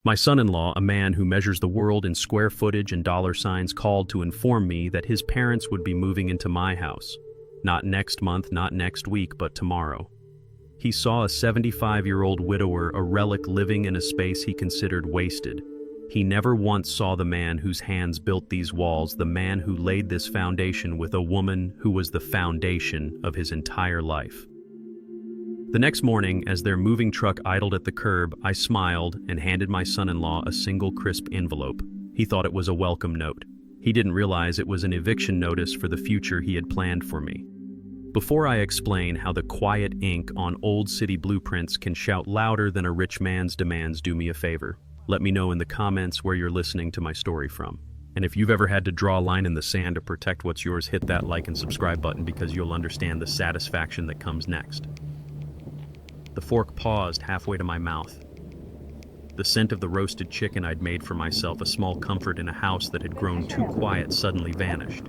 My son-in-law, a man who measures the world in square footage and dollar signs, called to inform me that his parents would be moving into my house. Not next month, not next week, but tomorrow. He saw a 75-year-old widower, a relic living in a space he considered wasted. He never once saw the man whose hands built these walls, the man who laid this foundation with a woman who was the foundation of his entire life. The next morning, as their moving truck idled at the curb, I smiled and handed my son-in-law a single crisp envelope. He thought it was a welcome note. He didn't realize it was an eviction notice for the future he had planned for me. Before I explain how the quiet ink on old city blueprints can shout louder than a rich man's demands, do me a favor. Let me know in the comments where you're listening to my story from. And if you've ever had to draw a line in the sand to protect what's yours, hit that like and subscribe button because you'll understand the satisfaction that comes next. The fork paused halfway to my mouth. The scent of the roasted chicken I'd made for myself, a small comfort in a house that had grown too quiet, suddenly vanished.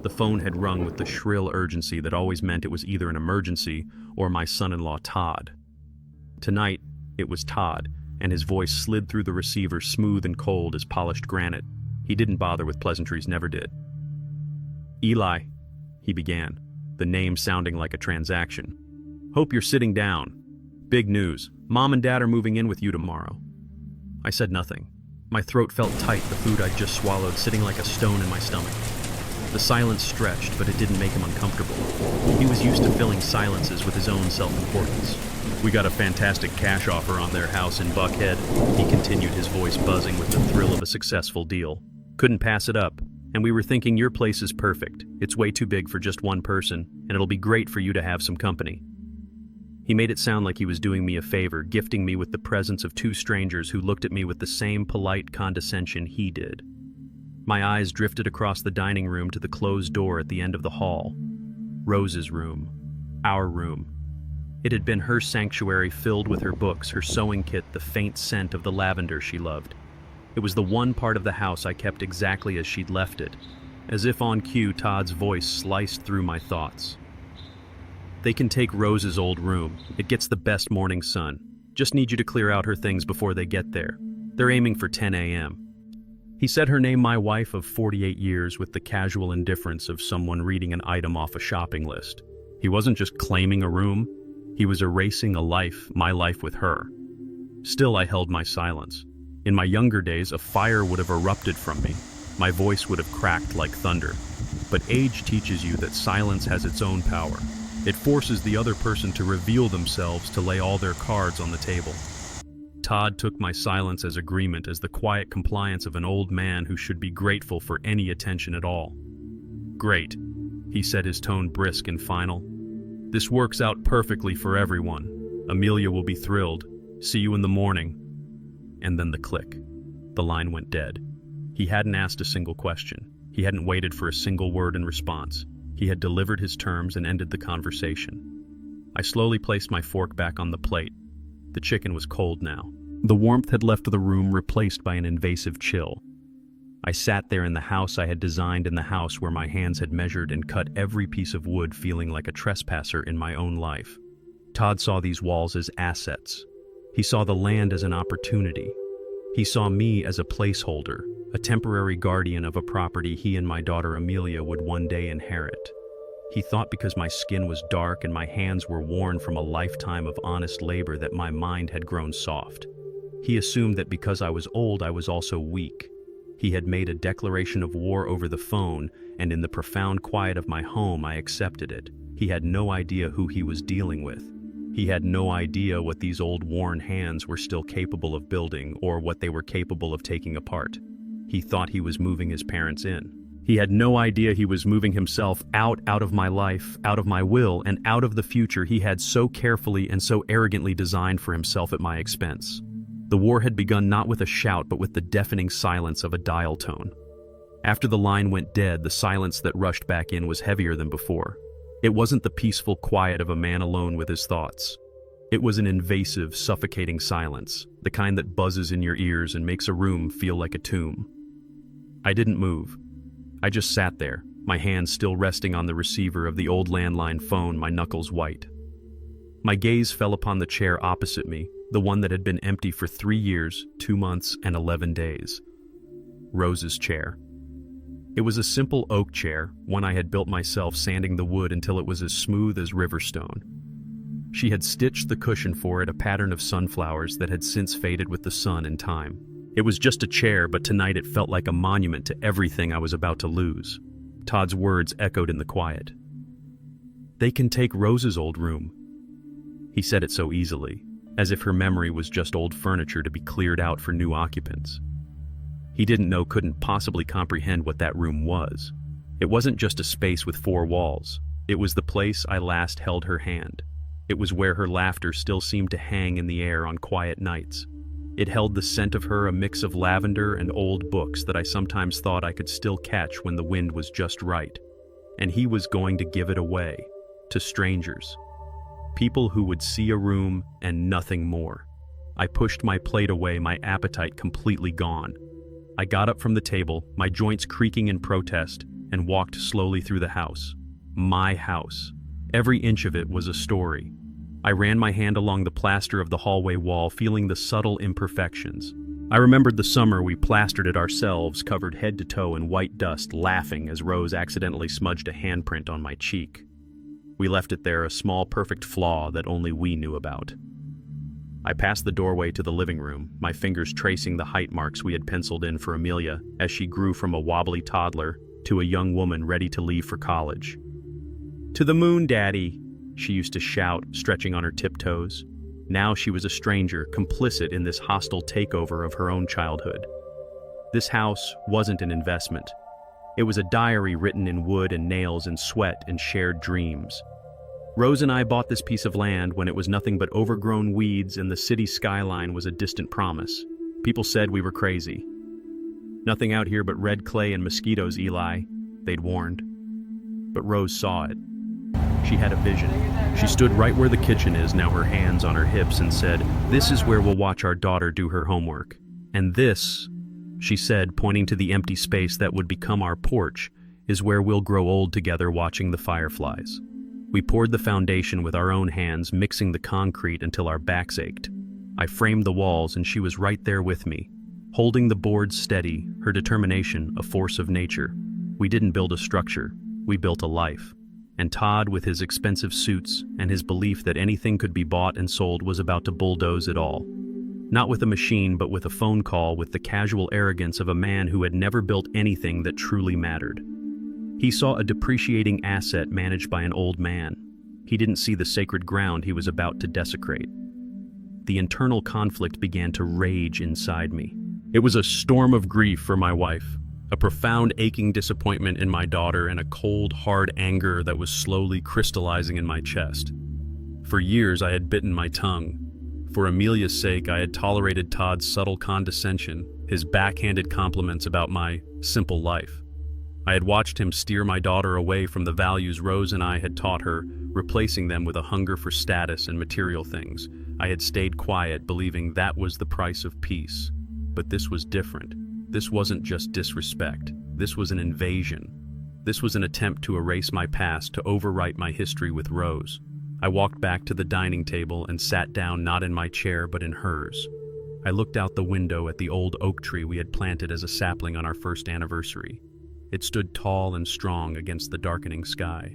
The phone had rung with the shrill urgency that always meant it was either an emergency or my son-in-law Todd. Tonight, it was Todd, and his voice slid through the receiver smooth and cold as polished granite. He didn't bother with pleasantries, never did. "Eli," he began, the name sounding like a transaction. "Hope you're sitting down. Big news. Mom and Dad are moving in with you tomorrow." I said nothing. My throat felt tight, the food I'd just swallowed sitting like a stone in my stomach. The silence stretched, but it didn't make him uncomfortable. He was used to filling silences with his own self-importance. "We got a fantastic cash offer on their house in Buckhead," he continued, his voice buzzing with the thrill of a successful deal. "Couldn't pass it up. And we were thinking your place is perfect. It's way too big for just one person, and it'll be great for you to have some company." He made it sound like he was doing me a favor, gifting me with the presence of two strangers who looked at me with the same polite condescension he did. My eyes drifted across the dining room to the closed door at the end of the hall. Rose's room. Our room. It had been her sanctuary, filled with her books, her sewing kit, the faint scent of the lavender she loved. It was the one part of the house I kept exactly as she'd left it. As if on cue, Todd's voice sliced through my thoughts. "They can take Rose's old room. It gets the best morning sun. Just need you to clear out her things before they get there. They're aiming for 10 a.m. He said her name, my wife of 48 years, with the casual indifference of someone reading an item off a shopping list. He wasn't just claiming a room. He was erasing a life, my life with her. Still, I held my silence. In my younger days, a fire would have erupted from me. My voice would have cracked like thunder. But age teaches you that silence has its own power. It forces the other person to reveal themselves, to lay all their cards on the table. Todd took my silence as agreement, as the quiet compliance of an old man who should be grateful for any attention at all. "Great," he said, his tone brisk and final. "This works out perfectly for everyone. Amelia will be thrilled. See you in the morning." And then the click. The line went dead. He hadn't asked a single question. He hadn't waited for a single word in response. He had delivered his terms and ended the conversation. I slowly placed my fork back on the plate. The chicken was cold now. The warmth had left the room, replaced by an invasive chill. I sat there in the house I had designed, in the house where my hands had measured and cut every piece of wood, feeling like a trespasser in my own life. Todd saw these walls as assets. He saw the land as an opportunity. He saw me as a placeholder, a temporary guardian of a property he and my daughter Amelia would one day inherit. He thought because my skin was dark and my hands were worn from a lifetime of honest labor that my mind had grown soft. He assumed that because I was old, I was also weak. He had made a declaration of war over the phone, and in the profound quiet of my home, I accepted it. He had no idea who he was dealing with. He had no idea what these old worn hands were still capable of building, or what they were capable of taking apart. He thought he was moving his parents in. He had no idea he was moving himself out of my life, out of my will, and out of the future he had so carefully and so arrogantly designed for himself at my expense. The war had begun not with a shout, but with the deafening silence of a dial tone. After the line went dead, the silence that rushed back in was heavier than before. It wasn't the peaceful quiet of a man alone with his thoughts. It was an invasive, suffocating silence, the kind that buzzes in your ears and makes a room feel like a tomb. I didn't move. I just sat there, my hands still resting on the receiver of the old landline phone, my knuckles white. My gaze fell upon the chair opposite me, the one that had been empty for 3 years, 2 months, and 11 days. Rose's chair. It was a simple oak chair, one I had built myself, sanding the wood until it was as smooth as river stone. She had stitched the cushion for it a pattern of sunflowers that had since faded with the sun and time. It was just a chair, but tonight it felt like a monument to everything I was about to lose. Todd's words echoed in the quiet. "They can take Rose's old room." He said it so easily, as if her memory was just old furniture to be cleared out for new occupants. He couldn't possibly comprehend what that room was. It wasn't just a space with 4 walls. It was the place I last held her hand. It was where her laughter still seemed to hang in the air on quiet nights. It held the scent of her, a mix of lavender and old books that I sometimes thought I could still catch when the wind was just right. And he was going to give it away, to strangers. People who would see a room and nothing more. I pushed my plate away, my appetite completely gone. I got up from the table, my joints creaking in protest, and walked slowly through the house. My house. Every inch of it was a story. I ran my hand along the plaster of the hallway wall, feeling the subtle imperfections. I remembered the summer we plastered it ourselves, covered head to toe in white dust, laughing as Rose accidentally smudged a handprint on my cheek. We left it there, a small, perfect flaw that only we knew about. I passed the doorway to the living room, my fingers tracing the height marks we had penciled in for Amelia as she grew from a wobbly toddler to a young woman ready to leave for college. "To the moon, Daddy," she used to shout, stretching on her tiptoes. Now she was a stranger, complicit in this hostile takeover of her own childhood. This house wasn't an investment. It was a diary written in wood and nails and sweat and shared dreams. Rose and I bought this piece of land when it was nothing but overgrown weeds and the city skyline was a distant promise. People said we were crazy. "Nothing out here but red clay and mosquitoes, Eli," they'd warned. But Rose saw it. She had a vision. She stood right where the kitchen is now, her hands on her hips, and said, "This is where we'll watch our daughter do her homework. And this," she said, pointing to the empty space that would become our porch, "is where we'll grow old together watching the fireflies." We poured the foundation with our own hands, mixing the concrete until our backs ached. I framed the walls and she was right there with me, holding the boards steady, her determination a force of nature. We didn't build a structure, we built a life. And Todd, with his expensive suits and his belief that anything could be bought and sold, was about to bulldoze it all. Not with a machine, but with a phone call, with the casual arrogance of a man who had never built anything that truly mattered. He saw a depreciating asset managed by an old man. He didn't see the sacred ground he was about to desecrate. The internal conflict began to rage inside me. It was a storm of grief for my wife, a profound aching disappointment in my daughter, and a cold, hard anger that was slowly crystallizing in my chest. For years I had bitten my tongue. For Amelia's sake, I had tolerated Todd's subtle condescension, his backhanded compliments about my simple life. I had watched him steer my daughter away from the values Rose and I had taught her, replacing them with a hunger for status and material things. I had stayed quiet, believing that was the price of peace. But this was different. This wasn't just disrespect. This was an invasion. This was an attempt to erase my past, to overwrite my history with Rose. I walked back to the dining table and sat down, not in my chair, but in hers. I looked out the window at the old oak tree we had planted as a sapling on our first anniversary. It stood tall and strong against the darkening sky.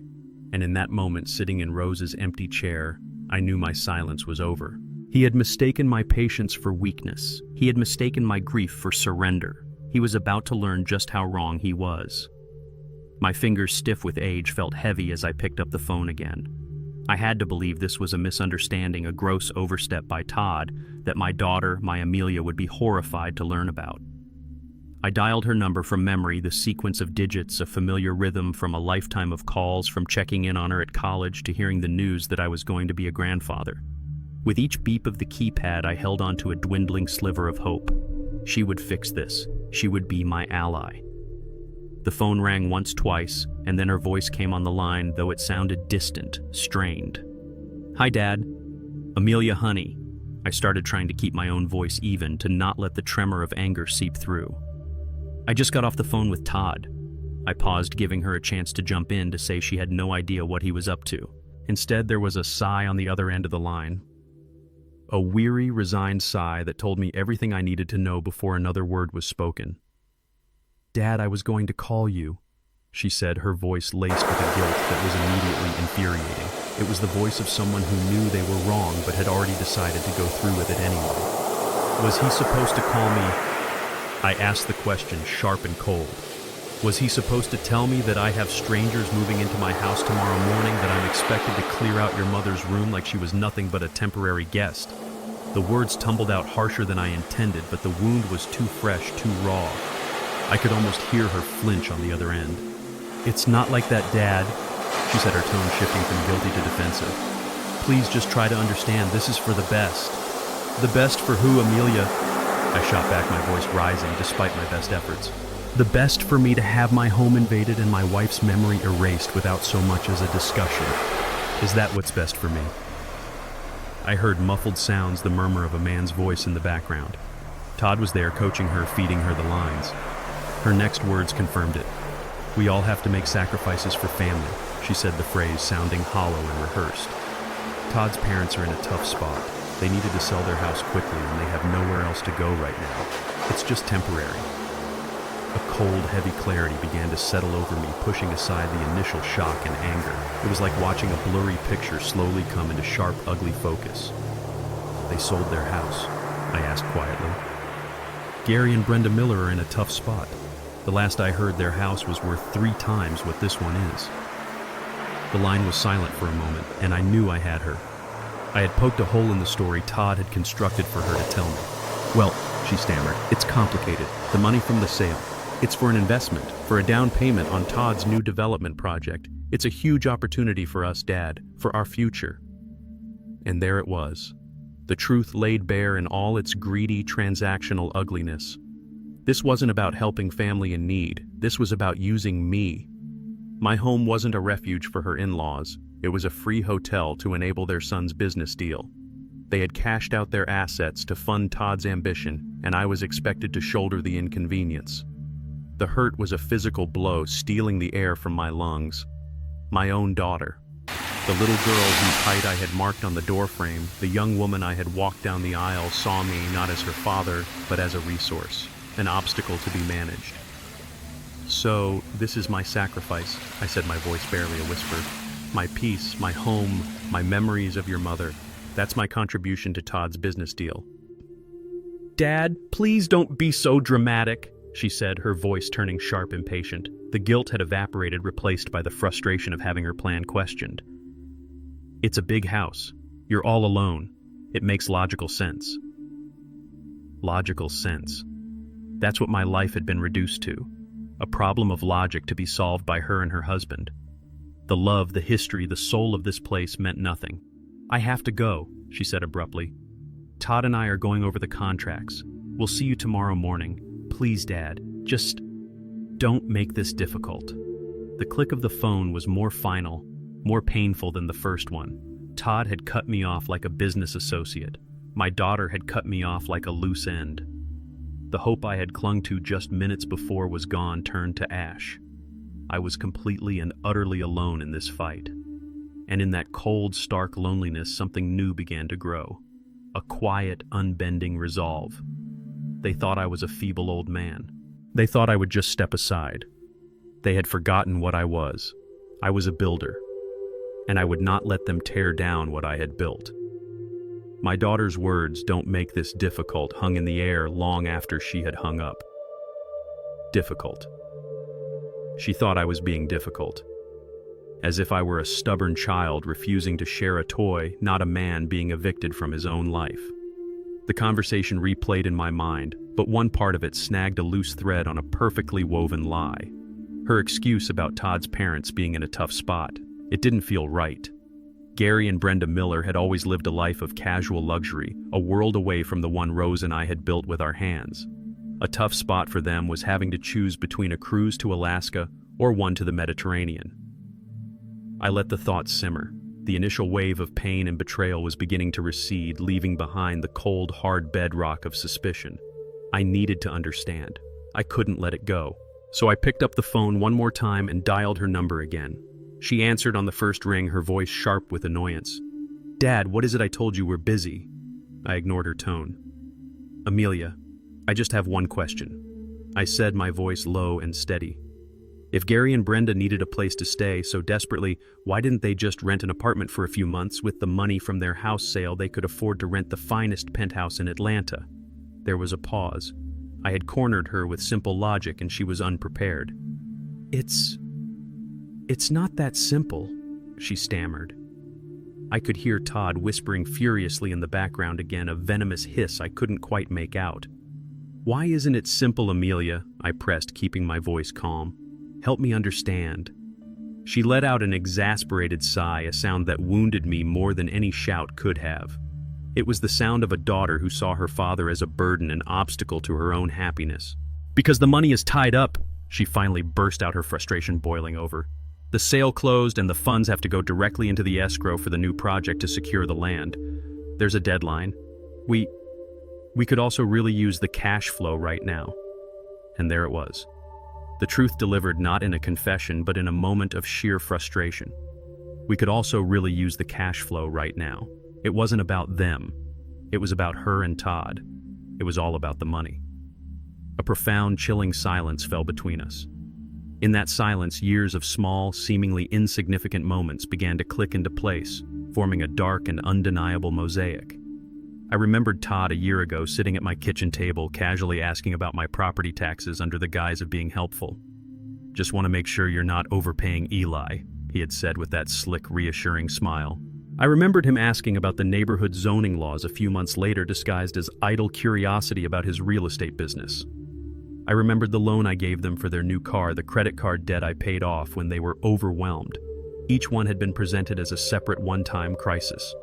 And in that moment, sitting in Rose's empty chair, I knew my silence was over. He had mistaken my patience for weakness. He had mistaken my grief for surrender. He was about to learn just how wrong he was. My fingers, stiff with age, felt heavy as I picked up the phone again. I had to believe this was a misunderstanding, a gross overstep by Todd that my daughter, my Amelia, would be horrified to learn about. I dialed her number from memory, the sequence of digits, a familiar rhythm from a lifetime of calls, from checking in on her at college to hearing the news that I was going to be a grandfather. With each beep of the keypad, I held on to a dwindling sliver of hope. She would fix this. She would be my ally. The phone rang once, twice, and then her voice came on the line, though it sounded distant, strained. "Hi, Dad. Amelia, honey." I started trying to keep my own voice even, to not let the tremor of anger seep through. "I just got off the phone with Todd." I paused, giving her a chance to jump in to say she had no idea what he was up to. Instead, there was a sigh on the other end of the line. a weary, resigned sigh that told me everything I needed to know before another word was spoken. "Dad, I was going to call you," she said, her voice laced with a guilt that was immediately infuriating. It was the voice of someone who knew they were wrong but had already decided to go through with it anyway. Was he supposed to call me? I asked the question, sharp and cold. Was he supposed to tell me that I have strangers moving into my house tomorrow morning, that I'm expected to clear out your mother's room like she was nothing but a temporary guest? The words tumbled out harsher than I intended, but the wound was too fresh, too raw. I could almost hear her flinch on the other end. "It's not like that, Dad," she said, her tone shifting from guilty to defensive. "Please just try to understand, this is for the best." "The best for who, Amelia?" I shot back, my voice rising despite my best efforts. "The best for me to have my home invaded and my wife's memory erased without so much as a discussion. Is that what's best for me?" I heard muffled sounds, the murmur of a man's voice in the background. Todd was there, coaching her, feeding her the lines. Her next words confirmed it. "We all have to make sacrifices for family," she said, the phrase sounding hollow and rehearsed. "Todd's parents are in a tough spot. They needed to sell their house quickly and they have nowhere else to go right now. It's just temporary." A cold, heavy clarity began to settle over me, pushing aside the initial shock and anger. It was like watching a blurry picture slowly come into sharp, ugly focus. "They sold their house?" I asked quietly. "Gary and Brenda Miller are in a tough spot. The last I heard, their house was worth 3 times what this one is." The line was silent for a moment, and I knew I had her. I had poked a hole in the story Todd had constructed for her to tell me. "Well," she stammered, "it's complicated. The money from the sale. It's for an investment, for a down payment on Todd's new development project. It's a huge opportunity for us, Dad, for our future." And there it was. The truth laid bare in all its greedy, transactional ugliness. This wasn't about helping family in need. This was about using me. My home wasn't a refuge for her in-laws. It was a free hotel to enable their son's business deal. They had cashed out their assets to fund Todd's ambition, and I was expected to shoulder the inconvenience. The hurt was a physical blow, stealing the air from my lungs. My own daughter. The little girl whose height I had marked on the doorframe, the young woman I had walked down the aisle, saw me not as her father, but as a resource, an obstacle to be managed. "So, this is my sacrifice," I said, my voice barely a whisper. "My peace, my home, my memories of your mother. That's my contribution to Todd's business deal." "Dad, please don't be so dramatic," she said, her voice turning sharp, impatient. The guilt had evaporated, replaced by the frustration of having her plan questioned. "It's a big house. You're all alone. It makes logical sense." Logical sense. That's what my life had been reduced to. A problem of logic to be solved by her and her husband. The love, the history, the soul of this place meant nothing. "I have to go," she said abruptly. "Todd and I are going over the contracts. We'll see you tomorrow morning. Please, Dad, just don't make this difficult." The click of the phone was more final, more painful than the first one. Todd had cut me off like a business associate. My daughter had cut me off like a loose end. The hope I had clung to just minutes before was gone, turned to ash. I was completely and utterly alone in this fight. And in that cold, stark loneliness, something new began to grow. A quiet, unbending resolve. They thought I was a feeble old man. They thought I would just step aside. They had forgotten what I was. I was a builder. And I would not let them tear down what I had built. My daughter's words, "Don't make this difficult," hung in the air long after she had hung up. Difficult. She thought I was being difficult. As if I were a stubborn child refusing to share a toy, not a man being evicted from his own life. The conversation replayed in my mind, but one part of it snagged a loose thread on a perfectly woven lie. Her excuse about Todd's parents being in a tough spot. It didn't feel right. Gary and Brenda Miller had always lived a life of casual luxury, a world away from the one Rose and I had built with our hands. A tough spot for them was having to choose between a cruise to Alaska or one to the Mediterranean. I let the thoughts simmer. The initial wave of pain and betrayal was beginning to recede, leaving behind the cold, hard bedrock of suspicion. I needed to understand. I couldn't let it go. So I picked up the phone one more time and dialed her number again. She answered on the first ring, her voice sharp with annoyance. "Dad, what is it? I told you we're busy." I ignored her tone. "Amelia, I just have one question," I said, my voice low and steady. "If Gary and Brenda needed a place to stay so desperately, why didn't they just rent an apartment for a few months? With the money from their house sale, they could afford to rent the finest penthouse in Atlanta." There was a pause. I had cornered her with simple logic, and she was unprepared. It's not that simple," she stammered. I could hear Todd whispering furiously in the background again, a venomous hiss I couldn't quite make out. "Why isn't it simple, Amelia?" I pressed, keeping my voice calm. "Help me understand." She let out an exasperated sigh, a sound that wounded me more than any shout could have. It was the sound of a daughter who saw her father as a burden, an obstacle to her own happiness. "Because the money is tied up," she finally burst out, her frustration boiling over. "The sale closed and the funds have to go directly into the escrow for the new project to secure the land. There's a deadline. We could also really use the cash flow right now." And there it was. The truth delivered not in a confession, but in a moment of sheer frustration. We could also really use the cash flow right now. It wasn't about them. It was about her and Todd. It was all about the money. A profound, chilling silence fell between us. In that silence, years of small, seemingly insignificant moments began to click into place, forming a dark and undeniable mosaic. I remembered Todd a year ago sitting at my kitchen table, casually asking about my property taxes under the guise of being helpful. "Just want to make sure you're not overpaying Eli," he had said with that slick, reassuring smile. I remembered him asking about the neighborhood zoning laws a few months later, disguised as idle curiosity about his real estate business. I remembered the loan I gave them for their new car, the credit card debt I paid off when they were overwhelmed. Each one had been presented as a separate one-time crisis.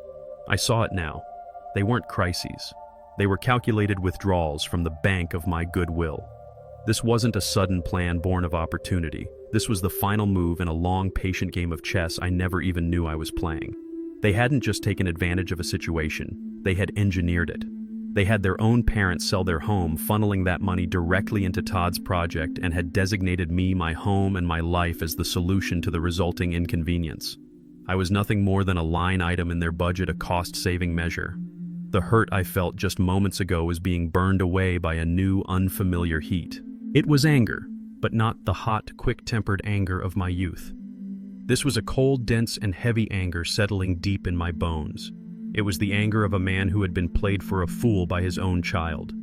I saw it now. They weren't crises. They were calculated withdrawals from the bank of my goodwill. This wasn't a sudden plan born of opportunity. This was the final move in a long, patient game of chess I never even knew I was playing. They hadn't just taken advantage of a situation. They had engineered it. They had their own parents sell their home, funneling that money directly into Todd's project, and had designated me, my home, and my life as the solution to the resulting inconvenience. I was nothing more than a line item in their budget, a cost-saving measure. The hurt I felt just moments ago was being burned away by a new, unfamiliar heat. It was anger, but not the hot, quick-tempered anger of my youth. This was a cold, dense, and heavy anger settling deep in my bones. It was the anger of a man who had been played for a fool by his own child.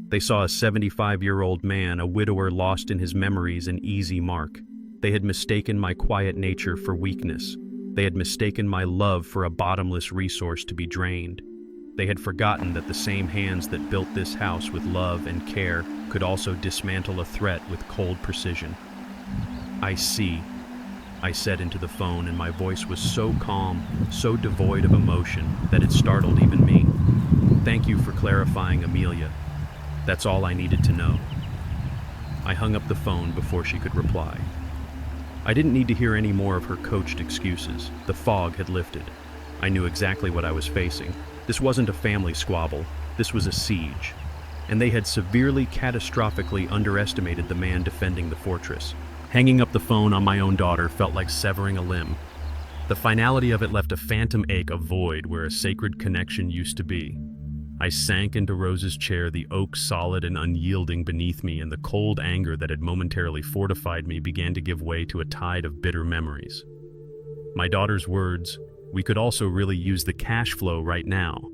They saw a 75-year-old man, a widower lost in his memories, an easy mark. They had mistaken my quiet nature for weakness. They had mistaken my love for a bottomless resource to be drained. They had forgotten that the same hands that built this house with love and care could also dismantle a threat with cold precision. "I see," I said into the phone, and my voice was so calm, so devoid of emotion, that it startled even me. "Thank you for clarifying, Amelia. That's all I needed to know." I hung up the phone before she could reply. I didn't need to hear any more of her coached excuses. The fog had lifted. I knew exactly what I was facing. This wasn't a family squabble. This was a siege. And they had severely, catastrophically underestimated the man defending the fortress. Hanging up the phone on my own daughter felt like severing a limb. The finality of it left a phantom ache, a void where a sacred connection used to be. I sank into Rose's chair, the oak solid and unyielding beneath me, and the cold anger that had momentarily fortified me began to give way to a tide of bitter memories. My daughter's words, "We could also really use the cash flow right now,"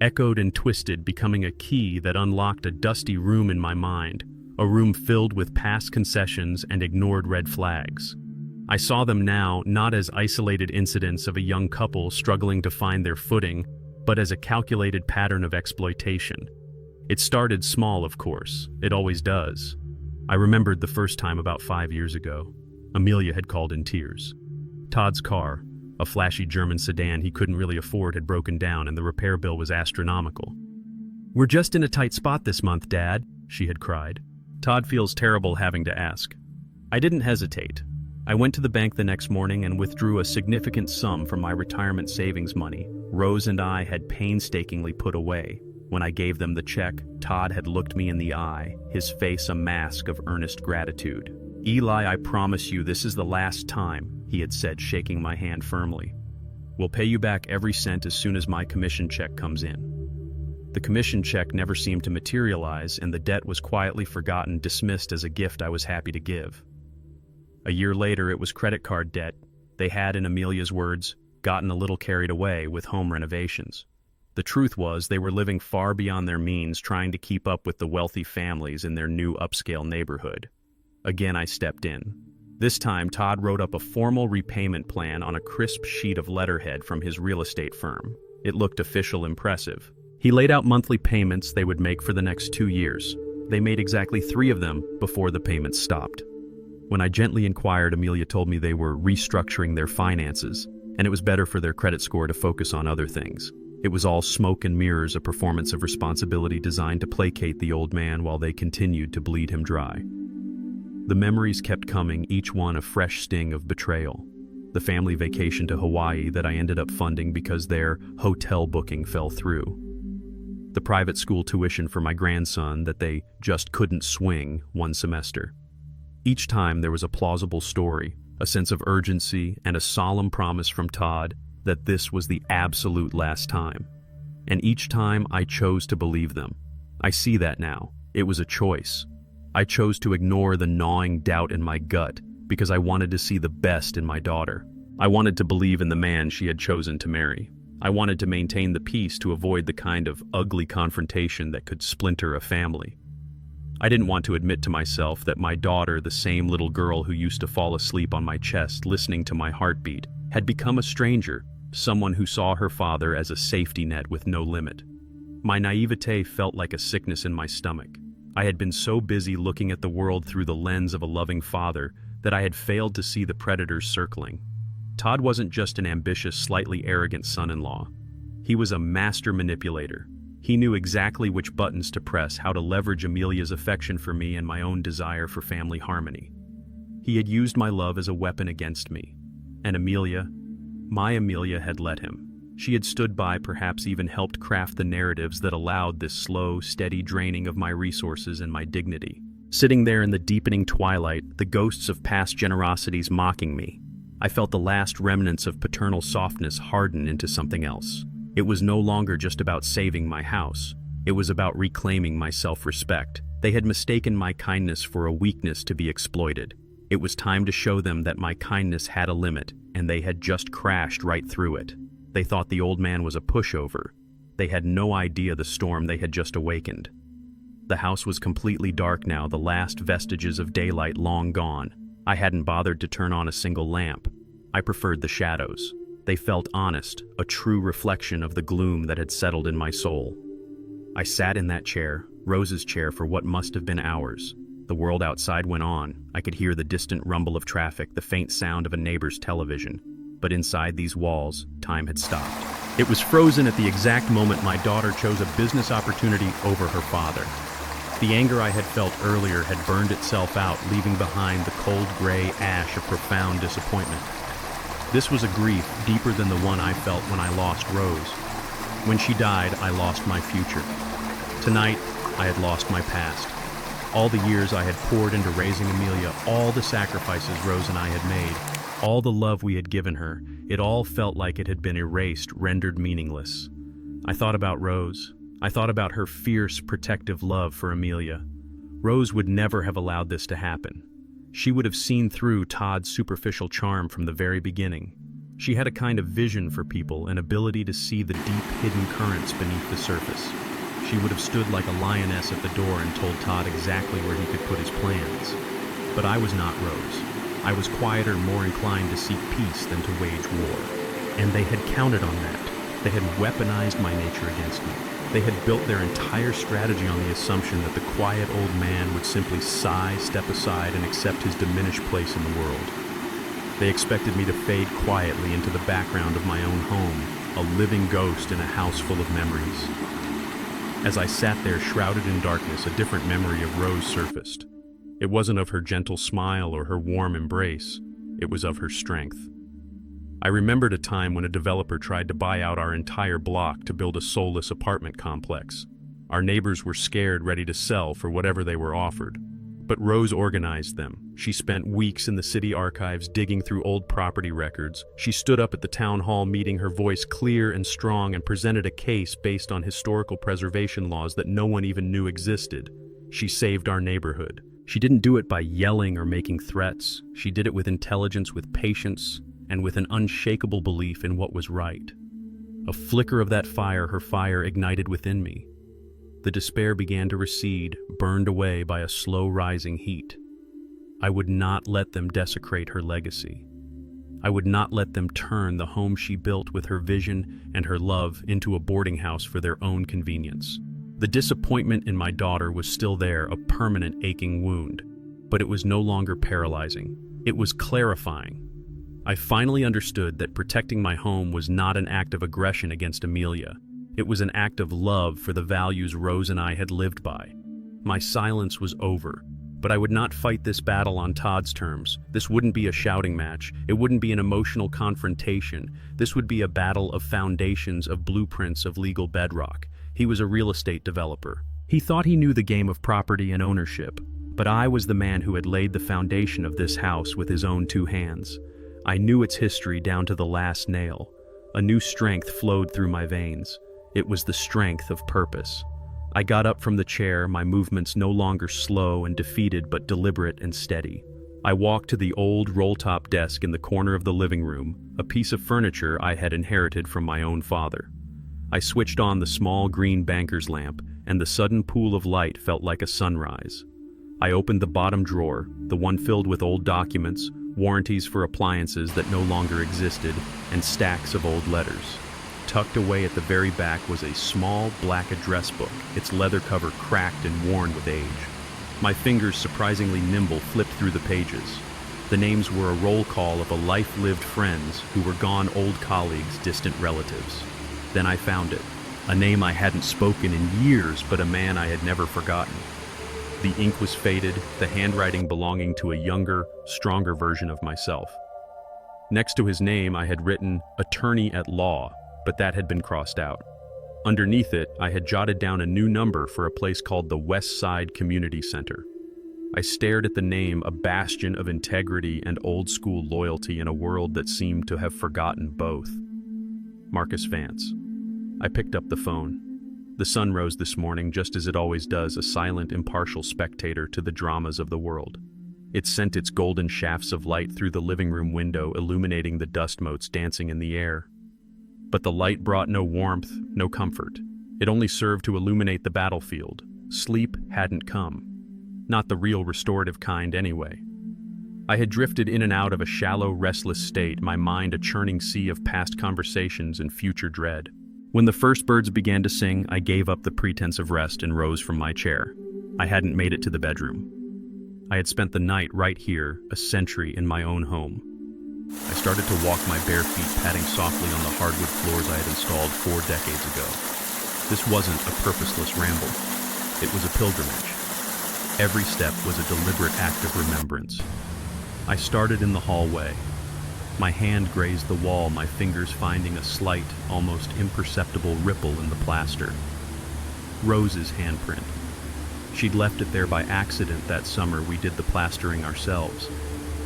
echoed and twisted, becoming a key that unlocked a dusty room in my mind, a room filled with past concessions and ignored red flags. I saw them now not as isolated incidents of a young couple struggling to find their footing, but as a calculated pattern of exploitation. It started small, of course. It always does. I remembered the first time about 5 years ago. Amelia had called in tears. Todd's car, a flashy German sedan he couldn't really afford, had broken down, and the repair bill was astronomical. "We're just in a tight spot this month, Dad," she had cried. "Todd feels terrible having to ask." I didn't hesitate. I went to the bank the next morning and withdrew a significant sum from my retirement savings money Rose and I had painstakingly put away. When I gave them the check, Todd had looked me in the eye, his face a mask of earnest gratitude. "Eli, I promise you this is the last time," he had said, shaking my hand firmly. "We'll pay you back every cent as soon as my commission check comes in." The commission check never seemed to materialize, and the debt was quietly forgotten, dismissed as a gift I was happy to give. A year later, it was credit card debt. They had, in Amelia's words, gotten a little carried away with home renovations. The truth was, they were living far beyond their means, trying to keep up with the wealthy families in their new upscale neighborhood. Again, I stepped in. This time, Todd wrote up a formal repayment plan on a crisp sheet of letterhead from his real estate firm. It looked official, impressive. He laid out monthly payments they would make for the next 2 years. They made exactly 3 of them before the payments stopped. When I gently inquired, Amelia told me they were restructuring their finances, and it was better for their credit score to focus on other things. It was all smoke and mirrors, a performance of responsibility designed to placate the old man while they continued to bleed him dry. The memories kept coming, each one a fresh sting of betrayal. The family vacation to Hawaii that I ended up funding because their hotel booking fell through. The private school tuition for my grandson that they just couldn't swing one semester. Each time there was a plausible story, a sense of urgency, and a solemn promise from Todd that this was the absolute last time. And each time I chose to believe them. I see that now. It was a choice. I chose to ignore the gnawing doubt in my gut because I wanted to see the best in my daughter. I wanted to believe in the man she had chosen to marry. I wanted to maintain the peace to avoid the kind of ugly confrontation that could splinter a family. I didn't want to admit to myself that my daughter, the same little girl who used to fall asleep on my chest listening to my heartbeat, had become a stranger, someone who saw her father as a safety net with no limit. My naivete felt like a sickness in my stomach. I had been so busy looking at the world through the lens of a loving father that I had failed to see the predators circling. Todd wasn't just an ambitious, slightly arrogant son-in-law. He was a master manipulator. He knew exactly which buttons to press, how to leverage Amelia's affection for me and my own desire for family harmony. He had used my love as a weapon against me. And Amelia, my Amelia, had let him. She had stood by, perhaps even helped craft the narratives that allowed this slow, steady draining of my resources and my dignity. Sitting there in the deepening twilight, the ghosts of past generosities mocking me, I felt the last remnants of paternal softness harden into something else. It was no longer just about saving my house. It was about reclaiming my self-respect. They had mistaken my kindness for a weakness to be exploited. It was time to show them that my kindness had a limit, and they had just crashed right through it. They thought the old man was a pushover. They had no idea the storm they had just awakened. The house was completely dark now, the last vestiges of daylight long gone. I hadn't bothered to turn on a single lamp. I preferred the shadows. They felt honest, a true reflection of the gloom that had settled in my soul. I sat in that chair, Rose's chair, for what must have been hours. The world outside went on. I could hear the distant rumble of traffic, the faint sound of a neighbor's television. But inside these walls, time had stopped. It was frozen at the exact moment my daughter chose a business opportunity over her father. The anger I had felt earlier had burned itself out, leaving behind the cold gray ash of profound disappointment. This was a grief deeper than the one I felt when I lost Rose. When she died, I lost my future. Tonight, I had lost my past. All the years I had poured into raising Amelia, all the sacrifices Rose and I had made, all the love we had given her, it all felt like it had been erased, rendered meaningless. I thought about Rose. I thought about her fierce, protective love for Amelia. Rose would never have allowed this to happen. She would have seen through Todd's superficial charm from the very beginning. She had a kind of vision for people, an ability to see the deep, hidden currents beneath the surface. She would have stood like a lioness at the door and told Todd exactly where he could put his plans. But I was not Rose. I was quieter, more inclined to seek peace than to wage war. And they had counted on that. They had weaponized my nature against me. They had built their entire strategy on the assumption that the quiet old man would simply sigh, step aside, and accept his diminished place in the world. They expected me to fade quietly into the background of my own home, a living ghost in a house full of memories. As I sat there shrouded in darkness, a different memory of Rose surfaced. It wasn't of her gentle smile or her warm embrace. It was of her strength. I remembered a time when a developer tried to buy out our entire block to build a soulless apartment complex. Our neighbors were scared, ready to sell for whatever they were offered. But Rose organized them. She spent weeks in the city archives digging through old property records. She stood up at the town hall meeting, her voice clear and strong, and presented a case based on historical preservation laws that no one even knew existed. She saved our neighborhood. She didn't do it by yelling or making threats. She did it with intelligence, with patience, and with an unshakable belief in what was right. A flicker of that fire, her fire, ignited within me. The despair began to recede, burned away by a slow rising heat. I would not let them desecrate her legacy. I would not let them turn the home she built with her vision and her love into a boarding house for their own convenience. The disappointment in my daughter was still there, a permanent aching wound, but it was no longer paralyzing. It was clarifying. I finally understood that protecting my home was not an act of aggression against Amelia. It was an act of love for the values Rose and I had lived by. My silence was over, but I would not fight this battle on Todd's terms. This wouldn't be a shouting match. It wouldn't be an emotional confrontation. This would be a battle of foundations, of blueprints, of legal bedrock. He was a real estate developer. He thought he knew the game of property and ownership, but I was the man who had laid the foundation of this house with his own 2 hands. I knew its history down to the last nail. A new strength flowed through my veins. It was the strength of purpose. I got up from the chair, my movements no longer slow and defeated but deliberate and steady. I walked to the old roll-top desk in the corner of the living room, a piece of furniture I had inherited from my own father. I switched on the small green banker's lamp, and the sudden pool of light felt like a sunrise. I opened the bottom drawer, the one filled with old documents, warranties for appliances that no longer existed, and stacks of old letters. Tucked away at the very back was a small black address book, its leather cover cracked and worn with age. My fingers, surprisingly nimble, flipped through the pages. The names were a roll call of a life-lived friends who were gone, old colleagues, distant relatives. Then I found it. A name I hadn't spoken in years, but a man I had never forgotten. The ink was faded, the handwriting belonging to a younger, stronger version of myself. Next to his name I had written, "Attorney at Law," but that had been crossed out. Underneath it, I had jotted down a new number for a place called the West Side Community Center. I stared at the name, a bastion of integrity and old-school loyalty in a world that seemed to have forgotten both. Marcus Vance. I picked up the phone. The sun rose this morning just as it always does, a silent, impartial spectator to the dramas of the world. It sent its golden shafts of light through the living room window, illuminating the dust motes dancing in the air. But the light brought no warmth, no comfort. It only served to illuminate the battlefield. Sleep hadn't come. Not the real restorative kind, anyway. I had drifted in and out of a shallow, restless state, my mind a churning sea of past conversations and future dread. When the first birds began to sing, I gave up the pretense of rest and rose from my chair. I hadn't made it to the bedroom. I had spent the night right here, a century in my own home. I started to walk, my bare feet patting softly on the hardwood floors I had installed 4 decades ago. This wasn't a purposeless ramble. It was a pilgrimage. Every step was a deliberate act of remembrance. I started in the hallway. My hand grazed the wall, my fingers finding a slight, almost imperceptible ripple in the plaster. Rose's handprint. She'd left it there by accident that summer we did the plastering ourselves.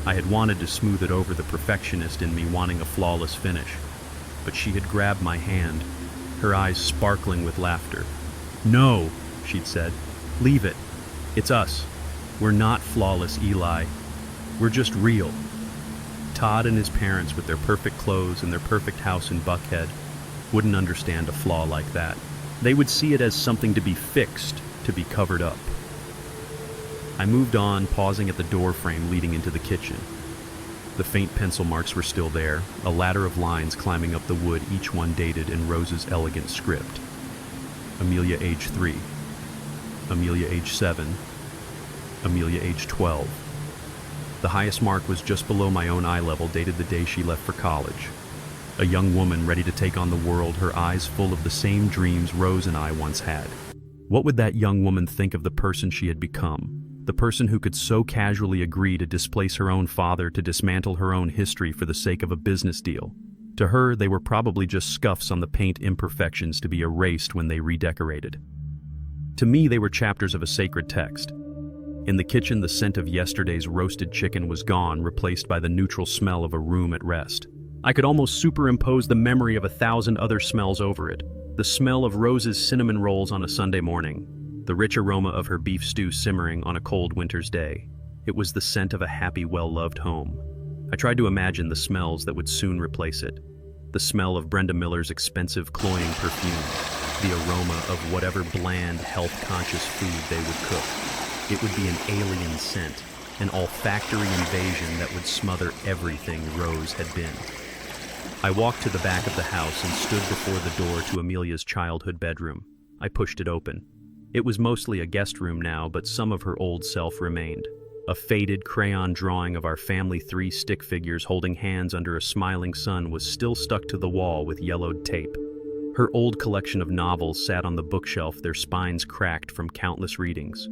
I had wanted to smooth it over, the perfectionist in me wanting a flawless finish. But she had grabbed my hand, her eyes sparkling with laughter. "No," she'd said. "Leave it. It's us. We're not flawless, Eli. We're just real." Todd and his parents, with their perfect clothes and their perfect house in Buckhead, wouldn't understand a flaw like that. They would see it as something to be fixed, to be covered up. I moved on, pausing at the door frame leading into the kitchen. The faint pencil marks were still there, a ladder of lines climbing up the wood, each one dated in Rose's elegant script. Amelia, age 3. Amelia, age 7. Amelia, age 12. The highest mark was just below my own eye level, dated the day she left for college. A young woman ready to take on the world, her eyes full of the same dreams Rose and I once had. What would that young woman think of the person she had become? The person who could so casually agree to displace her own father, to dismantle her own history for the sake of a business deal. To her, they were probably just scuffs on the paint, imperfections to be erased when they redecorated. To me, they were chapters of a sacred text. In the kitchen, the scent of yesterday's roasted chicken was gone, replaced by the neutral smell of a room at rest. I could almost superimpose the memory of 1,000 other smells over it. The smell of Rose's cinnamon rolls on a Sunday morning, the rich aroma of her beef stew simmering on a cold winter's day. It was the scent of a happy, well-loved home. I tried to imagine the smells that would soon replace it. The smell of Brenda Miller's expensive, cloying perfume, the aroma of whatever bland, health-conscious food they would cook. It would be an alien scent, an olfactory invasion that would smother everything Rose had been. I walked to the back of the house and stood before the door to Amelia's childhood bedroom. I pushed it open. It was mostly a guest room now, but some of her old self remained. A faded crayon drawing of our family 3 stick figures holding hands under a smiling sun was still stuck to the wall with yellowed tape. Her old collection of novels sat on the bookshelf, their spines cracked from countless readings.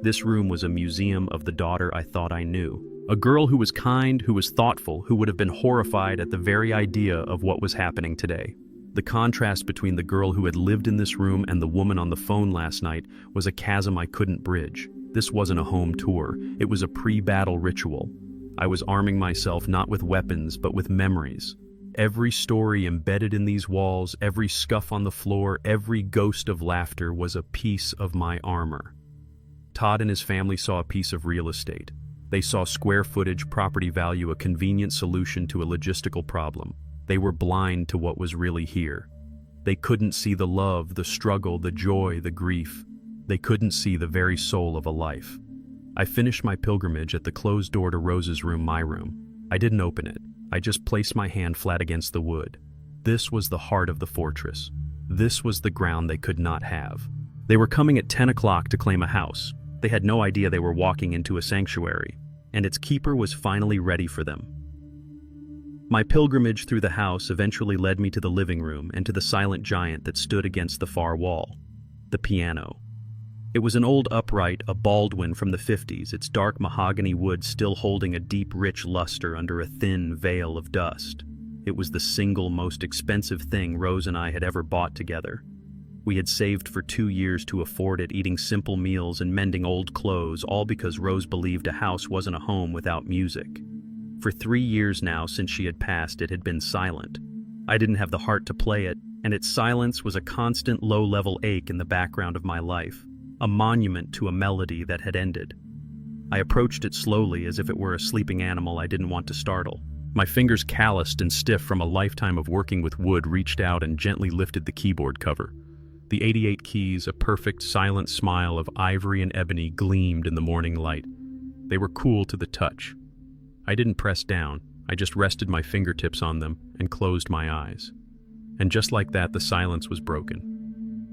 This room was a museum of the daughter I thought I knew. A girl who was kind, who was thoughtful, who would have been horrified at the very idea of what was happening today. The contrast between the girl who had lived in this room and the woman on the phone last night was a chasm I couldn't bridge. This wasn't a home tour. It was a pre-battle ritual. I was arming myself not with weapons, but with memories. Every story embedded in these walls, every scuff on the floor, every ghost of laughter was a piece of my armor. Todd and his family saw a piece of real estate. They saw square footage, property value, a convenient solution to a logistical problem. They were blind to what was really here. They couldn't see the love, the struggle, the joy, the grief. They couldn't see the very soul of a life. I finished my pilgrimage at the closed door to Rose's room, my room. I didn't open it. I just placed my hand flat against the wood. This was the heart of the fortress. This was the ground they could not have. They were coming at 10 o'clock to claim a house. They had no idea they were walking into a sanctuary, and its keeper was finally ready for them. My pilgrimage through the house eventually led me to the living room and to the silent giant that stood against the far wall, the piano. It was an old upright, a Baldwin from the 50s, its dark mahogany wood still holding a deep, rich luster under a thin veil of dust. It was the single most expensive thing Rose and I had ever bought together. We had saved for 2 years to afford it, eating simple meals and mending old clothes, all because Rose believed a house wasn't a home without music. For 3 years now, since she had passed, it had been silent. I didn't have the heart to play it, and its silence was a constant low-level ache in the background of my life, a monument to a melody that had ended. I approached it slowly, as if it were a sleeping animal I didn't want to startle. My fingers, calloused and stiff from a lifetime of working with wood, reached out and gently lifted the keyboard cover. The 88 keys, a perfect, silent smile of ivory and ebony, gleamed in the morning light. They were cool to the touch. I didn't press down. I just rested my fingertips on them and closed my eyes. And just like that, the silence was broken.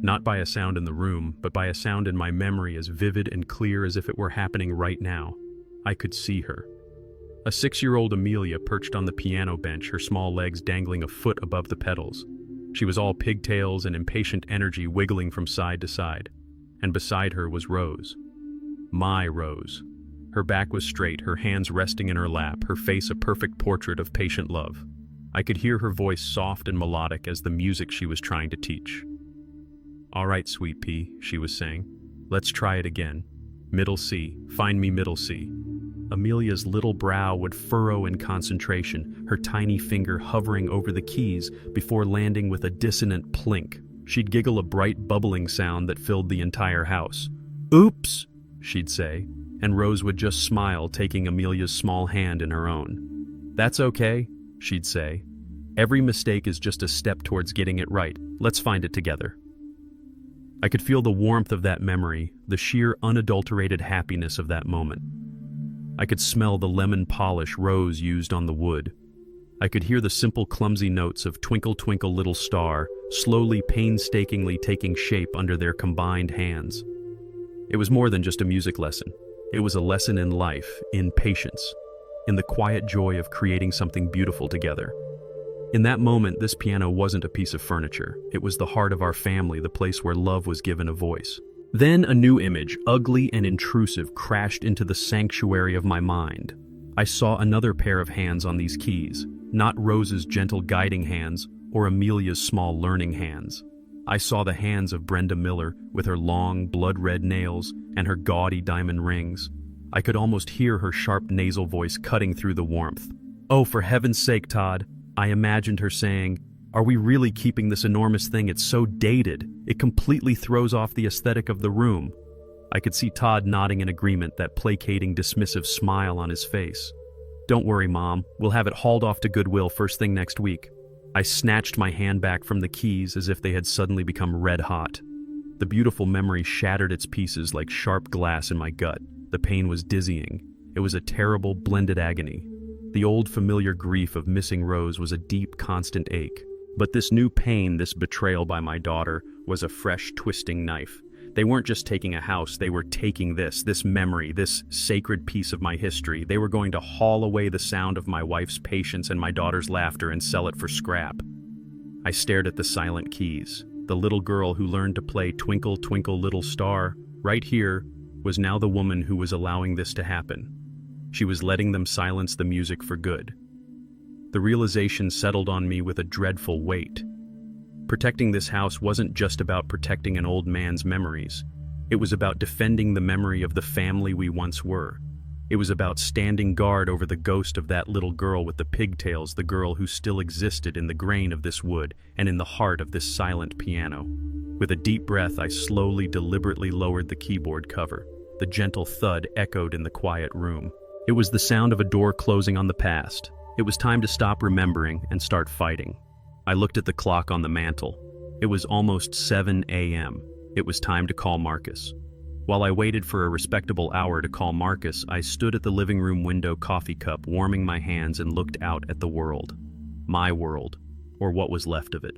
Not by a sound in the room, but by a sound in my memory as vivid and clear as if it were happening right now. I could see her. A 6-year-old Amelia perched on the piano bench, her small legs dangling a foot above the pedals. She was all pigtails and impatient energy wiggling from side to side. And beside her was Rose. My Rose. Her back was straight, her hands resting in her lap, her face a perfect portrait of patient love. I could hear her voice soft and melodic as the music she was trying to teach. "All right, sweet pea," she was saying. "Let's try it again. Middle C. Find me middle C." Amelia's little brow would furrow in concentration, her tiny finger hovering over the keys before landing with a dissonant plink. She'd giggle a bright bubbling sound that filled the entire house. "Oops," she'd say, and Rose would just smile, taking Amelia's small hand in her own. "That's okay," she'd say. "Every mistake is just a step towards getting it right. Let's find it together." I could feel the warmth of that memory, the sheer unadulterated happiness of that moment. I could smell the lemon polish Rose used on the wood. I could hear the simple, clumsy notes of "Twinkle, Twinkle, Little Star" slowly, painstakingly taking shape under their combined hands. It was more than just a music lesson. It was a lesson in life, in patience, in the quiet joy of creating something beautiful together. In that moment, this piano wasn't a piece of furniture. It was the heart of our family, the place where love was given a voice. Then a new image, ugly and intrusive, crashed into the sanctuary of my mind. I saw another pair of hands on these keys, not Rose's gentle guiding hands or Amelia's small learning hands. I saw the hands of Brenda Miller with her long, blood-red nails and her gaudy diamond rings. I could almost hear her sharp nasal voice cutting through the warmth. "Oh, for heaven's sake, Todd," I imagined her saying. "Are we really keeping this enormous thing? It's so dated. It completely throws off the aesthetic of the room." I could see Todd nodding in agreement, that placating, dismissive smile on his face. "Don't worry, Mom. We'll have it hauled off to Goodwill first thing next week." I snatched my hand back from the keys as if they had suddenly become red hot. The beautiful memory shattered its pieces like sharp glass in my gut. The pain was dizzying. It was a terrible, blended agony. The old familiar grief of missing Rose was a deep, constant ache. But this new pain, this betrayal by my daughter, was a fresh, twisting knife. They weren't just taking a house, they were taking this memory, this sacred piece of my history. They were going to haul away the sound of my wife's patience and my daughter's laughter and sell it for scrap. I stared at the silent keys. The little girl who learned to play Twinkle, Twinkle, Little Star, right here, was now the woman who was allowing this to happen. She was letting them silence the music for good. The realization settled on me with a dreadful weight. Protecting this house wasn't just about protecting an old man's memories. It was about defending the memory of the family we once were. It was about standing guard over the ghost of that little girl with the pigtails, the girl who still existed in the grain of this wood and in the heart of this silent piano. With a deep breath, I slowly, deliberately lowered the keyboard cover. The gentle thud echoed in the quiet room. It was the sound of a door closing on the past. It was time to stop remembering and start fighting. I looked at the clock on the mantel. It was almost 7 a.m. It was time to call Marcus. While I waited for a respectable hour to call Marcus, I stood at the living room window, coffee cup, warming my hands, and looked out at the world. My world, or what was left of it.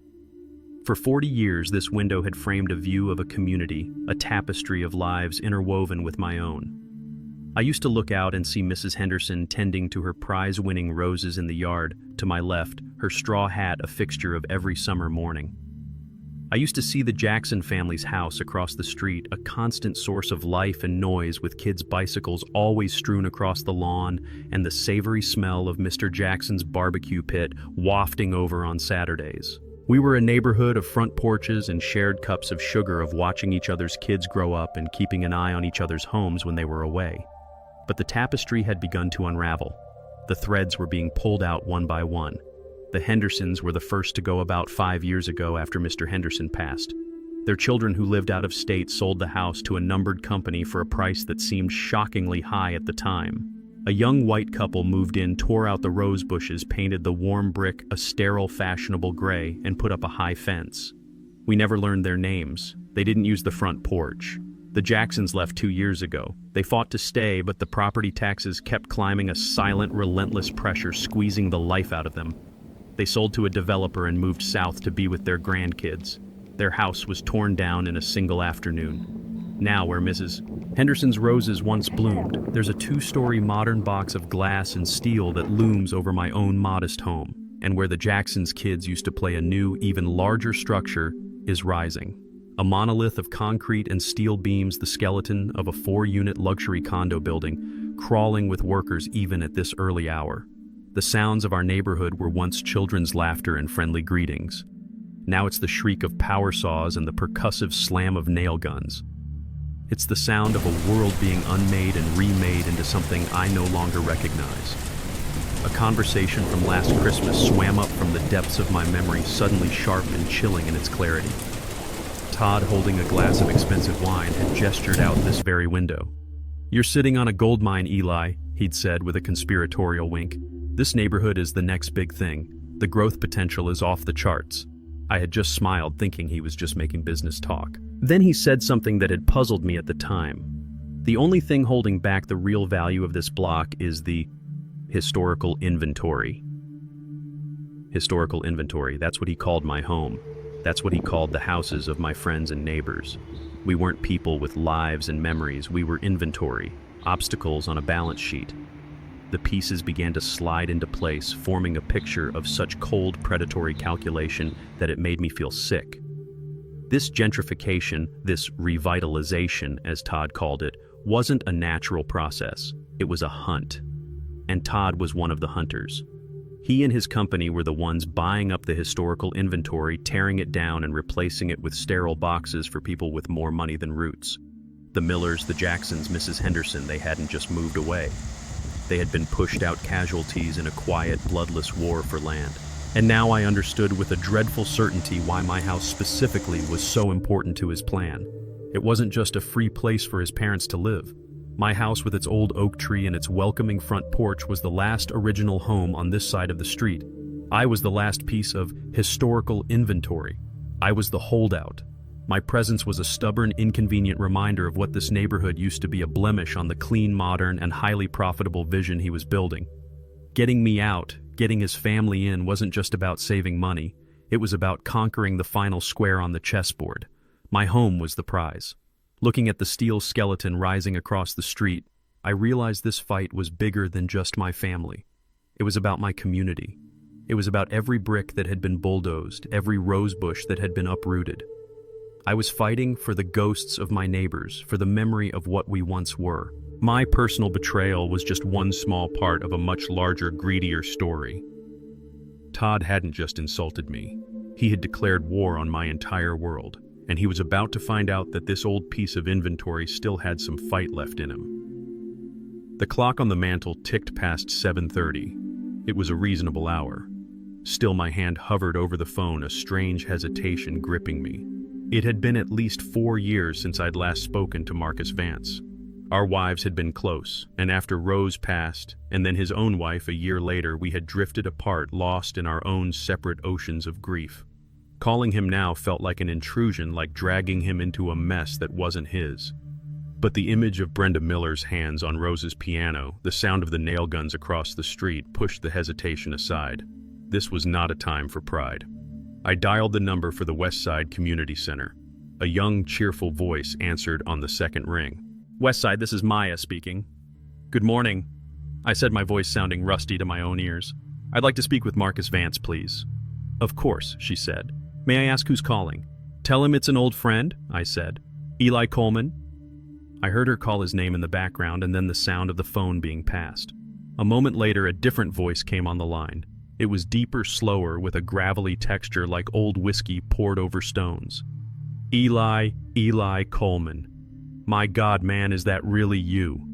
For 40 years, this window had framed a view of a community, a tapestry of lives interwoven with my own. I used to look out and see Mrs. Henderson tending to her prize-winning roses in the yard. To my left, her straw hat a fixture of every summer morning. I used to see the Jackson family's house across the street, a constant source of life and noise, with kids' bicycles always strewn across the lawn and the savory smell of Mr. Jackson's barbecue pit wafting over on Saturdays. We were a neighborhood of front porches and shared cups of sugar, of watching each other's kids grow up and keeping an eye on each other's homes when they were away. But the tapestry had begun to unravel. The threads were being pulled out one by one. The Hendersons were the first to go about 5 years ago after Mr. Henderson passed. Their children, who lived out of state, sold the house to a numbered company for a price that seemed shockingly high at the time. A young white couple moved in, tore out the rose bushes, painted the warm brick a sterile, fashionable gray, and put up a high fence. We never learned their names. They didn't use the front porch. The Jacksons left 2 years ago. They fought to stay, but the property taxes kept climbing, a silent, relentless pressure squeezing the life out of them. They sold to a developer and moved south to be with their grandkids. Their house was torn down in a single afternoon. Now, where Mrs. Henderson's roses once bloomed, there's a 2-story modern box of glass and steel that looms over my own modest home. And where the Jacksons' kids used to play, a new, even larger structure is rising. A monolith of concrete and steel beams, the skeleton of a 4-unit luxury condo building, crawling with workers even at this early hour. The sounds of our neighborhood were once children's laughter and friendly greetings. Now it's the shriek of power saws and the percussive slam of nail guns. It's the sound of a world being unmade and remade into something I no longer recognize. A conversation from last Christmas swam up from the depths of my memory, suddenly sharp and chilling in its clarity. Todd, holding a glass of expensive wine, had gestured out this very window. "You're sitting on a gold mine, Eli," he'd said with a conspiratorial wink. "This neighborhood is the next big thing. The growth potential is off the charts." I had just smiled, thinking he was just making business talk. Then he said something that had puzzled me at the time. "The only thing holding back the real value of this block is the historical inventory." Historical inventory, that's what he called my home. That's what he called the houses of my friends and neighbors. We weren't people with lives and memories. We were inventory, obstacles on a balance sheet. The pieces began to slide into place, forming a picture of such cold, predatory calculation that it made me feel sick. This gentrification, this revitalization, as Todd called it, wasn't a natural process. It was a hunt. And Todd was one of the hunters. He and his company were the ones buying up the historical inventory, tearing it down and replacing it with sterile boxes for people with more money than roots. The Millers, the Jacksons, Mrs. Henderson, they hadn't just moved away. They had been pushed out casualties in a quiet, bloodless war for land. And now I understood with a dreadful certainty why my house specifically was so important to his plan. It wasn't just a free place for his parents to live. My house with its old oak tree and its welcoming front porch was the last original home on this side of the street. I was the last piece of historical inventory. I was the holdout. My presence was a stubborn, inconvenient reminder of what this neighborhood used to be a blemish on the clean, modern, and highly profitable vision he was building. Getting me out, getting his family in wasn't just about saving money. It was about conquering the final square on the chessboard. My home was the prize. Looking at the steel skeleton rising across the street, I realized this fight was bigger than just my family. It was about my community. It was about every brick that had been bulldozed, every rose bush that had been uprooted. I was fighting for the ghosts of my neighbors, for the memory of what we once were. My personal betrayal was just one small part of a much larger, greedier story. Todd hadn't just insulted me. He had declared war on my entire world, and he was about to find out that this old piece of inventory still had some fight left in him. The clock on the mantel ticked past 7:30. It was a reasonable hour. Still, my hand hovered over the phone, a strange hesitation gripping me. It had been at least 4 years since I'd last spoken to Marcus Vance. Our wives had been close, and after Rose passed, and then his own wife a year later, we had drifted apart, lost in our own separate oceans of grief. Calling him now felt like an intrusion, like dragging him into a mess that wasn't his. But the image of Brenda Miller's hands on Rose's piano, the sound of the nail guns across the street, pushed the hesitation aside. This was not a time for pride. I dialed the number for the West Side Community Center. A young, cheerful voice answered on the second ring. "West Side, this is Maya speaking." "Good morning," I said, my voice sounding rusty to my own ears. "I'd like to speak with Marcus Vance, please." "Of course," she said. "May I ask who's calling?" "Tell him it's an old friend," I said. "Eli Coleman." I heard her call his name in the background and then the sound of the phone being passed. A moment later, a different voice came on the line. It was deeper, slower, with a gravelly texture like old whiskey poured over stones. Eli Coleman. My God, man, is that really you?"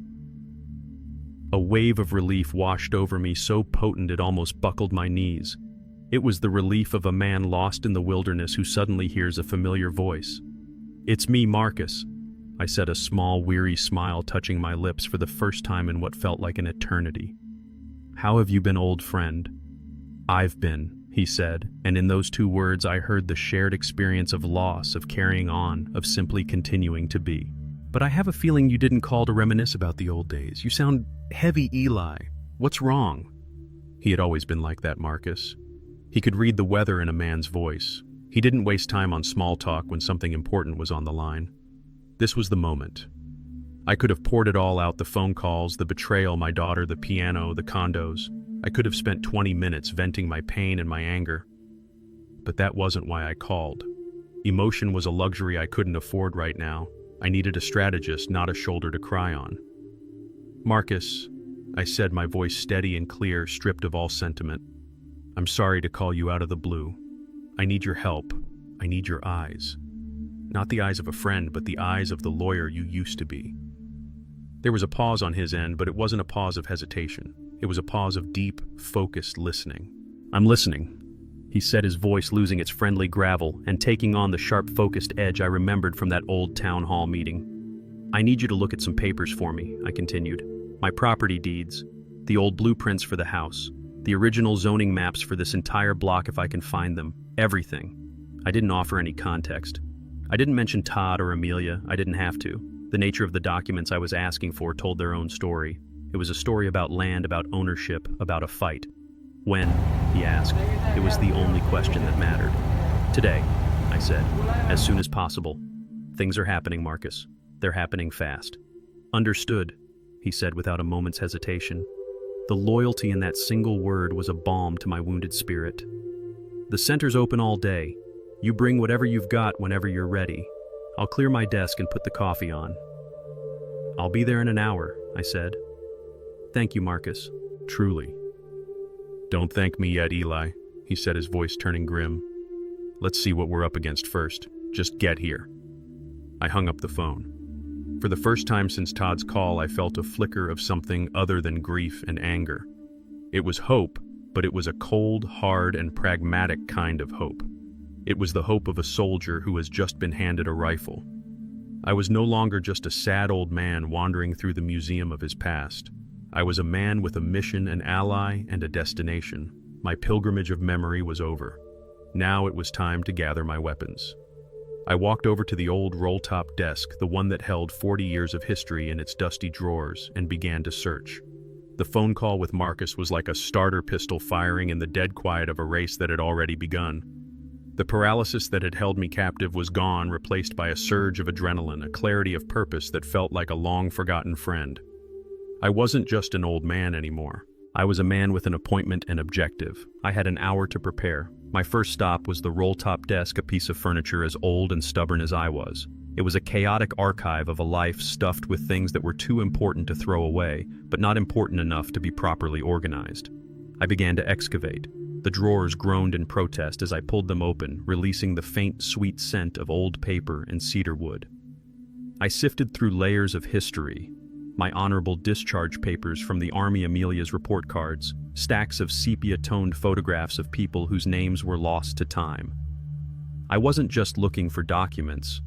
A wave of relief washed over me, so potent it almost buckled my knees. It was the relief of a man lost in the wilderness who suddenly hears a familiar voice. "It's me, Marcus," I said, a small, weary smile touching my lips for the first time in what felt like an eternity. "How have you been, old friend?" "I've been," he said, and in those two words I heard the shared experience of loss, of carrying on, of simply continuing to be. "But I have a feeling you didn't call to reminisce about the old days. You sound heavy, Eli. What's wrong?" He had always been like that, Marcus. He could read the weather in a man's voice. He didn't waste time on small talk when something important was on the line. This was the moment. I could have poured it all out, the phone calls, the betrayal, my daughter, the piano, the condos. I could have spent 20 minutes venting my pain and my anger. But that wasn't why I called. Emotion was a luxury I couldn't afford right now. I needed a strategist, not a shoulder to cry on. "Marcus," I said, my voice steady and clear, stripped of all sentiment. "I'm sorry to call you out of the blue. I need your help. I need your eyes. Not the eyes of a friend, but the eyes of the lawyer you used to be." There was a pause on his end, but it wasn't a pause of hesitation. It was a pause of deep, focused listening. "I'm listening," he said, his voice losing its friendly gravel and taking on the sharp, focused edge I remembered from that old town hall meeting. "I need you to look at some papers for me," I continued. "My property deeds, the old blueprints for the house, the original zoning maps for this entire block if I can find them, everything." I didn't offer any context. I didn't mention Todd or Amelia. I didn't have to. The nature of the documents I was asking for told their own story. It was a story about land, about ownership, about a fight. "When?" he asked. It was the only question that mattered. "Today," I said. "As soon as possible. Things are happening, Marcus. They're happening fast." "Understood," he said without a moment's hesitation. The loyalty in that single word was a balm to my wounded spirit. "The center's open all day. You bring whatever you've got whenever you're ready. I'll clear my desk and put the coffee on." "I'll be there in an hour," I said. "Thank you, Marcus. Truly." "Don't thank me yet, Eli," he said, his voice turning grim. "Let's see what we're up against first. Just get here." I hung up the phone. For the first time since Todd's call, I felt a flicker of something other than grief and anger. It was hope, but it was a cold, hard, and pragmatic kind of hope. It was the hope of a soldier who has just been handed a rifle. I was no longer just a sad old man wandering through the museum of his past. I was a man with a mission, an ally, and a destination. My pilgrimage of memory was over. Now it was time to gather my weapons. I walked over to the old roll-top desk, the one that held 40 years of history in its dusty drawers, and began to search. The phone call with Marcus was like a starter pistol firing in the dead quiet of a race that had already begun. The paralysis that had held me captive was gone, replaced by a surge of adrenaline, a clarity of purpose that felt like a long-forgotten friend. I wasn't just an old man anymore. I was a man with an appointment and objective. I had an hour to prepare. My first stop was the roll-top desk, a piece of furniture as old and stubborn as I was. It was a chaotic archive of a life stuffed with things that were too important to throw away, but not important enough to be properly organized. I began to excavate. The drawers groaned in protest as I pulled them open, releasing the faint, sweet scent of old paper and cedar wood. I sifted through layers of history, my honorable discharge papers from the Army Amelia's report cards, stacks of sepia-toned photographs of people whose names were lost to time. I wasn't just looking for documents.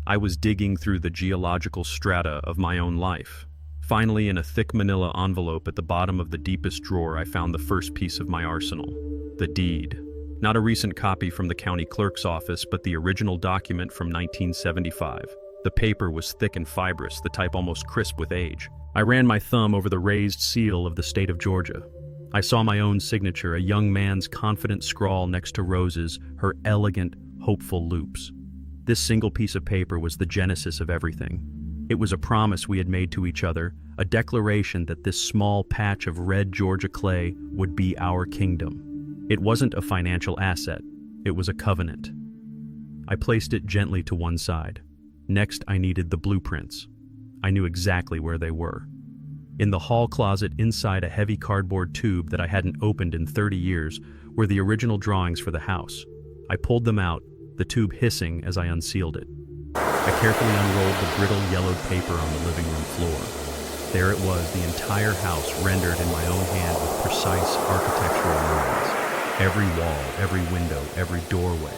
I was digging through the geological strata of my own life. Finally, in a thick manila envelope at the bottom of the deepest drawer, I found the first piece of my arsenal. The deed. Not a recent copy from the county clerk's office, but the original document from 1975. The paper was thick and fibrous, the type almost crisp with age. I ran my thumb over the raised seal of the state of Georgia. I saw my own signature, a young man's confident scrawl next to Rose's, her elegant, hopeful loops. This single piece of paper was the genesis of everything. It was a promise we had made to each other, a declaration that this small patch of red Georgia clay would be our kingdom. It wasn't a financial asset, it was a covenant. I placed it gently to one side. Next, I needed the blueprints. I knew exactly where they were. In the hall closet inside a heavy cardboard tube that I hadn't opened in 30 years were the original drawings for the house. I pulled them out, the tube hissing as I unsealed it. I carefully unrolled the brittle yellowed paper on the living room floor. There it was, the entire house rendered in my own hand with precise architectural lines. Every wall, every window, every doorway.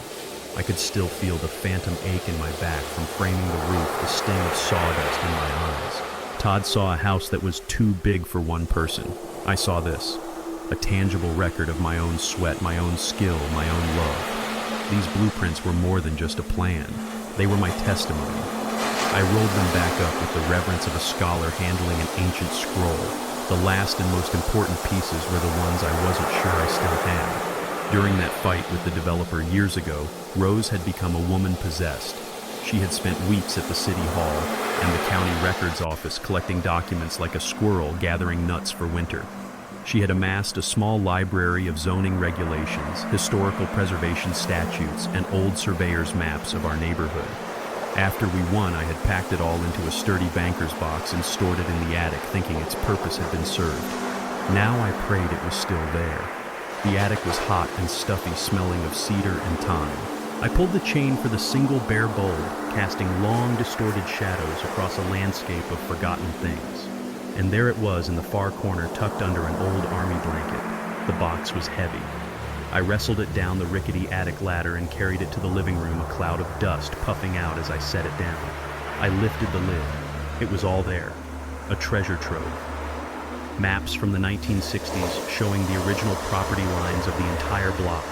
I could still feel the phantom ache in my back from framing the roof, the sting of sawdust in my eyes. Todd saw a house that was too big for one person. I saw this, a tangible record of my own sweat, my own skill, my own love. These blueprints were more than just a plan. They were my testimony. I rolled them back up with the reverence of a scholar handling an ancient scroll. The last and most important pieces were the ones I wasn't sure I still had. During that fight with the developer years ago, Rose had become a woman possessed. She had spent weeks at the city hall and the county records office collecting documents like a squirrel gathering nuts for winter. She had amassed a small library of zoning regulations, historical preservation statutes, and old surveyor's maps of our neighborhood. After we won, I had packed it all into a sturdy banker's box and stored it in the attic, thinking its purpose had been served. Now I prayed it was still there. The attic was hot and stuffy, smelling of cedar and thyme. I pulled the chain for the single bare bulb, casting long, distorted shadows across a landscape of forgotten things. And there it was in the far corner, tucked under an old army blanket. The box was heavy. I wrestled it down the rickety attic ladder and carried it to the living room, a cloud of dust puffing out as I set it down. I lifted the lid. It was all there, a treasure trove. Maps from the 1960s showing the original property lines of the entire block.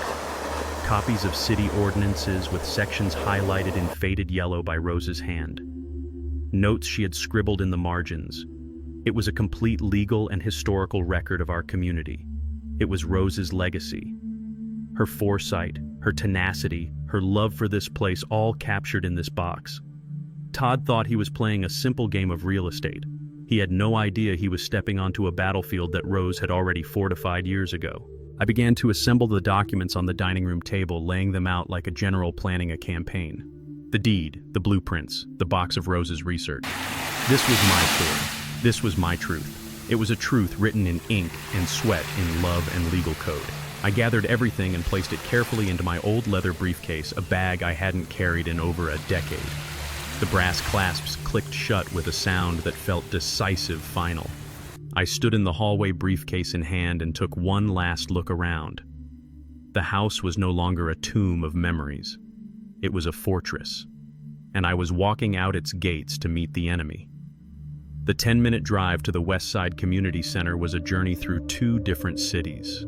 Copies of city ordinances with sections highlighted in faded yellow by Rose's hand. Notes she had scribbled in the margins. It was a complete legal and historical record of our community. It was Rose's legacy. Her foresight, her tenacity, her love for this place, all captured in this box. Todd thought he was playing a simple game of real estate. He had no idea he was stepping onto a battlefield that Rose had already fortified years ago. I began to assemble the documents on the dining room table, laying them out like a general planning a campaign. The deed, the blueprints, the box of Rose's research. This was my story. This was my truth. It was a truth written in ink and sweat in love and legal code. I gathered everything and placed it carefully into my old leather briefcase, a bag I hadn't carried in over a decade. The brass clasps clicked shut with a sound that felt decisive, final. I stood in the hallway, briefcase in hand, and took one last look around. The house was no longer a tomb of memories. It was a fortress, and I was walking out its gates to meet the enemy. The 10-minute drive to the West Side Community Center was a journey through two different cities.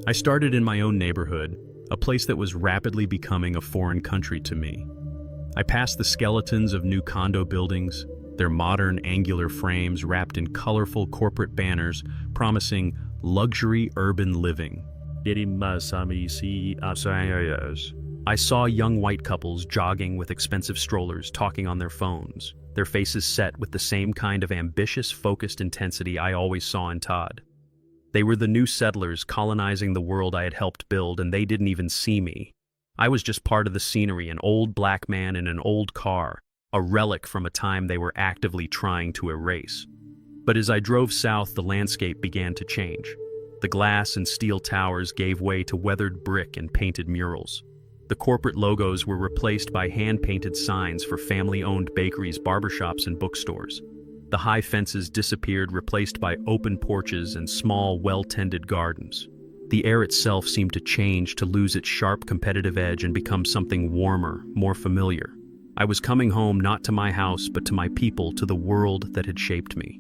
I started in my own neighborhood, a place that was rapidly becoming a foreign country to me. I passed the skeletons of new condo buildings, their modern angular frames wrapped in colorful corporate banners promising luxury urban living. I saw young white couples jogging with expensive strollers, talking on their phones, their faces set with the same kind of ambitious, focused intensity I always saw in Todd. They were the new settlers colonizing the world I had helped build, and they didn't even see me. I was just part of the scenery, an old black man in an old car, a relic from a time they were actively trying to erase. But as I drove south, the landscape began to change. The glass and steel towers gave way to weathered brick and painted murals. The corporate logos were replaced by hand-painted signs for family-owned bakeries, barbershops, and bookstores. The high fences disappeared, replaced by open porches and small, well-tended gardens. The air itself seemed to change, to lose its sharp competitive edge and become something warmer, more familiar. I was coming home, not to my house, but to my people, to the world that had shaped me.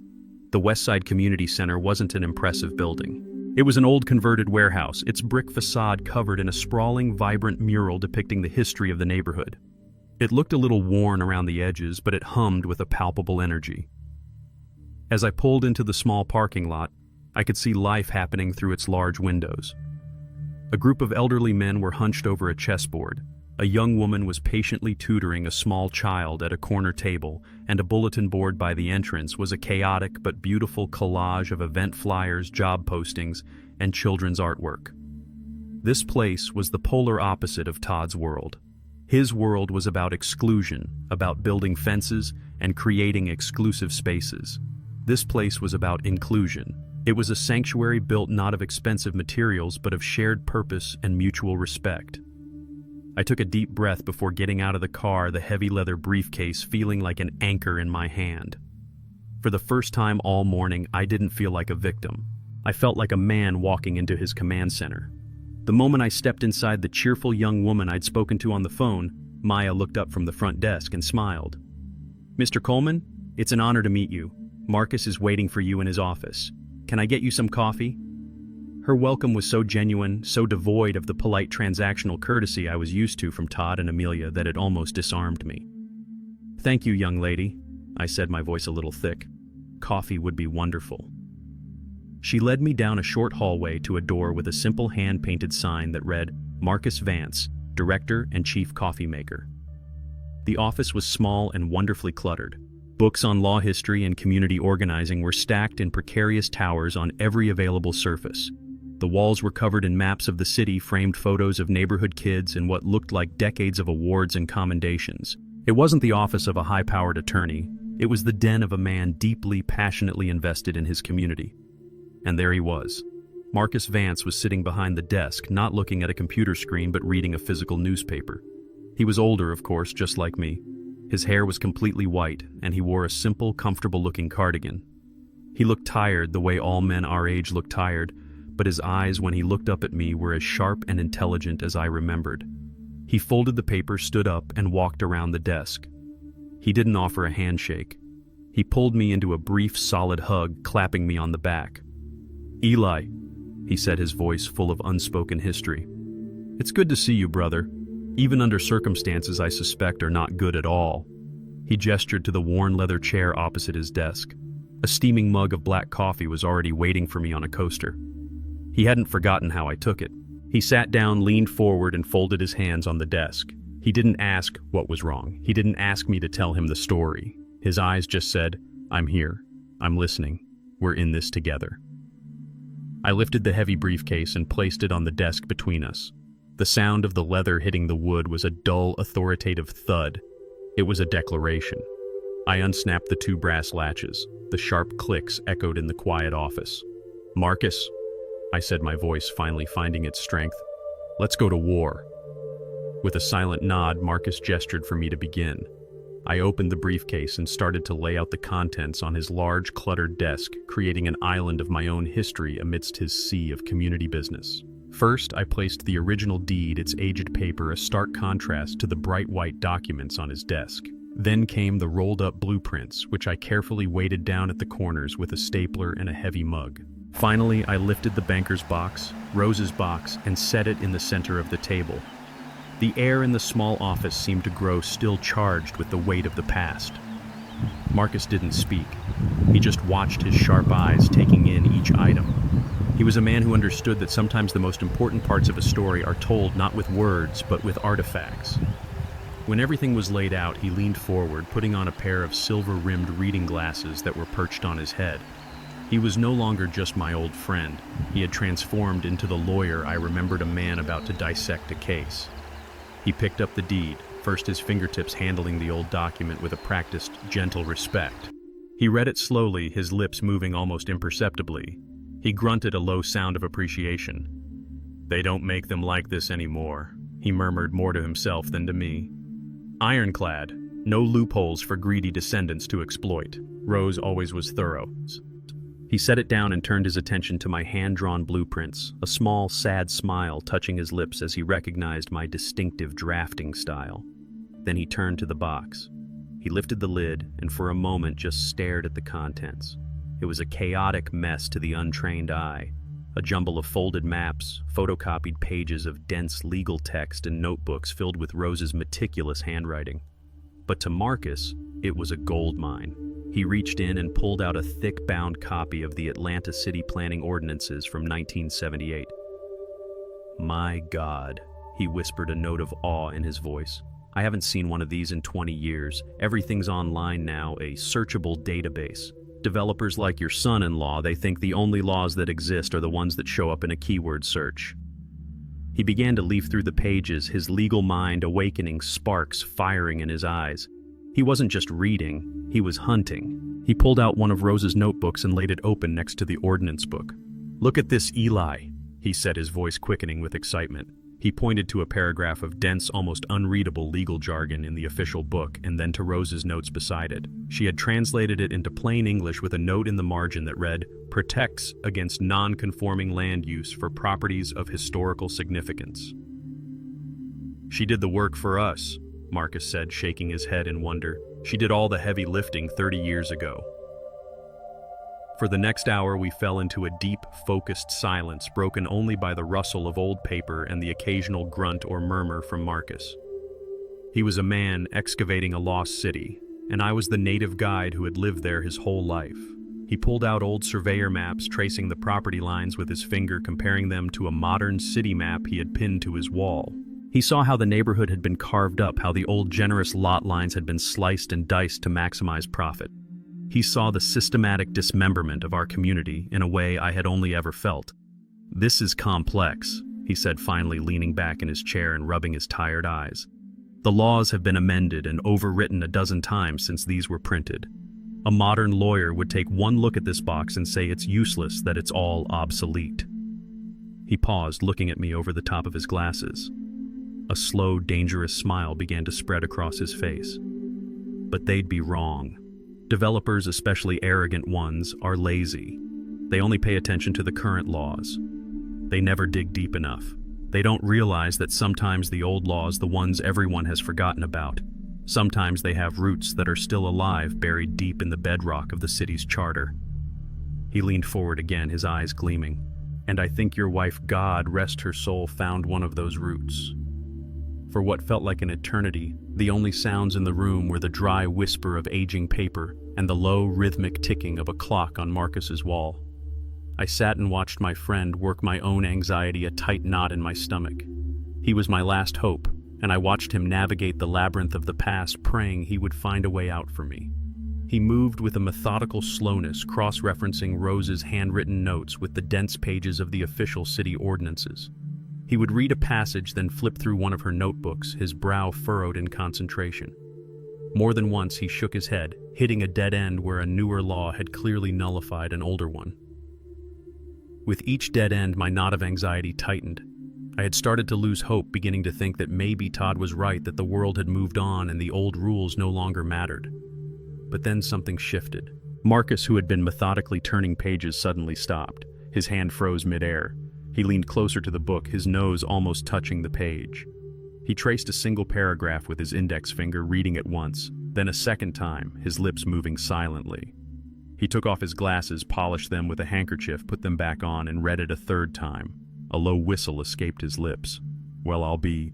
The West Side Community Center wasn't an impressive building. It was an old converted warehouse, its brick facade covered in a sprawling, vibrant mural depicting the history of the neighborhood. It looked a little worn around the edges, but it hummed with a palpable energy. As I pulled into the small parking lot, I could see life happening through its large windows. A group of elderly men were hunched over a chessboard. A young woman was patiently tutoring a small child at a corner table, and a bulletin board by the entrance was a chaotic but beautiful collage of event flyers, job postings, and children's artwork. This place was the polar opposite of Todd's world. His world was about exclusion, about building fences and creating exclusive spaces. This place was about inclusion. It was a sanctuary built not of expensive materials, but of shared purpose and mutual respect. I took a deep breath before getting out of the car, the heavy leather briefcase feeling like an anchor in my hand. For the first time all morning, I didn't feel like a victim. I felt like a man walking into his command center. The moment I stepped inside the cheerful young woman I'd spoken to on the phone, Maya looked up from the front desk and smiled. "Mr. Coleman, it's an honor to meet you. Marcus is waiting for you in his office. Can I get you some coffee?" Her welcome was so genuine, so devoid of the polite transactional courtesy I was used to from Todd and Amelia that it almost disarmed me. "Thank you, young lady," I said, my voice a little thick. "Coffee would be wonderful." She led me down a short hallway to a door with a simple hand-painted sign that read, "Marcus Vance, Director and Chief Coffee Maker." The office was small and wonderfully cluttered. Books on law history and community organizing were stacked in precarious towers on every available surface. The walls were covered in maps of the city, framed photos of neighborhood kids, and what looked like decades of awards and commendations. It wasn't the office of a high-powered attorney. It was the den of a man deeply, passionately invested in his community. And there he was. Marcus Vance was sitting behind the desk, not looking at a computer screen but reading a physical newspaper. He was older, of course, just like me. His hair was completely white, and he wore a simple, comfortable-looking cardigan. He looked tired the way all men our age look tired, but his eyes when he looked up at me were as sharp and intelligent as I remembered. He folded the paper, stood up, and walked around the desk. He didn't offer a handshake. He pulled me into a brief, solid hug, clapping me on the back. "Eli," he said, his voice full of unspoken history. "It's good to see you, brother, even under circumstances I suspect are not good at all." He gestured to the worn leather chair opposite his desk. A steaming mug of black coffee was already waiting for me on a coaster. He hadn't forgotten how I took it. He sat down, leaned forward, and folded his hands on the desk. He didn't ask what was wrong. He didn't ask me to tell him the story. His eyes just said, "I'm here. I'm listening. We're in this together." I lifted the heavy briefcase and placed it on the desk between us. The sound of the leather hitting the wood was a dull, authoritative thud. It was a declaration. I unsnapped the two brass latches. The sharp clicks echoed in the quiet office. "Marcus," I said, my voice finally finding its strength, "let's go to war." With a silent nod, Marcus gestured for me to begin. I opened the briefcase and started to lay out the contents on his large, cluttered desk, creating an island of my own history amidst his sea of community business. First, I placed the original deed, its aged paper, a stark contrast to the bright white documents on his desk. Then came the rolled-up blueprints, which I carefully weighted down at the corners with a stapler and a heavy mug. Finally, I lifted the banker's box, Rose's box, and set it in the center of the table. The air in the small office seemed to grow still charged with the weight of the past. Marcus didn't speak. He just watched, his sharp eyes taking in each item. He was a man who understood that sometimes the most important parts of a story are told not with words, but with artifacts. When everything was laid out, he leaned forward, putting on a pair of silver-rimmed reading glasses that were perched on his head. He was no longer just my old friend. He had transformed into the lawyer I remembered, a man about to dissect a case. He picked up the deed, first his fingertips handling the old document with a practiced, gentle respect. He read it slowly, his lips moving almost imperceptibly. He grunted a low sound of appreciation. "They don't make them like this anymore," he murmured, more to himself than to me. "Ironclad, no loopholes for greedy descendants to exploit." Rose always was thorough. He set it down and turned his attention to my hand-drawn blueprints, a small, sad smile touching his lips as he recognized my distinctive drafting style. Then he turned to the box. He lifted the lid and for a moment just stared at the contents. It was a chaotic mess to the untrained eye, a jumble of folded maps, photocopied pages of dense legal text, and notebooks filled with Rose's meticulous handwriting. But to Marcus, it was a goldmine. He reached in and pulled out a thick-bound copy of the Atlanta City Planning Ordinances from 1978. "My God," he whispered, a note of awe in his voice. "I haven't seen one of these in 20 years. Everything's online now, a searchable database. Developers like your son-in-law, they think the only laws that exist are the ones that show up in a keyword search." He began to leaf through the pages, his legal mind awakening, sparks firing in his eyes. He wasn't just reading, he was hunting. He pulled out one of Rose's notebooks and laid it open next to the ordinance book. "Look at this, Eli," he said, his voice quickening with excitement. He pointed to a paragraph of dense, almost unreadable legal jargon in the official book, and then to Rose's notes beside it. She had translated it into plain English with a note in the margin that read, "Protects against non-conforming land use for properties of historical significance." "She did the work for us," Marcus said, shaking his head in wonder. "She did all the heavy lifting 30 years ago." For the next hour, we fell into a deep, focused silence, broken only by the rustle of old paper and the occasional grunt or murmur from Marcus. He was a man excavating a lost city, and I was the native guide who had lived there his whole life. He pulled out old surveyor maps, tracing the property lines with his finger, comparing them to a modern city map he had pinned to his wall. He saw how the neighborhood had been carved up, how the old generous lot lines had been sliced and diced to maximize profit. He saw the systematic dismemberment of our community in a way I had only ever felt. "This is complex," he said, finally leaning back in his chair and rubbing his tired eyes. "The laws have been amended and overwritten a dozen times since these were printed. A modern lawyer would take one look at this box and say it's useless, that it's all obsolete." He paused, looking at me over the top of his glasses. A slow, dangerous smile began to spread across his face. "But they'd be wrong. Developers, especially arrogant ones, are lazy. They only pay attention to the current laws. They never dig deep enough. They don't realize that sometimes the old laws, the ones everyone has forgotten about, sometimes they have roots that are still alive, buried deep in the bedrock of the city's charter." He leaned forward again, his eyes gleaming. "And I think your wife, God rest her soul, found one of those roots." For what felt like an eternity, the only sounds in the room were the dry whisper of aging paper and the low, rhythmic ticking of a clock on Marcus's wall. I sat and watched my friend work my own anxiety a tight knot in my stomach. He was my last hope, and I watched him navigate the labyrinth of the past, praying he would find a way out for me. He moved with a methodical slowness, cross-referencing Rose's handwritten notes with the dense pages of the official city ordinances. He would read a passage, then flip through one of her notebooks, his brow furrowed in concentration. More than once he shook his head, hitting a dead end where a newer law had clearly nullified an older one. With each dead end, my knot of anxiety tightened. I had started to lose hope, beginning to think that maybe Todd was right, that the world had moved on and the old rules no longer mattered. But then something shifted. Marcus, who had been methodically turning pages, suddenly stopped. His hand froze midair. He leaned closer to the book, his nose almost touching the page. He traced a single paragraph with his index finger, reading it once, then a second time, his lips moving silently. He took off his glasses, polished them with a handkerchief, put them back on, and read it a third time. A low whistle escaped his lips. "Well, I'll be,"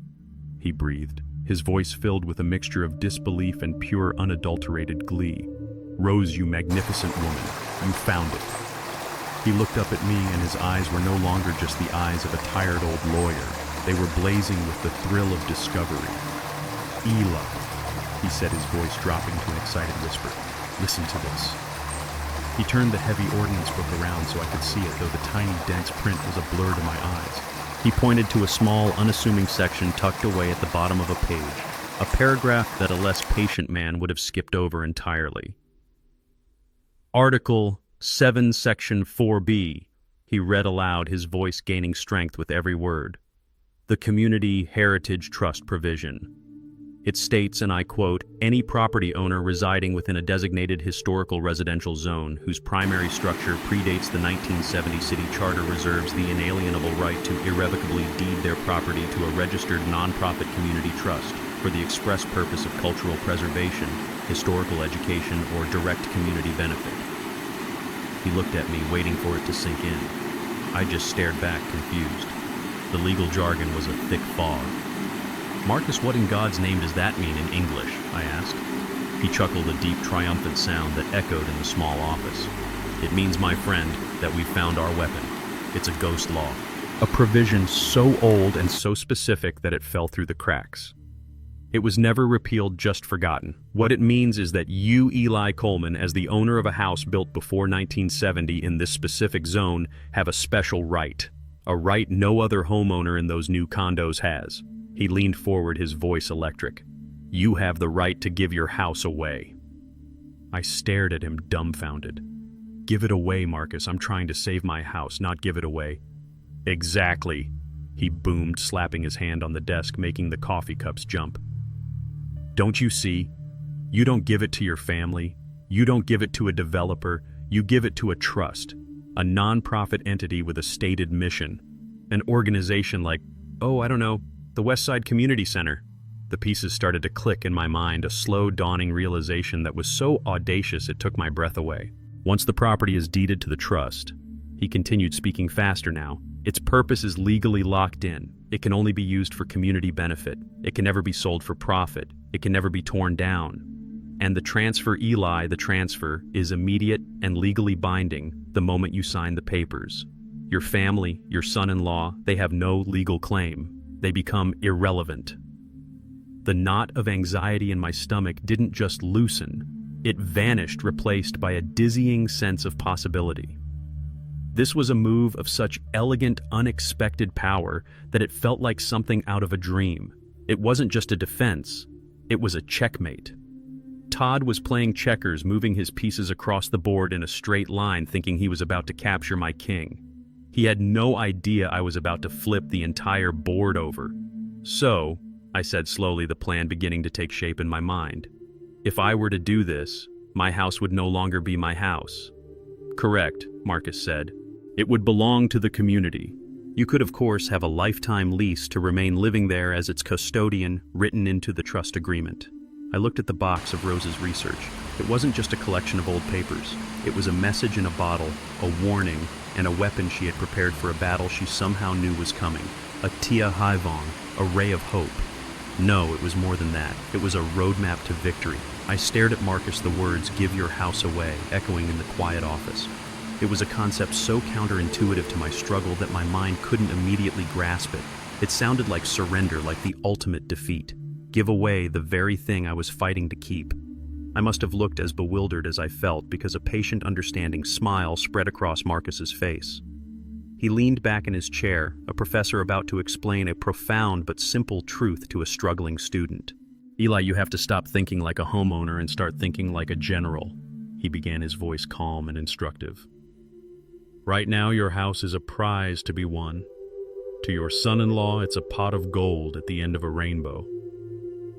he breathed, his voice filled with a mixture of disbelief and pure unadulterated glee. "Rose, you magnificent woman, you found it." He looked up at me, and his eyes were no longer just the eyes of a tired old lawyer. They were blazing with the thrill of discovery. "Eli," he said, his voice dropping to an excited whisper. "Listen to this." He turned the heavy ordinance book around so I could see it, though the tiny, dense print was a blur to my eyes. He pointed to a small, unassuming section tucked away at the bottom of a page, a paragraph that a less patient man would have skipped over entirely. "Article 7, Section 4B, he read aloud, his voice gaining strength with every word. "The Community Heritage Trust provision. It states, and I quote, any property owner residing within a designated historical residential zone whose primary structure predates the 1970 city charter reserves the inalienable right to irrevocably deed their property to a registered nonprofit community trust for the express purpose of cultural preservation, historical education, or direct community benefit." He looked at me, waiting for it to sink in. I just stared back, confused. The legal jargon was a thick fog. "Marcus, what in God's name does that mean in English?" I asked. He chuckled, a deep, triumphant sound that echoed in the small office. "It means, my friend, that we've found our weapon. It's a ghost law. A provision so old and so specific that it fell through the cracks. It was never repealed, just forgotten. What it means is that you, Eli Coleman, as the owner of a house built before 1970 in this specific zone, have a special right. A right no other homeowner in those new condos has." He leaned forward, his voice electric. "You have the right to give your house away." I stared at him, dumbfounded. "Give it away, Marcus. I'm trying to save my house, not give it away." "Exactly," he boomed, slapping his hand on the desk, making the coffee cups jump. "Don't you see? You don't give it to your family. You don't give it to a developer. You give it to a trust, a non-profit entity with a stated mission. An organization like, I don't know, the Westside Community Center." The pieces started to click in my mind, a slow dawning realization that was so audacious it took my breath away. "Once the property is deeded to the trust," he continued, speaking faster now, "its purpose is legally locked in. It can only be used for community benefit. It can never be sold for profit. It can never be torn down. And the transfer, Eli, the transfer, is immediate and legally binding the moment you sign the papers. Your family, your son-in-law, they have no legal claim. They become irrelevant." The knot of anxiety in my stomach didn't just loosen, it vanished, replaced by a dizzying sense of possibility. This was a move of such elegant, unexpected power that it felt like something out of a dream. It wasn't just a defense, it was a checkmate. Todd was playing checkers, moving his pieces across the board in a straight line, thinking he was about to capture my king. He had no idea I was about to flip the entire board over. "So," I said slowly, the plan beginning to take shape in my mind, "if I were to do this, my house would no longer be my house." "Correct," Marcus said. "It would belong to the community. You could, of course, have a lifetime lease to remain living there as its custodian, written into the trust agreement." I looked at the box of Rose's research. It wasn't just a collection of old papers. It was a message in a bottle, a warning, and a weapon she had prepared for a battle she somehow knew was coming. A Tia Haivong, a ray of hope. No, it was more than that. It was a roadmap to victory. I stared at Marcus, the words, "give your house away," echoing in the quiet office. It was a concept so counterintuitive to my struggle that my mind couldn't immediately grasp it. It sounded like surrender, like the ultimate defeat. Give away the very thing I was fighting to keep. I must have looked as bewildered as I felt, because a patient, understanding smile spread across Marcus's face. He leaned back in his chair, a professor about to explain a profound but simple truth to a struggling student. Eli, you have to stop thinking like a homeowner and start thinking like a general, he began, his voice calm and instructive. Right now, your house is a prize to be won. To your son-in-law, it's a pot of gold at the end of a rainbow.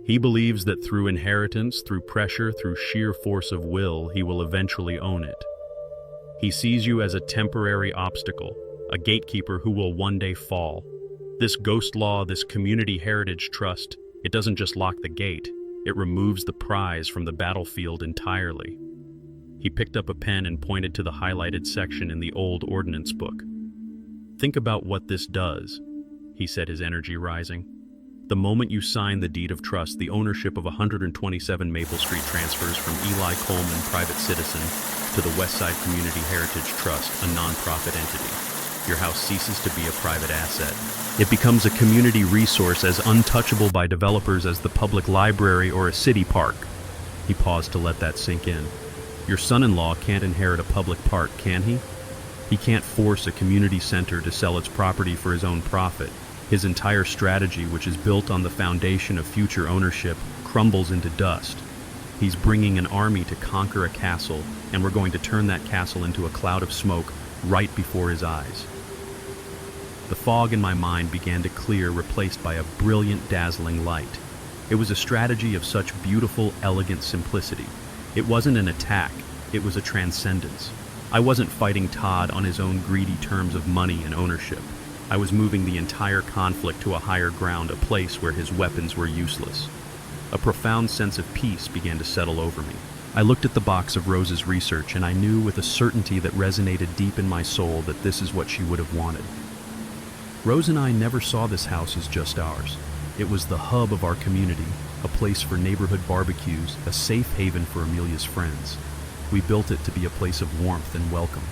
He believes that through inheritance, through pressure, through sheer force of will, he will eventually own it. He sees you as a temporary obstacle, a gatekeeper who will one day fall. This ghost law, this community heritage trust, it doesn't just lock the gate, it removes the prize from the battlefield entirely. He picked up a pen and pointed to the highlighted section in the old ordinance book. Think about what this does, he said, his energy rising. The moment you sign the deed of trust, the ownership of 127 Maple Street transfers from Eli Coleman, private citizen, to the Westside Community Heritage Trust, a nonprofit entity. Your house ceases to be a private asset. It becomes a community resource as untouchable by developers as the public library or a city park. He paused to let that sink in. Your son-in-law can't inherit a public park, can he? He can't force a community center to sell its property for his own profit. His entire strategy, which is built on the foundation of future ownership, crumbles into dust. He's bringing an army to conquer a castle, and we're going to turn that castle into a cloud of smoke right before his eyes. The fog in my mind began to clear, replaced by a brilliant, dazzling light. It was a strategy of such beautiful, elegant simplicity. It wasn't an attack, it was a transcendence. I wasn't fighting Todd on his own greedy terms of money and ownership. I was moving the entire conflict to a higher ground, a place where his weapons were useless. A profound sense of peace began to settle over me. I looked at the box of Rose's research, and I knew with a certainty that resonated deep in my soul that this is what she would have wanted. Rose and I never saw this house as just ours. It was the hub of our community, a place for neighborhood barbecues, a safe haven for Amelia's friends. We built it to be a place of warmth and welcome.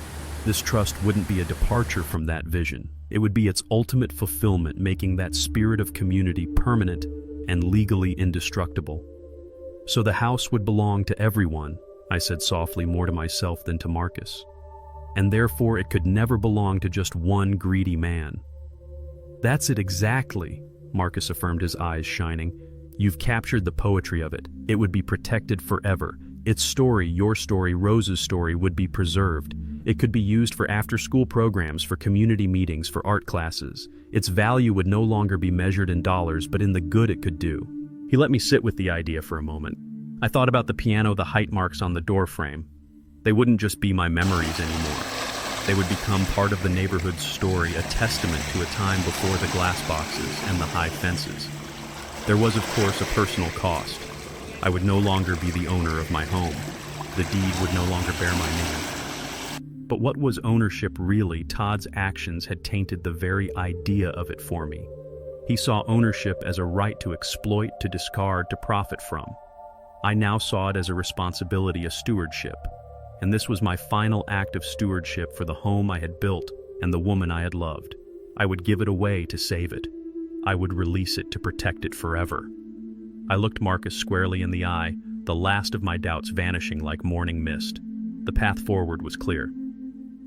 This trust wouldn't be a departure from that vision. It would be its ultimate fulfillment, making that spirit of community permanent and legally indestructible. So the house would belong to everyone, I said softly, more to myself than to Marcus. And therefore it could never belong to just one greedy man. That's it exactly, Marcus affirmed, his eyes shining. You've captured the poetry of it. It would be protected forever. Its story, your story, Rose's story, would be preserved. It could be used for after-school programs, for community meetings, for art classes. Its value would no longer be measured in dollars, but in the good it could do. He let me sit with the idea for a moment. I thought about the piano, the height marks on the doorframe. They wouldn't just be my memories anymore. They would become part of the neighborhood's story, a testament to a time before the glass boxes and the high fences. There was, of course, a personal cost. I would no longer be the owner of my home. The deed would no longer bear my name. But what was ownership really? Todd's actions had tainted the very idea of it for me. He saw ownership as a right to exploit, to discard, to profit from. I now saw it as a responsibility, a stewardship. And this was my final act of stewardship for the home I had built and the woman I had loved. I would give it away to save it. I would release it to protect it forever. I looked Marcus squarely in the eye, the last of my doubts vanishing like morning mist. The path forward was clear.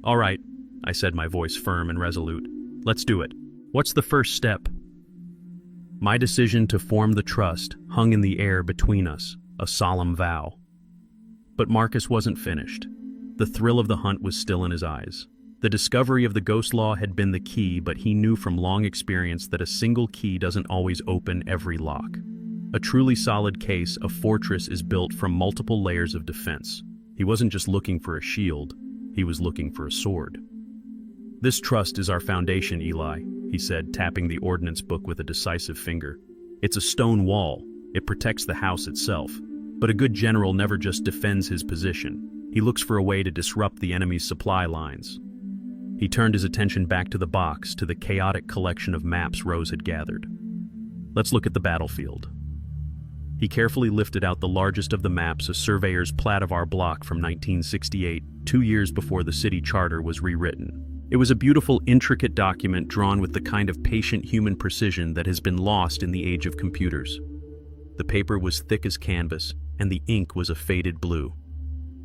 All right, I said, my voice firm and resolute. Let's do it. What's the first step? My decision to form the trust hung in the air between us, a solemn vow. But Marcus wasn't finished. The thrill of the hunt was still in his eyes. The discovery of the ghost law had been the key, but he knew from long experience that a single key doesn't always open every lock. A truly solid case, a fortress, is built from multiple layers of defense. He wasn't just looking for a shield, he was looking for a sword. This trust is our foundation, Eli, he said, tapping the ordinance book with a decisive finger. It's a stone wall. It protects the house itself. But a good general never just defends his position. He looks for a way to disrupt the enemy's supply lines. He turned his attention back to the box, to the chaotic collection of maps Rose had gathered. Let's look at the battlefield. He carefully lifted out the largest of the maps, a surveyor's plat of our block from 1968, 2 years before the city charter was rewritten. It was a beautiful, intricate document drawn with the kind of patient human precision that has been lost in the age of computers. The paper was thick as canvas, and the ink was a faded blue.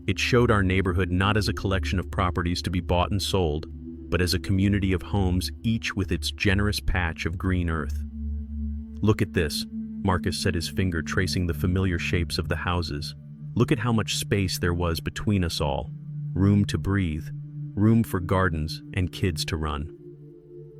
It showed our neighborhood not as a collection of properties to be bought and sold, but as a community of homes, each with its generous patch of green earth. Look at this. Marcus set his finger tracing the familiar shapes of the houses. "Look at how much space there was between us all. Room to breathe, room for gardens and kids to run."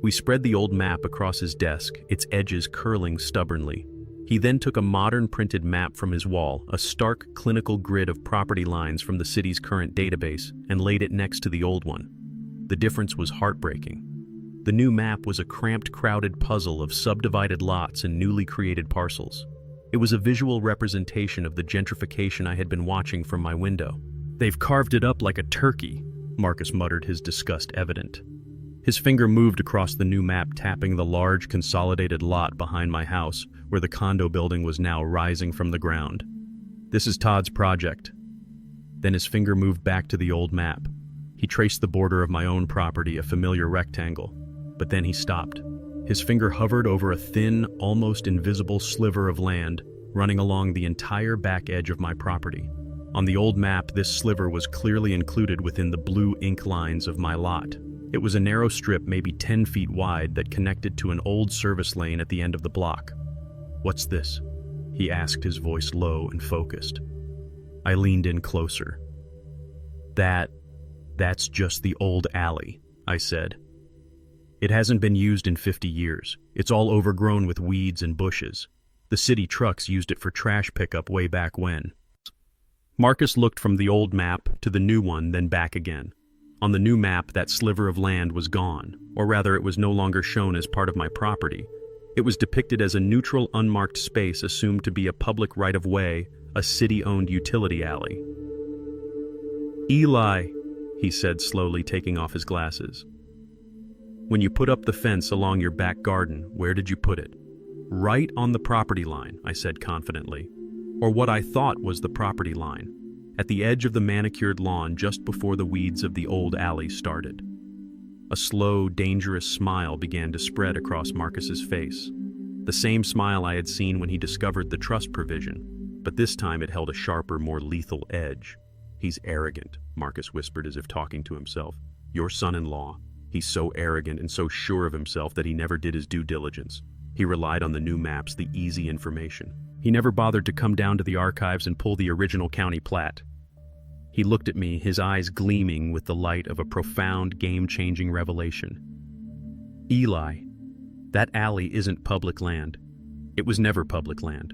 We spread the old map across his desk, its edges curling stubbornly. He then took a modern printed map from his wall, a stark clinical grid of property lines from the city's current database, and laid it next to the old one. The difference was heartbreaking. The new map was a cramped, crowded puzzle of subdivided lots and newly created parcels. It was a visual representation of the gentrification I had been watching from my window. "They've carved it up like a turkey," Marcus muttered, his disgust evident. His finger moved across the new map, tapping the large, consolidated lot behind my house, where the condo building was now rising from the ground. "This is Todd's project." Then his finger moved back to the old map. He traced the border of my own property, a familiar rectangle. But then he stopped. His finger hovered over a thin, almost invisible sliver of land running along the entire back edge of my property. On the old map, this sliver was clearly included within the blue ink lines of my lot. It was a narrow strip, maybe 10 feet wide, that connected to an old service lane at the end of the block. "What's this?" he asked, his voice low and focused. I leaned in closer. That's just the old alley," I said. "It hasn't been used in 50 years. It's all overgrown with weeds and bushes. The city trucks used it for trash pickup way back when." Marcus looked from the old map to the new one, then back again. On the new map, that sliver of land was gone, or rather it was no longer shown as part of my property. It was depicted as a neutral, unmarked space assumed to be a public right-of-way, a city-owned utility alley. "Eli," he said slowly, taking off his glasses. "When you put up the fence along your back garden, where did you put it?" "Right on the property line," I said confidently. Or what I thought was the property line, at the edge of the manicured lawn just before the weeds of the old alley started. A slow, dangerous smile began to spread across Marcus's face. The same smile I had seen when he discovered the trust provision, but this time it held a sharper, more lethal edge. "He's arrogant," Marcus whispered as if talking to himself. "Your son-in-law. He's so arrogant and so sure of himself that he never did his due diligence. He relied on the new maps, the easy information. He never bothered to come down to the archives and pull the original county plat." He looked at me, his eyes gleaming with the light of a profound, game-changing revelation. "Eli, that alley isn't public land. It was never public land.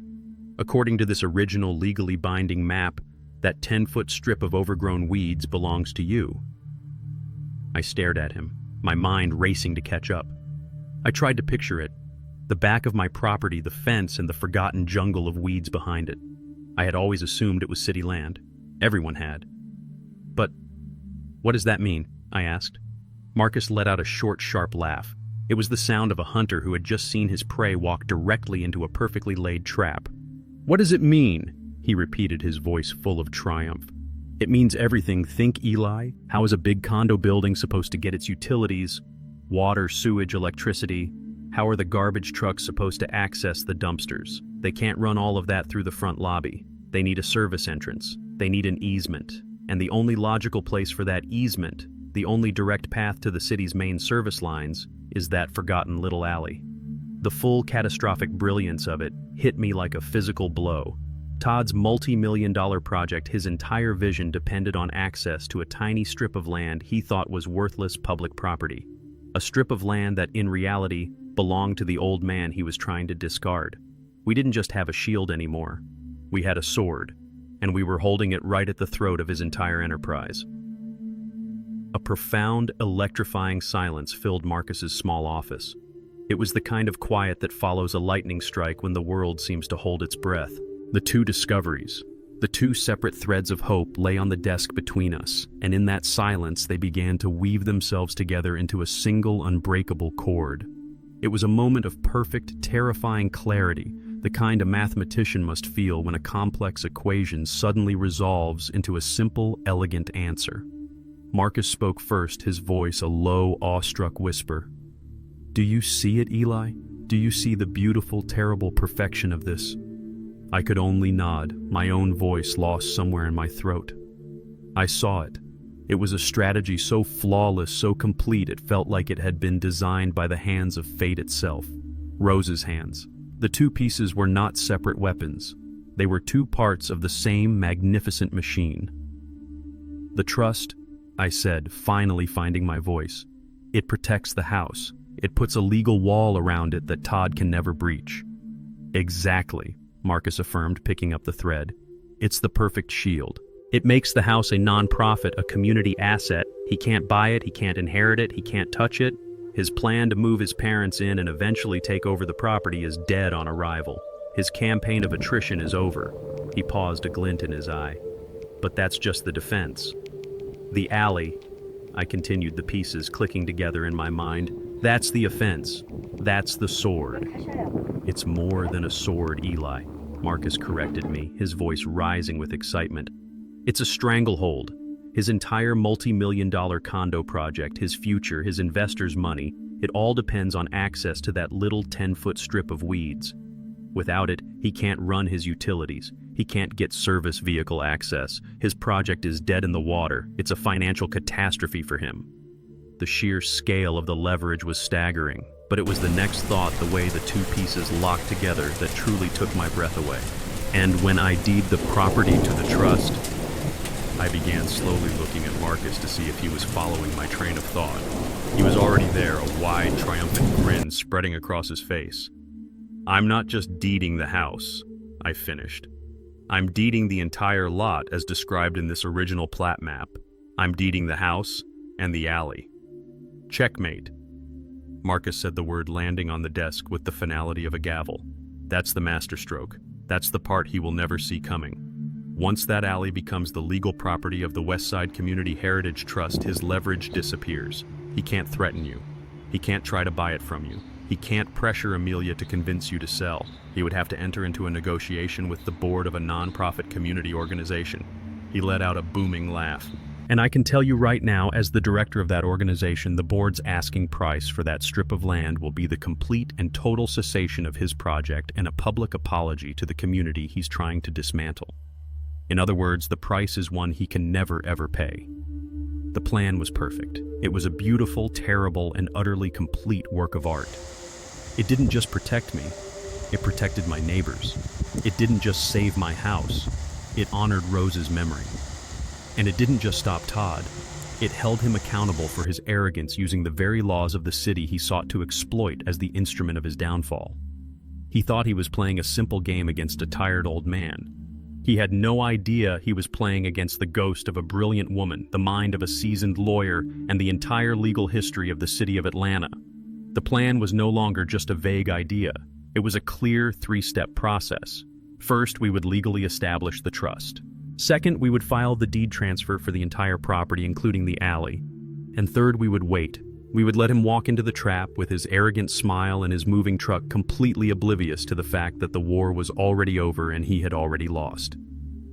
According to this original, legally binding map, that 10-foot strip of overgrown weeds belongs to you." I stared at him, my mind racing to catch up. I tried to picture it. The back of my property, the fence, and the forgotten jungle of weeds behind it. I had always assumed it was city land. Everyone had. "But what does that mean?" I asked. Marcus let out a short, sharp laugh. It was the sound of a hunter who had just seen his prey walk directly into a perfectly laid trap. "What does it mean?" he repeated, his voice full of triumph. "It means everything. Think, Eli. How is a big condo building supposed to get its utilities? Water, sewage, electricity. How are the garbage trucks supposed to access the dumpsters? They can't run all of that through the front lobby. They need a service entrance. They need an easement. And the only logical place for that easement, the only direct path to the city's main service lines, is that forgotten little alley." The full catastrophic brilliance of it hit me like a physical blow. Todd's multi-million-dollar project, his entire vision depended on access to a tiny strip of land he thought was worthless public property. A strip of land that, in reality, belonged to the old man he was trying to discard. We didn't just have a shield anymore. We had a sword, and we were holding it right at the throat of his entire enterprise. A profound, electrifying silence filled Marcus's small office. It was the kind of quiet that follows a lightning strike when the world seems to hold its breath. The two discoveries, the two separate threads of hope, lay on the desk between us, and in that silence they began to weave themselves together into a single, unbreakable cord. It was a moment of perfect, terrifying clarity, the kind a mathematician must feel when a complex equation suddenly resolves into a simple, elegant answer. Marcus spoke first, his voice a low, awestruck whisper. "Do you see it, Eli? Do you see the beautiful, terrible perfection of this?" I could only nod, my own voice lost somewhere in my throat. I saw it. It was a strategy so flawless, so complete, it felt like it had been designed by the hands of fate itself. Rose's hands. The two pieces were not separate weapons. They were two parts of the same magnificent machine. The trust, I said, finally finding my voice. It protects the house. It puts a legal wall around it that Todd can never breach. Exactly, Marcus affirmed, picking up the thread. It's the perfect shield. It makes the house a non-profit, a community asset. He can't buy it, he can't inherit it, he can't touch it. His plan to move his parents in and eventually take over the property is dead on arrival. His campaign of attrition is over. He paused, a glint in his eye. But that's just the defense. The alley, I continued, the pieces clicking together in my mind. That's the offense. That's the sword. It's more than a sword, Eli. Marcus corrected me, his voice rising with excitement. It's a stranglehold. His entire multi-million-dollar condo project, his future, his investors' money, it all depends on access to that little 10-foot strip of weeds. Without it, he can't run his utilities. He can't get service vehicle access. His project is dead in the water. It's a financial catastrophe for him. The sheer scale of the leverage was staggering, but it was the next thought, the way the two pieces locked together, that truly took my breath away. And when I deed the property to the trust, I began slowly looking at Marcus to see if he was following my train of thought. He was already there, a wide, triumphant grin spreading across his face. I'm not just deeding the house, I finished. I'm deeding the entire lot as described in this original plat map. I'm deeding the house and the alley. Checkmate. Marcus said the word, landing on the desk with the finality of a gavel. That's the masterstroke. That's the part he will never see coming. Once that alley becomes the legal property of the Westside Community Heritage Trust, his leverage disappears. He can't threaten you. He can't try to buy it from you. He can't pressure Amelia to convince you to sell. He would have to enter into a negotiation with the board of a non-profit community organization. He let out a booming laugh. And I can tell you right now, as the director of that organization, the board's asking price for that strip of land will be the complete and total cessation of his project and a public apology to the community he's trying to dismantle. In other words, the price is one he can never ever pay. The plan was perfect. It was a beautiful, terrible, and utterly complete work of art. It didn't just protect me, it protected my neighbors. It didn't just save my house, it honored Rose's memory. And it didn't just stop Todd, it held him accountable for his arrogance, using the very laws of the city he sought to exploit as the instrument of his downfall. He thought he was playing a simple game against a tired old man. He had no idea he was playing against the ghost of a brilliant woman, the mind of a seasoned lawyer, and the entire legal history of the city of Atlanta. The plan was no longer just a vague idea. It was a clear three-step process. First, we would legally establish the trust. Second, we would file the deed transfer for the entire property, including the alley. And third, we would wait. We would let him walk into the trap with his arrogant smile and his moving truck, completely oblivious to the fact that the war was already over and he had already lost.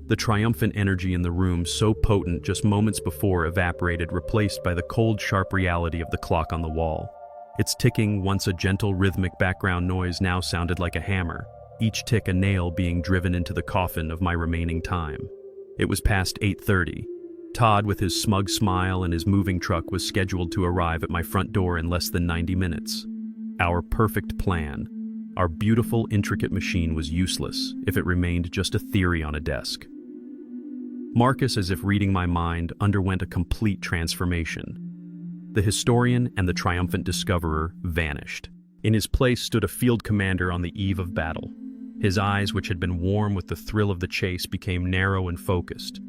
The triumphant energy in the room, so potent just moments before, evaporated, replaced by the cold, sharp reality of the clock on the wall. Its ticking, once a gentle, rhythmic background noise, now sounded like a hammer, each tick a nail being driven into the coffin of my remaining time. It was past 8:30. Todd, with his smug smile and his moving truck, was scheduled to arrive at my front door in less than 90 minutes. Our perfect plan, our beautiful, intricate machine, was useless if it remained just a theory on a desk. Marcus, as if reading my mind, underwent a complete transformation. The historian and the triumphant discoverer vanished. In his place stood a field commander on the eve of battle. His eyes, which had been warm with the thrill of the chase, became narrow and focused.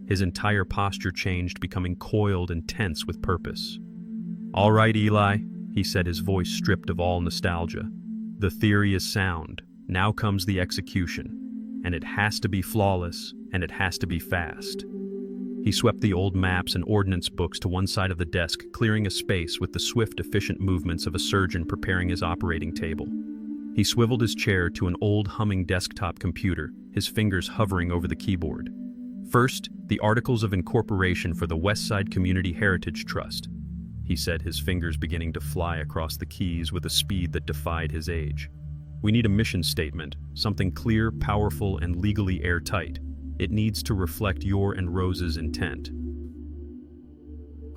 His entire posture changed, becoming coiled and tense with purpose. "All right, Eli," he said, his voice stripped of all nostalgia. "The theory is sound. Now comes the execution. And it has to be flawless, and it has to be fast." He swept the old maps and ordnance books to one side of the desk, clearing a space with the swift, efficient movements of a surgeon preparing his operating table. He swiveled his chair to an old humming desktop computer, his fingers hovering over the keyboard. "First, the Articles of Incorporation for the Westside Community Heritage Trust," he said, his fingers beginning to fly across the keys with a speed that defied his age. "We need a mission statement, something clear, powerful, and legally airtight. It needs to reflect your and Rose's intent."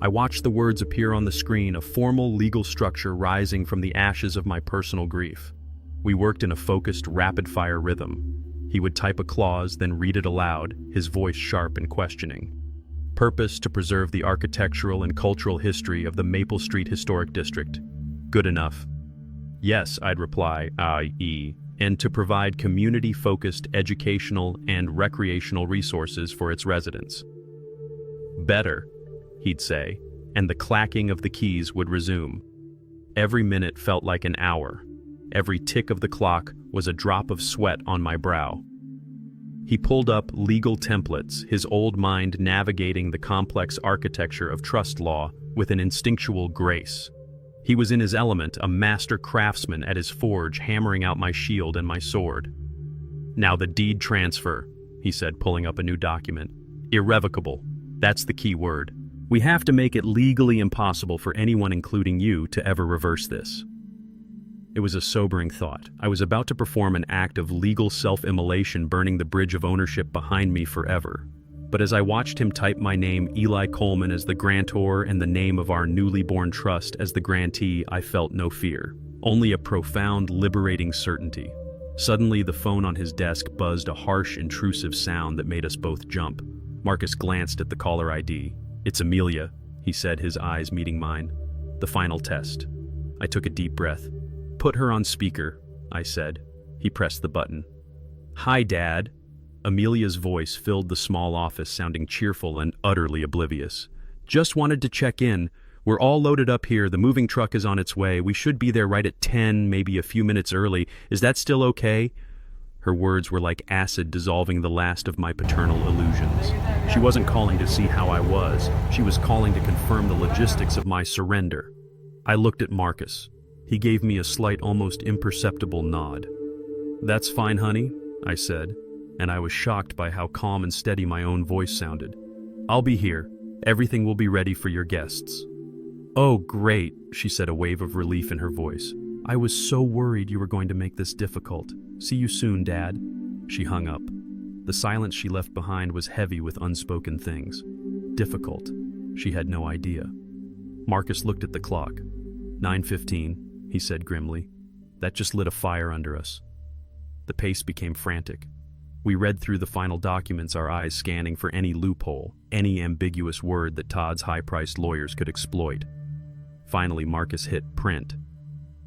I watched the words appear on the screen, a formal legal structure rising from the ashes of my personal grief. We worked in a focused, rapid-fire rhythm. He would type a clause, then read it aloud, his voice sharp and questioning. Purpose: to preserve the architectural and cultural history of the Maple Street Historic District. Good enough. Yes, I'd reply, i.e., and to provide community-focused educational and recreational resources for its residents. Better, he'd say, and the clacking of the keys would resume. Every minute felt like an hour. Every tick of the clock was a drop of sweat on my brow. He pulled up legal templates, his old mind navigating the complex architecture of trust law with an instinctual grace. He was in his element, a master craftsman at his forge, hammering out my shield and my sword. Now the deed transfer, he said, pulling up a new document. Irrevocable. That's the key word. We have to make it legally impossible for anyone, including you, to ever reverse this. It was a sobering thought. I was about to perform an act of legal self-immolation, burning the bridge of ownership behind me forever. But as I watched him type my name, Eli Coleman, as the grantor and the name of our newly born trust as the grantee, I felt no fear, only a profound, liberating certainty. Suddenly, the phone on his desk buzzed a harsh, intrusive sound that made us both jump. Marcus glanced at the caller ID. "It's Amelia," he said, his eyes meeting mine. "The final test." I took a deep breath. "Put her on speaker," I said. He pressed the button. "Hi, Dad." Amelia's voice filled the small office, sounding cheerful and utterly oblivious. "Just wanted to check in. We're all loaded up here. The moving truck is on its way. We should be there right at 10, maybe a few minutes early. Is that still okay?" Her words were like acid dissolving the last of my paternal illusions. She wasn't calling to see how I was. She was calling to confirm the logistics of my surrender. I looked at Marcus. He gave me a slight, almost imperceptible nod. "That's fine, honey," I said, and I was shocked by how calm and steady my own voice sounded. "I'll be here. Everything will be ready for your guests." "Oh, great," she said, a wave of relief in her voice. "I was so worried you were going to make this difficult. See you soon, Dad." She hung up. The silence she left behind was heavy with unspoken things. Difficult. She had no idea. Marcus looked at the clock. 9:15, he said grimly. That just lit a fire under us. The pace became frantic. We read through the final documents, our eyes scanning for any loophole, any ambiguous word that Todd's high-priced lawyers could exploit. Finally, Marcus hit print.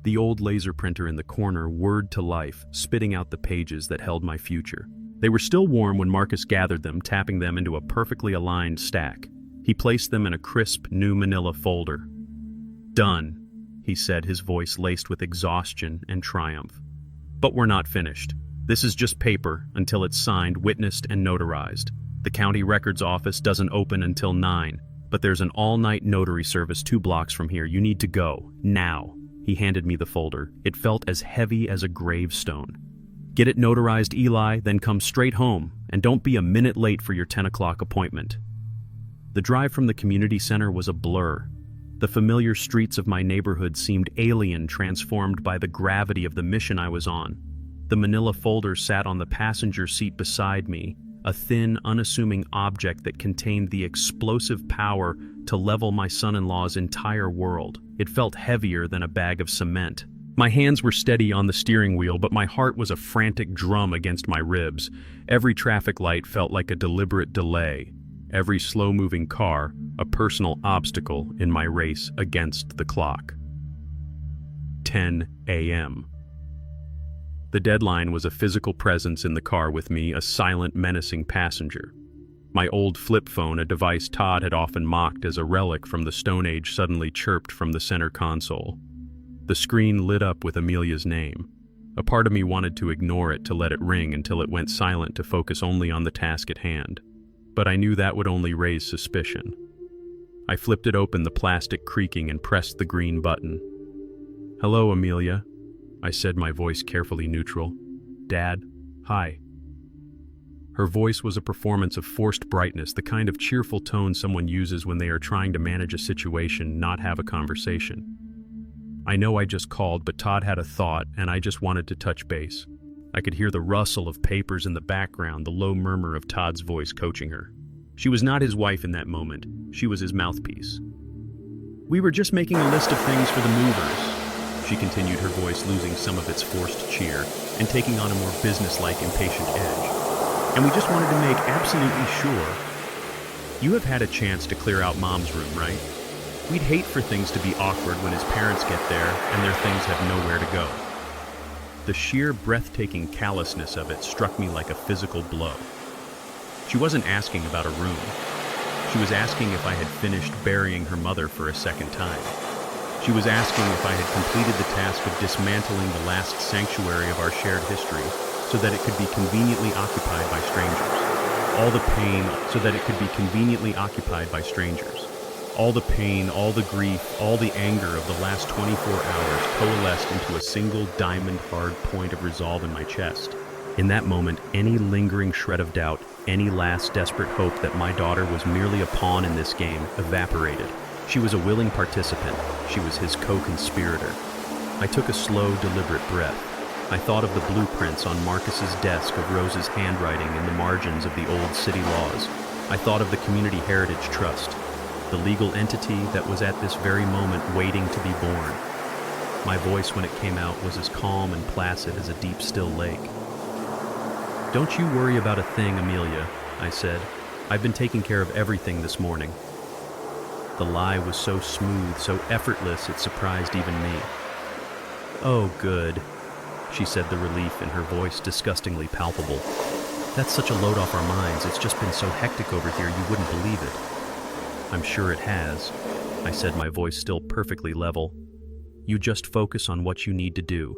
The old laser printer in the corner whirred to life, spitting out the pages that held my future. They were still warm when Marcus gathered them, tapping them into a perfectly aligned stack. He placed them in a crisp, new manila folder. "Done," he said, his voice laced with exhaustion and triumph. "But we're not finished. This is just paper until it's signed, witnessed, and notarized. The county records office doesn't open until 9, but there's an all-night notary service 2 blocks from here. You need to go, now." He handed me the folder. It felt as heavy as a gravestone. "Get it notarized, Eli, then come straight home, and don't be a minute late for your 10 o'clock appointment." The drive from the community center was a blur. The familiar streets of my neighborhood seemed alien, transformed by the gravity of the mission I was on. The manila folder sat on the passenger seat beside me, a thin, unassuming object that contained the explosive power to level my son-in-law's entire world. It felt heavier than a bag of cement. My hands were steady on the steering wheel, but my heart was a frantic drum against my ribs. Every traffic light felt like a deliberate delay. Every slow-moving car, a personal obstacle in my race against the clock. 10 a.m. The deadline was a physical presence in the car with me, a silent, menacing passenger. My old flip phone, a device Todd had often mocked as a relic from the Stone Age, suddenly chirped from the center console. The screen lit up with Amelia's name. A part of me wanted to ignore it, to let it ring until it went silent, to focus only on the task at hand. But I knew that would only raise suspicion. I flipped it open, the plastic creaking, and pressed the green button. "Hello, Amelia," I said, my voice carefully neutral. "Dad, hi." Her voice was a performance of forced brightness, the kind of cheerful tone someone uses when they are trying to manage a situation, not have a conversation. I know I just called, but Todd had a thought, and I just wanted to touch base. I could hear the rustle of papers in the background, the low murmur of Todd's voice coaching her. She was not his wife in that moment. She was his mouthpiece. "We were just making a list of things for the movers." she continued, her voice losing some of its forced cheer and taking on a more businesslike, impatient edge. And we just wanted to make absolutely sure. You have had a chance to clear out Mom's room, right? We'd hate for things to be awkward when his parents get there and their things have nowhere to go. The sheer breathtaking callousness of it struck me like a physical blow. She wasn't asking about a room. She was asking if I had finished burying her mother for a second time. She was asking if I had completed the task of dismantling the last sanctuary of our shared history so that it could be conveniently occupied by strangers. All the pain, so that it could be conveniently occupied by strangers. All the pain, all the grief, all the anger of the last 24 hours coalesced into a single diamond-hard point of resolve in my chest. In that moment, any lingering shred of doubt, any last desperate hope that my daughter was merely a pawn in this game, evaporated. She was a willing participant. She was his co-conspirator. I took a slow, deliberate breath. I thought of the blueprints on Marcus's desk of Rose's handwriting in the margins of the old city laws. I thought of the Community Heritage Trust, the legal entity that was at this very moment waiting to be born. My voice, when it came out, was as calm and placid as a deep, still lake. "Don't you worry about a thing, Amelia," I said. "I've been taking care of everything this morning." The lie was so smooth, so effortless, it surprised even me. "Oh, good," she said, the relief in her voice disgustingly palpable. "That's such a load off our minds. It's just been so hectic over here you wouldn't believe it." "I'm sure it has," I said, my voice still perfectly level. "You just focus on what you need to do.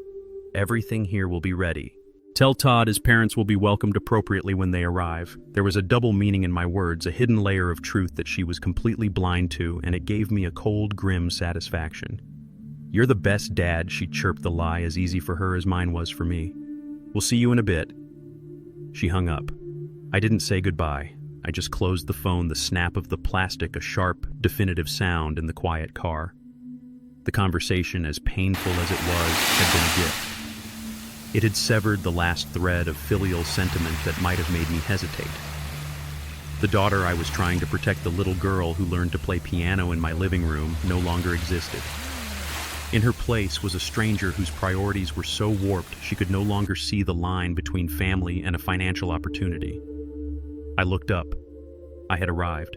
Everything here will be ready. Tell Todd his parents will be welcomed appropriately when they arrive." There was a double meaning in my words, a hidden layer of truth that she was completely blind to, and it gave me a cold, grim satisfaction. "You're the best dad," she chirped, the lie as easy for her as mine was for me. "We'll see you in a bit." She hung up. I didn't say goodbye. I just closed the phone, the snap of the plastic a sharp, definitive sound in the quiet car. The conversation, as painful as it was, had been a gift. It had severed the last thread of filial sentiment that might have made me hesitate. The daughter I was trying to protect, the little girl who learned to play piano in my living room, no longer existed. In her place was a stranger whose priorities were so warped she could no longer see the line between family and a financial opportunity. I looked up. I had arrived.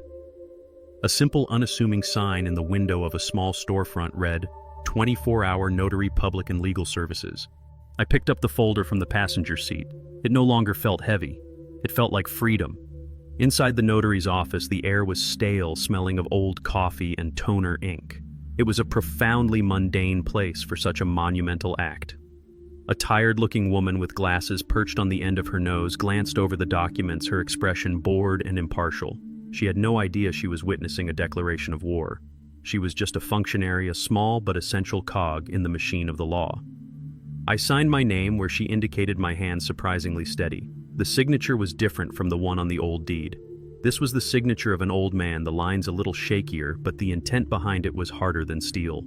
A simple, unassuming sign in the window of a small storefront read, "24-hour notary public and legal services." I picked up the folder from the passenger seat. It no longer felt heavy. It felt like freedom. Inside the notary's office, the air was stale, smelling of old coffee and toner ink. It was a profoundly mundane place for such a monumental act. A tired-looking woman with glasses perched on the end of her nose glanced over the documents, her expression bored and impartial. She had no idea she was witnessing a declaration of war. She was just a functionary, a small but essential cog in the machine of the law. I signed my name where she indicated, my hand surprisingly steady. The signature was different from the one on the old deed. This was the signature of an old man, the lines a little shakier, but the intent behind it was harder than steel.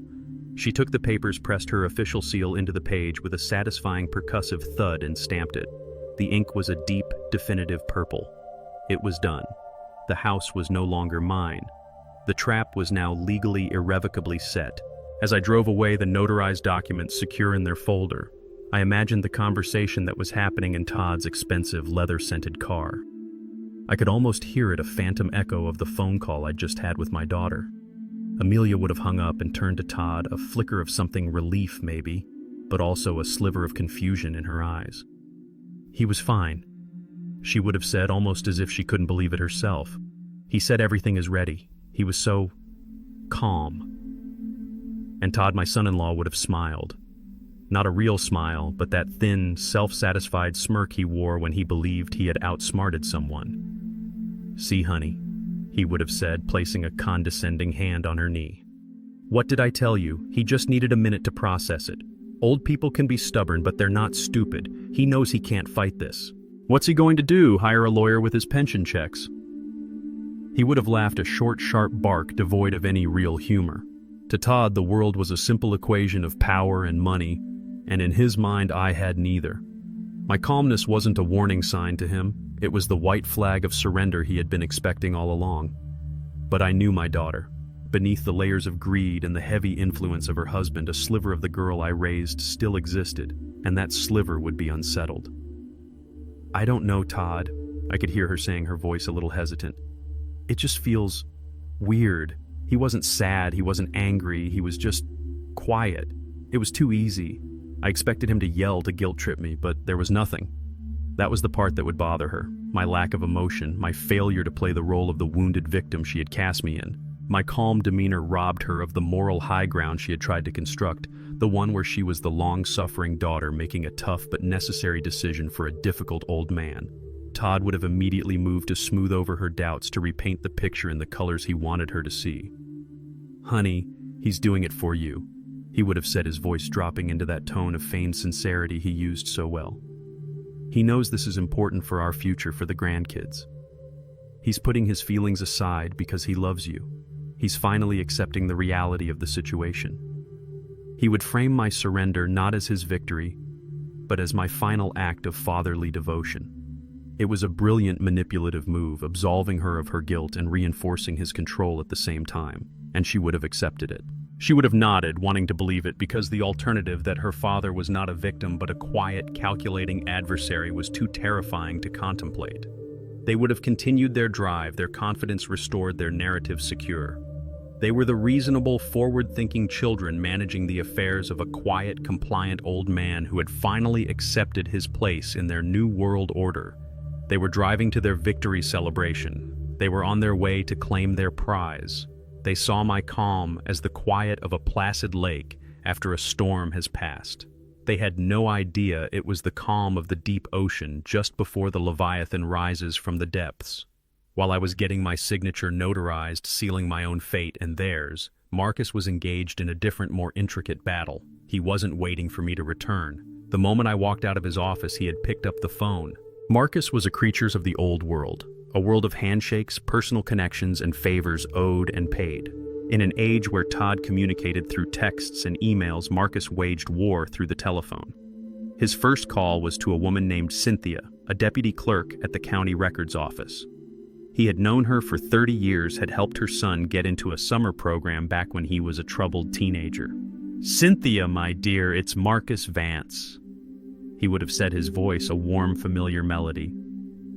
She took the papers, pressed her official seal into the page with a satisfying percussive thud, and stamped it. The ink was a deep, definitive purple. It was done. The house was no longer mine. The trap was now legally, irrevocably set. As I drove away, the notarized documents secure in their folder, I imagined the conversation that was happening in Todd's expensive, leather-scented car. I could almost hear it, a phantom echo of the phone call I'd just had with my daughter. Amelia would have hung up and turned to Todd, a flicker of something, relief maybe, but also a sliver of confusion in her eyes. "He was fine," she would have said, almost as if she couldn't believe it herself. "He said everything is ready. He was so calm." And Todd, my son-in-law, would have smiled. Not a real smile, but that thin, self-satisfied smirk he wore when he believed he had outsmarted someone. "See, honey," he would have said, placing a condescending hand on her knee. "What did I tell you? He just needed a minute to process it. Old people can be stubborn, but they're not stupid. He knows he can't fight this. What's he going to do, hire a lawyer with his pension checks?" He would have laughed, a short, sharp bark devoid of any real humor. To Todd, the world was a simple equation of power and money, and in his mind I had neither. My calmness wasn't a warning sign to him. It was the white flag of surrender he had been expecting all along. But I knew my daughter. Beneath the layers of greed and the heavy influence of her husband, a sliver of the girl I raised still existed, and that sliver would be unsettled. "I don't know, Todd," I could hear her saying, her voice a little hesitant. "It just feels weird. He wasn't sad, he wasn't angry, he was just quiet. It was too easy. I expected him to yell to guilt-trip me, but there was nothing." That was the part that would bother her, my lack of emotion, my failure to play the role of the wounded victim she had cast me in. My calm demeanor robbed her of the moral high ground she had tried to construct, the one where she was the long-suffering daughter making a tough but necessary decision for a difficult old man. Todd would have immediately moved to smooth over her doubts, to repaint the picture in the colors he wanted her to see. "Honey, he's doing it for you," he would have said, his voice dropping into that tone of feigned sincerity he used so well. "He knows this is important for our future, for the grandkids. He's putting his feelings aside because he loves you. He's finally accepting the reality of the situation. He would frame my surrender not as his victory, but as my final act of fatherly devotion." It was a brilliant manipulative move, absolving her of her guilt and reinforcing his control at the same time, and she would have accepted it. She would have nodded, wanting to believe it, because the alternative, that her father was not a victim but a quiet, calculating adversary, was too terrifying to contemplate. They would have continued their drive, their confidence restored, their narrative secure. They were the reasonable, forward-thinking children managing the affairs of a quiet, compliant old man who had finally accepted his place in their new world order. They were driving to their victory celebration. They were on their way to claim their prize. They saw my calm as the quiet of a placid lake after a storm has passed. They had no idea it was the calm of the deep ocean just before the Leviathan rises from the depths. While I was getting my signature notarized, sealing my own fate and theirs, Marcus was engaged in a different, more intricate battle. He wasn't waiting for me to return. The moment I walked out of his office, he had picked up the phone. Marcus was a creature of the old world, a world of handshakes, personal connections, and favors owed and paid. In an age where Todd communicated through texts and emails, Marcus waged war through the telephone. His first call was to a woman named Cynthia, a deputy clerk at the county records office. He had known her for 30 years, had helped her son get into a summer program back when he was a troubled teenager. "Cynthia, my dear, it's Marcus Vance," he would have said, his voice a warm, familiar melody.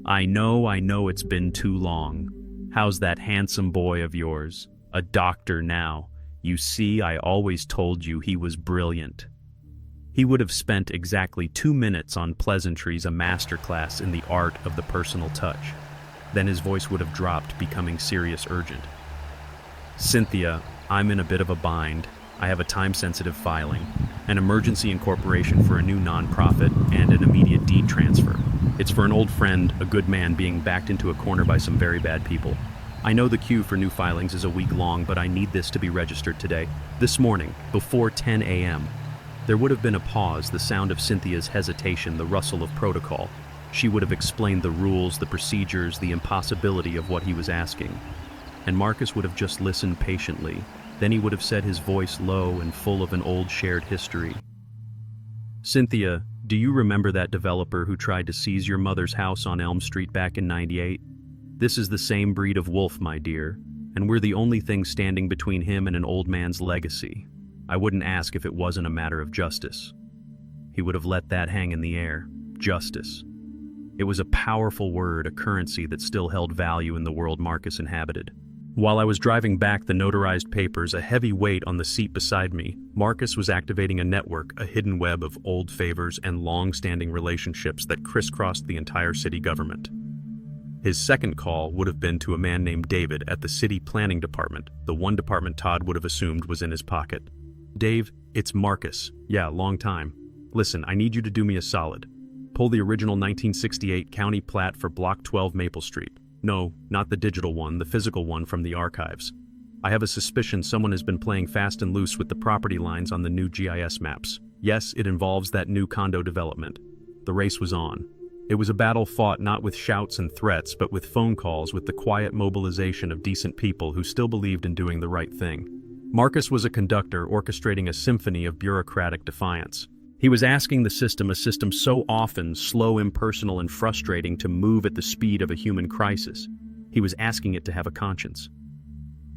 I know it's been too long. How's that handsome boy of yours? A doctor now. You see, I always told you he was brilliant." He would have spent exactly 2 minutes on pleasantries, a masterclass in the art of the personal touch. Then his voice would have dropped, becoming serious, urgent. "Cynthia, I'm in a bit of a bind. I have a time-sensitive filing, an emergency incorporation for a new nonprofit, and an immediate deed transfer. It's for an old friend, a good man, being backed into a corner by some very bad people. I know the queue for new filings is a week long, but I need this to be registered today, this morning, before 10 a.m. There would have been a pause, the sound of Cynthia's hesitation, the rustle of protocol. She would have explained the rules, the procedures, the impossibility of what he was asking. And Marcus would have just listened patiently. Then he would have said, his voice low and full of an old shared history. "Cynthia, do you remember that developer who tried to seize your mother's house on Elm Street back in '98? This is the same breed of wolf, my dear, and we're the only thing standing between him and an old man's legacy. I wouldn't ask if it wasn't a matter of justice." He would have let that hang in the air. Justice. It was a powerful word, a currency that still held value in the world Marcus inhabited. While I was driving back the notarized papers, a heavy weight on the seat beside me, Marcus was activating a network, a hidden web of old favors and long-standing relationships that crisscrossed the entire city government. His second call would have been to a man named David at the city planning department, the one department Todd would have assumed was in his pocket. "Dave, it's Marcus. Yeah, long time. Listen, I need you to do me a solid. Pull the original 1968 county plat for Block 12 Maple Street. No, not the digital one, the physical one from the archives. I have a suspicion someone has been playing fast and loose with the property lines on the new GIS maps. Yes, it involves that new condo development." The race was on. It was a battle fought not with shouts and threats, but with phone calls, with the quiet mobilization of decent people who still believed in doing the right thing. Marcus was a conductor orchestrating a symphony of bureaucratic defiance. He was asking the system, a system so often slow, impersonal, and frustrating, to move at the speed of a human crisis. He was asking it to have a conscience.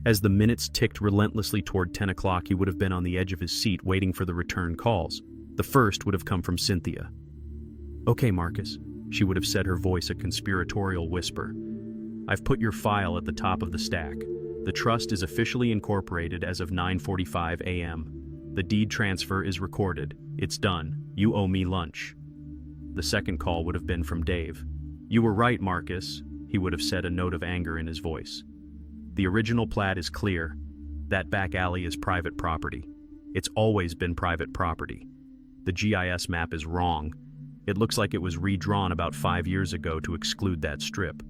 As the minutes ticked relentlessly toward 10 o'clock, he would have been on the edge of his seat waiting for the return calls. The first would have come from Cynthia. "Okay, Marcus," she would have said, her voice a conspiratorial whisper. "I've put your file at the top of the stack. The trust is officially incorporated as of 9:45 a.m. The deed transfer is recorded. It's done. You owe me lunch." The second call would have been from Dave. "You were right, Marcus," he would have said, a note of anger in his voice. "The original plat is clear. That back alley is private property. It's always been private property. The GIS map is wrong. It looks like it was redrawn about 5 years ago to exclude that strip.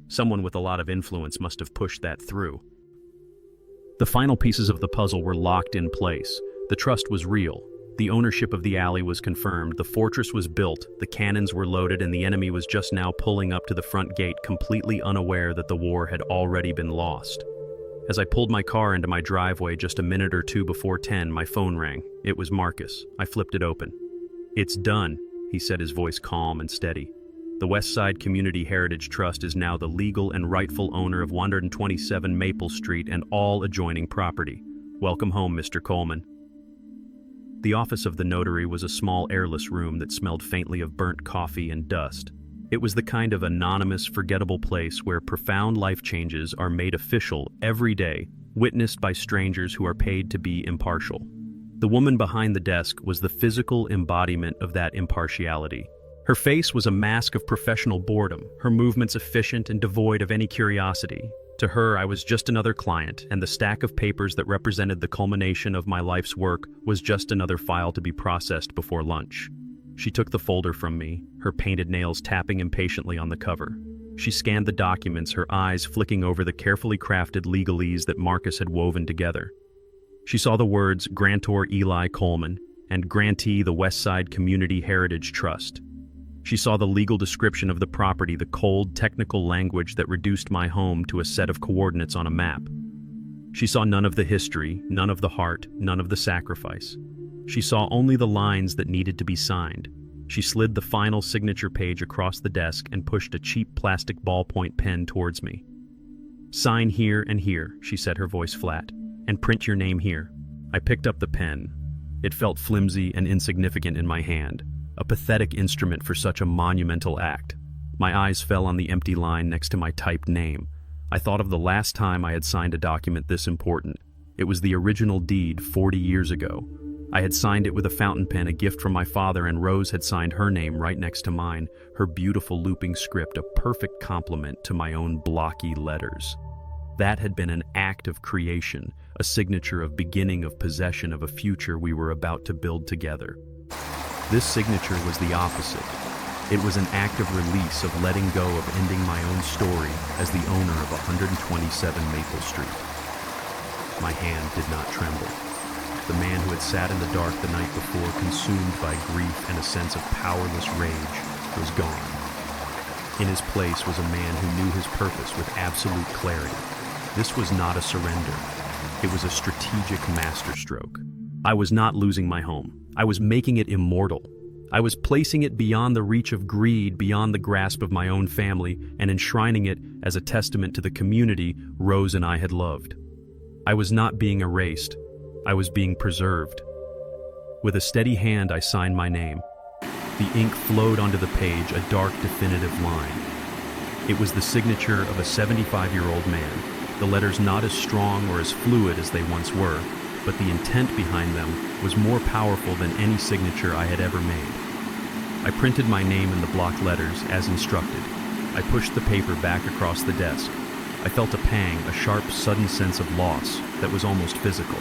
Someone with a lot of influence must have pushed that through." The final pieces of the puzzle were locked in place. The trust was real. The ownership of the alley was confirmed. The fortress was built. The cannons were loaded, and the enemy was just now pulling up to the front gate, completely unaware that the war had already been lost. As I pulled my car into my driveway just a minute or two before 10, my phone rang. It was Marcus. I flipped it open. "It's done," he said, his voice calm and steady. "The West Side Community Heritage Trust is now the legal and rightful owner of 127 Maple Street and all adjoining property. Welcome home, Mr. Coleman." The office of the notary was a small airless room that smelled faintly of burnt coffee and dust. It was the kind of anonymous, forgettable place where profound life changes are made official every day, witnessed by strangers who are paid to be impartial. The woman behind the desk was the physical embodiment of that impartiality. Her face was a mask of professional boredom, her movements efficient and devoid of any curiosity. To her, I was just another client, and the stack of papers that represented the culmination of my life's work was just another file to be processed before lunch. She took the folder from me, her painted nails tapping impatiently on the cover. She scanned the documents, her eyes flicking over the carefully crafted legalese that Marcus had woven together. She saw the words Grantor Eli Coleman and Grantee the West Side Community Heritage Trust. She saw the legal description of the property, the cold, technical language that reduced my home to a set of coordinates on a map. She saw none of the history, none of the heart, none of the sacrifice. She saw only the lines that needed to be signed. She slid the final signature page across the desk and pushed a cheap plastic ballpoint pen towards me. "Sign here and here," she said, her voice flat, "and print your name here." I picked up the pen. It felt flimsy and insignificant in my hand. A pathetic instrument for such a monumental act. My eyes fell on the empty line next to my typed name. I thought of the last time I had signed a document this important. It was the original deed 40 years ago. I had signed it with a fountain pen, a gift from my father, and Rose had signed her name right next to mine, her beautiful looping script a perfect complement to my own blocky letters. That had been an act of creation, a signature of beginning, of possession of a future we were about to build together. This signature was the opposite. It was an act of release, of letting go, of ending my own story as the owner of 127 Maple Street. My hand did not tremble. The man who had sat in the dark the night before, consumed by grief and a sense of powerless rage, was gone. In his place was a man who knew his purpose with absolute clarity. This was not a surrender. It was a strategic masterstroke. I was not losing my home. I was making it immortal. I was placing it beyond the reach of greed, beyond the grasp of my own family, and enshrining it as a testament to the community Rose and I had loved. I was not being erased. I was being preserved. With a steady hand, I signed my name. The ink flowed onto the page, a dark, definitive line. It was the signature of a 75-year-old man, the letters not as strong or as fluid as they once were, but the intent behind them was more powerful than any signature I had ever made. I printed my name in the block letters as instructed. I pushed the paper back across the desk. I felt a pang, a sharp, sudden sense of loss that was almost physical.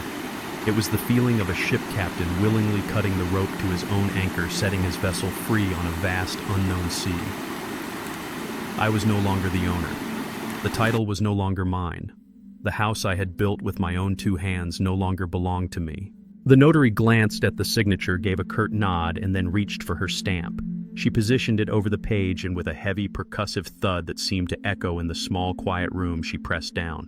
It was the feeling of a ship captain willingly cutting the rope to his own anchor, setting his vessel free on a vast, unknown sea. I was no longer the owner. The title was no longer mine. The house I had built with my own two hands no longer belonged to me. The notary glanced at the signature, gave a curt nod, and then reached for her stamp. She positioned it over the page, and with a heavy, percussive thud that seemed to echo in the small, quiet room, she pressed down.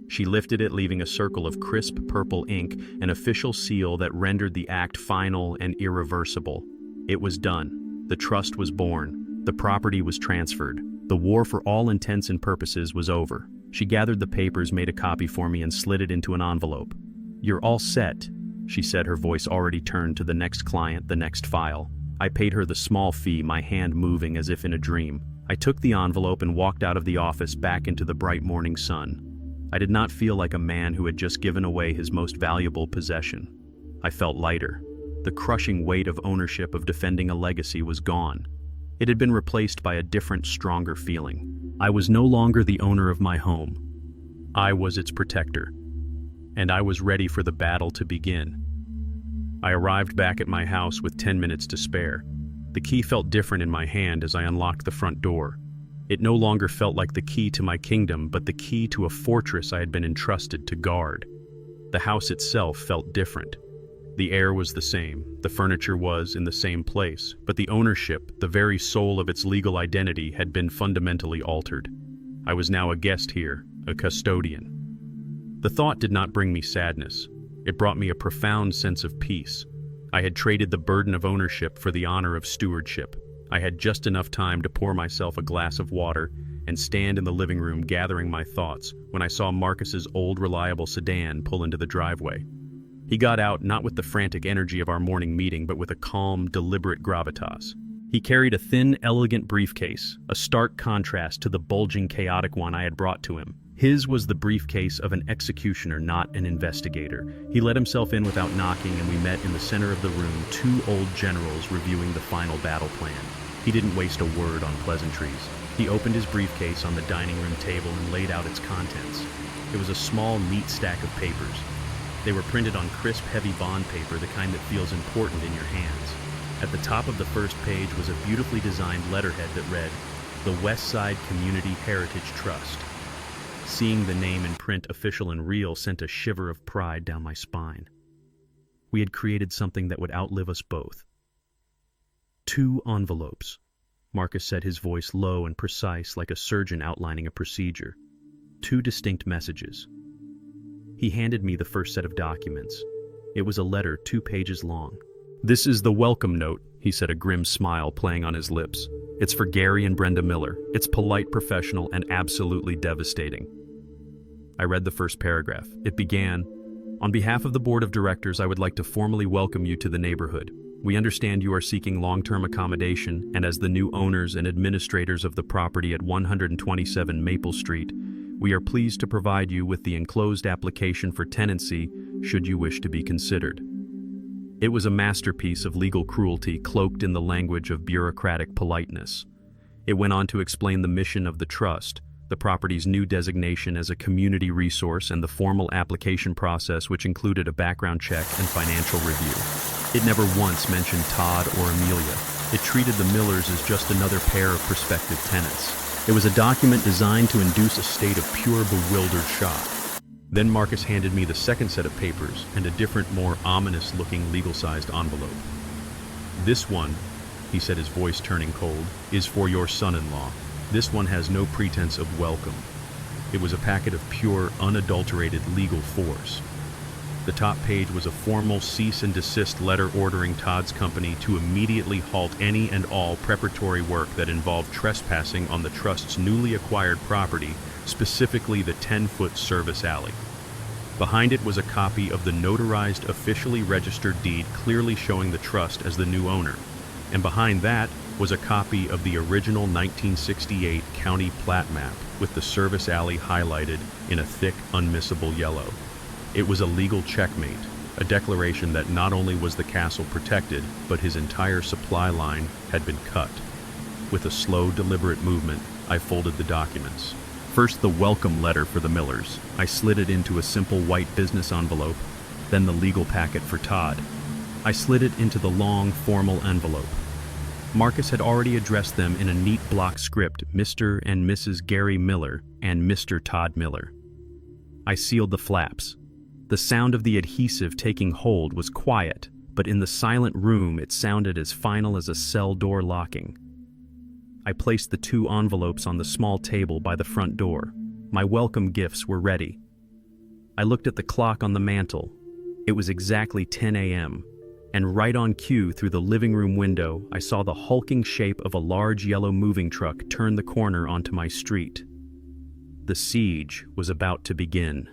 She lifted it, leaving a circle of crisp purple ink, an official seal that rendered the act final and irreversible. It was done. The trust was born. The property was transferred. The war, for all intents and purposes, was over. She gathered the papers, made a copy for me, and slid it into an envelope. "You're all set," she said, her voice already turned to the next client, the next file. I paid her the small fee, my hand moving as if in a dream. I took the envelope and walked out of the office back into the bright morning sun. I did not feel like a man who had just given away his most valuable possession. I felt lighter. The crushing weight of ownership of defending a legacy was gone. It had been replaced by a different, stronger feeling. I was no longer the owner of my home. I was its protector. And I was ready for the battle to begin. I arrived back at my house with 10 minutes to spare. The key felt different in my hand as I unlocked the front door. It no longer felt like the key to my kingdom, but the key to a fortress I had been entrusted to guard. The house itself felt different. The air was the same, the furniture was in the same place, but the ownership, the very soul of its legal identity, had been fundamentally altered. I was now a guest here, a custodian. The thought did not bring me sadness. It brought me a profound sense of peace. I had traded the burden of ownership for the honor of stewardship. I had just enough time to pour myself a glass of water and stand in the living room gathering my thoughts when I saw Marcus's old reliable sedan pull into the driveway. He got out not with the frantic energy of our morning meeting, but with a calm, deliberate gravitas. He carried a thin, elegant briefcase, a stark contrast to the bulging, chaotic one I had brought to him. His was the briefcase of an executioner, not an investigator. He let himself in without knocking, and we met in the center of the room, two old generals reviewing the final battle plan. He didn't waste a word on pleasantries. He opened his briefcase on the dining room table and laid out its contents. It was a small, neat stack of papers. They were printed on crisp, heavy bond paper, the kind that feels important in your hands. At the top of the first page was a beautifully designed letterhead that read, "The West Side Community Heritage Trust." Seeing the name in print, official and real, sent a shiver of pride down my spine. We had created something that would outlive us both. 2 envelopes. Marcus said, his voice low and precise, like a surgeon outlining a procedure. 2 distinct messages. He handed me the first set of documents. It was a letter 2 pages long. "This is the welcome note," he said, a grim smile playing on his lips. "It's for Gary and Brenda Miller. It's polite, professional, and absolutely devastating." I read the first paragraph. It began, "On behalf of the Board of Directors, I would like to formally welcome you to the neighborhood. We understand you are seeking long-term accommodation, and as the new owners and administrators of the property at 127 Maple Street, we are pleased to provide you with the enclosed application for tenancy should you wish to be considered." It was a masterpiece of legal cruelty cloaked in the language of bureaucratic politeness. It went on to explain the mission of the trust, the property's new designation as a community resource, and the formal application process, which included a background check and financial review. It never once mentioned Todd or Amelia. It treated the Millers as just another pair of prospective tenants. It was a document designed to induce a state of pure, bewildered shock. Then Marcus handed me the second set of papers and a different, more ominous-looking legal-sized envelope. "This one," he said, his voice turning cold, "is for your son-in-law. This one has no pretense of welcome." It was a packet of pure, unadulterated legal force. The top page was a formal cease and desist letter ordering Todd's company to immediately halt any and all preparatory work that involved trespassing on the trust's newly acquired property, specifically the 10-foot service alley. Behind it was a copy of the notarized, officially registered deed clearly showing the trust as the new owner, and behind that was a copy of the original 1968 county plat map with the service alley highlighted in a thick, unmissable yellow. It was a legal checkmate, a declaration that not only was the castle protected, but his entire supply line had been cut. With a slow, deliberate movement, I folded the documents. First, the welcome letter for the Millers. I slid it into a simple white business envelope, then the legal packet for Todd. I slid it into the long, formal envelope. Marcus had already addressed them in a neat block script, Mr. and Mrs. Gary Miller and Mr. Todd Miller. I sealed the flaps. The sound of the adhesive taking hold was quiet, but in the silent room it sounded as final as a cell door locking. I placed the 2 envelopes on the small table by the front door. My welcome gifts were ready. I looked at the clock on the mantel. It was exactly 10 a.m., and right on cue through the living room window, I saw the hulking shape of a large yellow moving truck turn the corner onto my street. The siege was about to begin.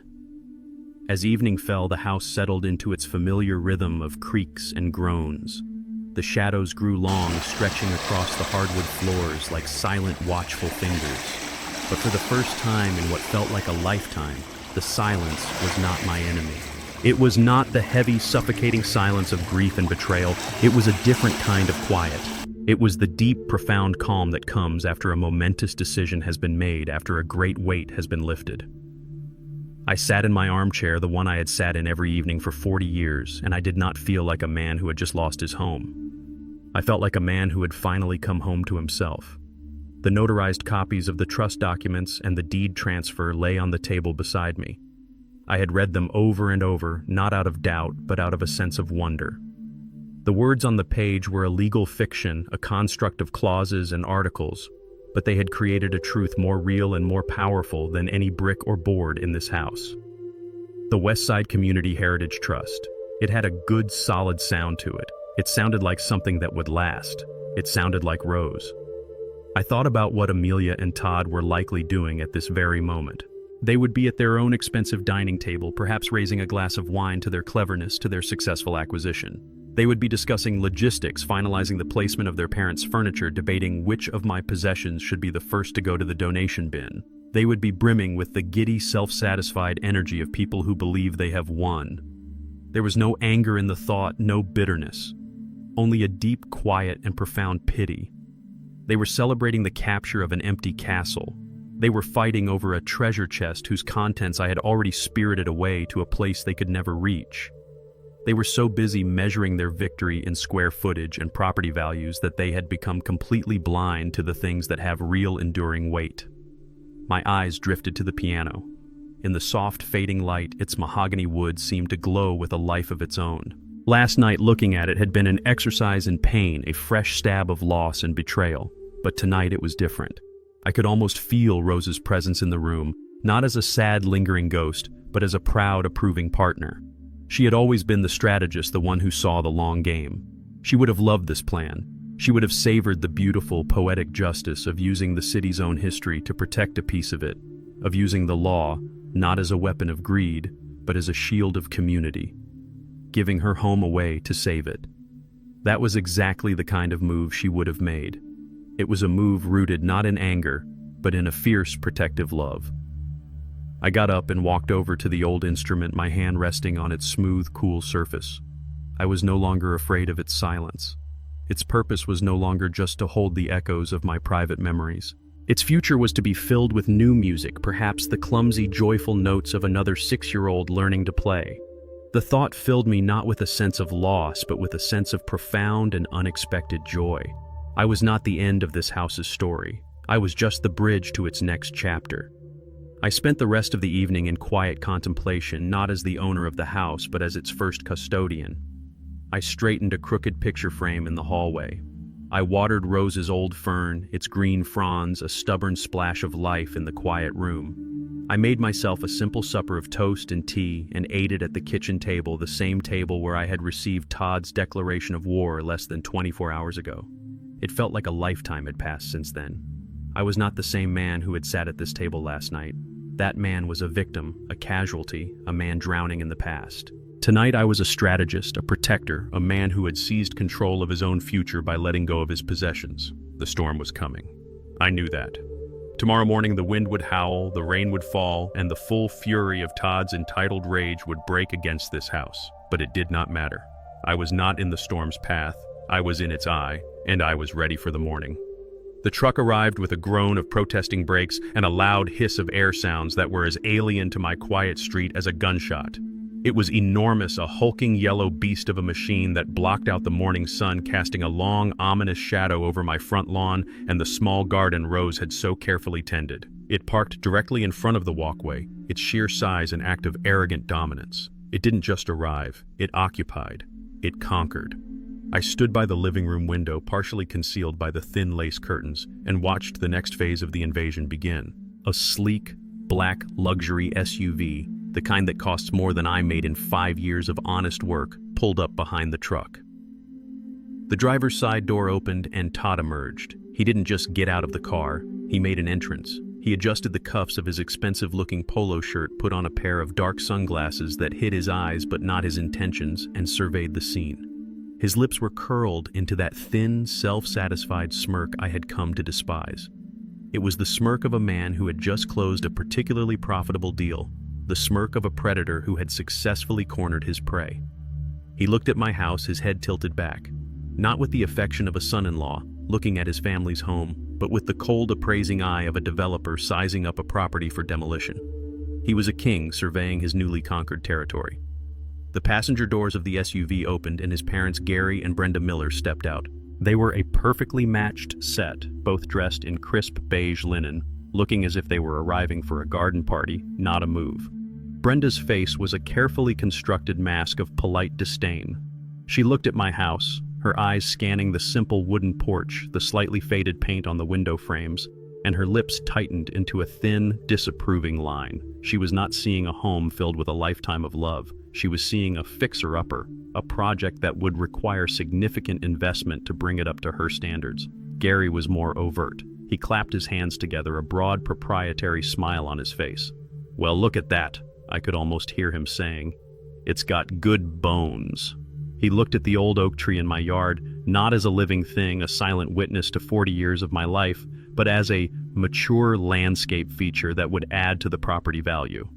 As evening fell, the house settled into its familiar rhythm of creaks and groans. The shadows grew long, stretching across the hardwood floors like silent, watchful fingers. But for the first time in what felt like a lifetime, the silence was not my enemy. It was not the heavy, suffocating silence of grief and betrayal. It was a different kind of quiet. It was the deep, profound calm that comes after a momentous decision has been made, after a great weight has been lifted. I sat in my armchair, the one I had sat in every evening for 40 years, and I did not feel like a man who had just lost his home. I felt like a man who had finally come home to himself. The notarized copies of the trust documents and the deed transfer lay on the table beside me. I had read them over and over, not out of doubt, but out of a sense of wonder. The words on the page were a legal fiction, a construct of clauses and articles, but they had created a truth more real and more powerful than any brick or board in this house. The Westside Community Heritage Trust. It had a good, solid sound to it. It sounded like something that would last. It sounded like Rose. I thought about what Amelia and Todd were likely doing at this very moment. They would be at their own expensive dining table, perhaps raising a glass of wine to their cleverness, to their successful acquisition. They would be discussing logistics, finalizing the placement of their parents' furniture, debating which of my possessions should be the first to go to the donation bin. They would be brimming with the giddy, self-satisfied energy of people who believe they have won. There was no anger in the thought, no bitterness, only a deep, quiet, and profound pity. They were celebrating the capture of an empty castle. They were fighting over a treasure chest whose contents I had already spirited away to a place they could never reach. They were so busy measuring their victory in square footage and property values that they had become completely blind to the things that have real enduring weight. My eyes drifted to the piano. In the soft, fading light, its mahogany wood seemed to glow with a life of its own. Last night, looking at it had been an exercise in pain, a fresh stab of loss and betrayal. But tonight it was different. I could almost feel Rose's presence in the room, not as a sad, lingering ghost, but as a proud, approving partner. She had always been the strategist, the one who saw the long game. She would have loved this plan. She would have savored the beautiful, poetic justice of using the city's own history to protect a piece of it, of using the law not as a weapon of greed, but as a shield of community, giving her home away to save it. That was exactly the kind of move she would have made. It was a move rooted not in anger, but in a fierce, protective love. I got up and walked over to the old instrument, my hand resting on its smooth, cool surface. I was no longer afraid of its silence. Its purpose was no longer just to hold the echoes of my private memories. Its future was to be filled with new music, perhaps the clumsy, joyful notes of another 6-year-old learning to play. The thought filled me not with a sense of loss, but with a sense of profound and unexpected joy. I was not the end of this house's story. I was just the bridge to its next chapter. I spent the rest of the evening in quiet contemplation, not as the owner of the house, but as its first custodian. I straightened a crooked picture frame in the hallway. I watered Rose's old fern, its green fronds, a stubborn splash of life in the quiet room. I made myself a simple supper of toast and tea and ate it at the kitchen table, the same table where I had received Todd's declaration of war less than 24 hours ago. It felt like a lifetime had passed since then. I was not the same man who had sat at this table last night. That man was a victim, a casualty, a man drowning in the past. Tonight I was a strategist, a protector, a man who had seized control of his own future by letting go of his possessions. The storm was coming. I knew that. Tomorrow morning the wind would howl, the rain would fall, and the full fury of Todd's entitled rage would break against this house. But it did not matter. I was not in the storm's path. I was in its eye, and I was ready for the morning. The truck arrived with a groan of protesting brakes and a loud hiss of air sounds that were as alien to my quiet street as a gunshot. It was enormous, a hulking yellow beast of a machine that blocked out the morning sun, casting a long, ominous shadow over my front lawn and the small garden Rose had so carefully tended. It parked directly in front of the walkway, its sheer size an act of arrogant dominance. It didn't just arrive, it occupied. It conquered. I stood by the living room window, partially concealed by the thin lace curtains, and watched the next phase of the invasion begin. A sleek, black luxury SUV, the kind that costs more than I made in 5 years of honest work, pulled up behind the truck. The driver's side door opened and Todd emerged. He didn't just get out of the car, he made an entrance. He He adjusted the cuffs of his expensive-looking polo shirt, put on a pair of dark sunglasses that hid his eyes but not his intentions, and surveyed the scene. His lips were curled into that thin, self-satisfied smirk I had come to despise. It was the smirk of a man who had just closed a particularly profitable deal, the smirk of a predator who had successfully cornered his prey. He looked at my house, his head tilted back, not with the affection of a son-in-law looking at his family's home, but with the cold, appraising eye of a developer sizing up a property for demolition. He was a king surveying his newly conquered territory. The passenger doors of the SUV opened and his parents Gary and Brenda Miller stepped out. They were a perfectly matched set, both dressed in crisp beige linen, looking as if they were arriving for a garden party, not a move. Brenda's face was a carefully constructed mask of polite disdain. She looked at my house, her eyes scanning the simple wooden porch, the slightly faded paint on the window frames, and her lips tightened into a thin, disapproving line. She was not seeing a home filled with a lifetime of love. She was seeing a fixer-upper, a project that would require significant investment to bring it up to her standards. Gary was more overt. He clapped his hands together, a broad proprietary smile on his face. "Well, look at that," I could almost hear him saying. "It's got good bones." He looked at the old oak tree in my yard, not as a living thing, a silent witness to 40 years of my life, but as a mature landscape feature that would add to the property value.